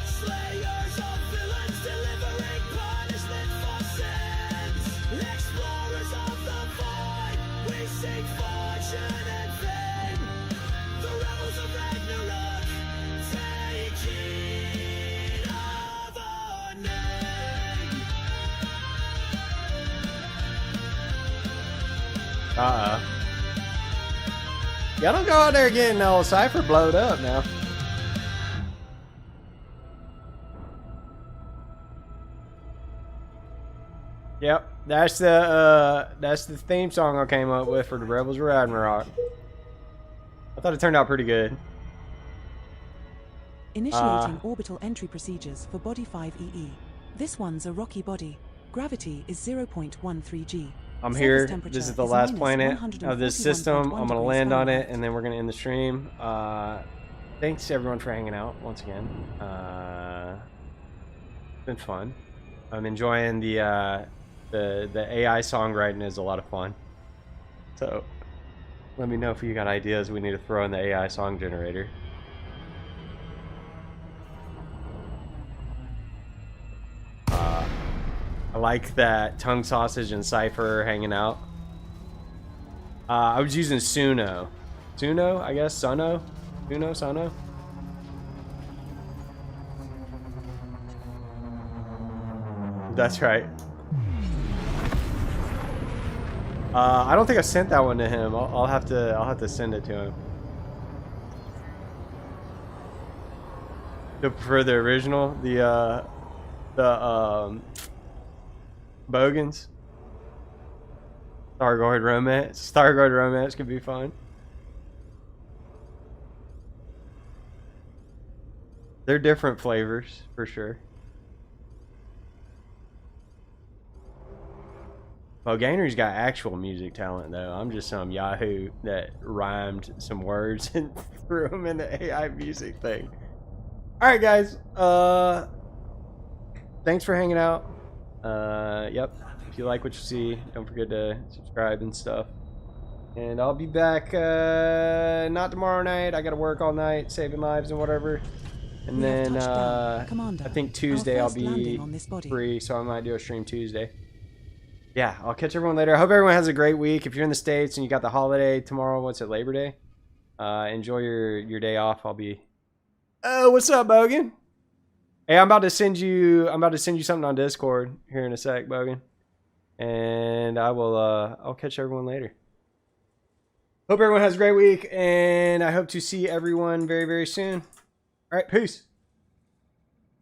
slayers of villains delivering punishment for sins. Explorers of the void, we seek fortune and fame. The rebels of Ragnarok, take heed of our name. Y'all don't go out there getting old Cypher blowed up now. Yep, that's the theme song I came up with for the Rebels Riding Rock. I thought it turned out pretty good. Initiating orbital entry procedures for Body 5EE. This one's a rocky body. Gravity is 0.13 G. I'm Surface here. temperature This is the is last minus planet of this system. 141.1 I'm gonna degrees land on it, Fahrenheit. and then we're gonna end the stream. Thanks everyone for hanging out once again. Been fun. I'm enjoying the AI songwriting is a lot of fun. So let me know if you got ideas we need to throw in the AI song generator. I like that Tongue Sausage and Cypher hanging out. I was using Suno. Suno, I guess? Suno? Suno? That's right. I don't think I sent that one to him. I'll have to send it to him. For the original, the Bogans. Stargoid Romance. Stargoid Romance could be fun. They're different flavors, for sure. Well, Gainer's got actual music talent, though. I'm just some Yahoo that rhymed some words and threw them in the AI music thing. Alright, guys. Thanks for hanging out. Yep. If you like what you see, don't forget to subscribe and stuff. And I'll be back, not tomorrow night. I gotta work all night, saving lives and whatever. And We have then, touched down. Commander, I think our Tuesday I'll first be landing on this body. free, so I might do a stream Tuesday. Yeah, I'll catch everyone later. I hope everyone has a great week. If you're in the States and you got the holiday tomorrow, what's it, Labor Day? Enjoy your day off. I'll be... Oh, what's up, Bogan? Hey, I'm about to send you something on Discord here in a sec, Bogan. And I'll catch everyone later. Hope everyone has a great week, and I hope to see everyone very, very soon. All right, peace.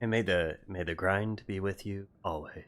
And may the grind be with you always.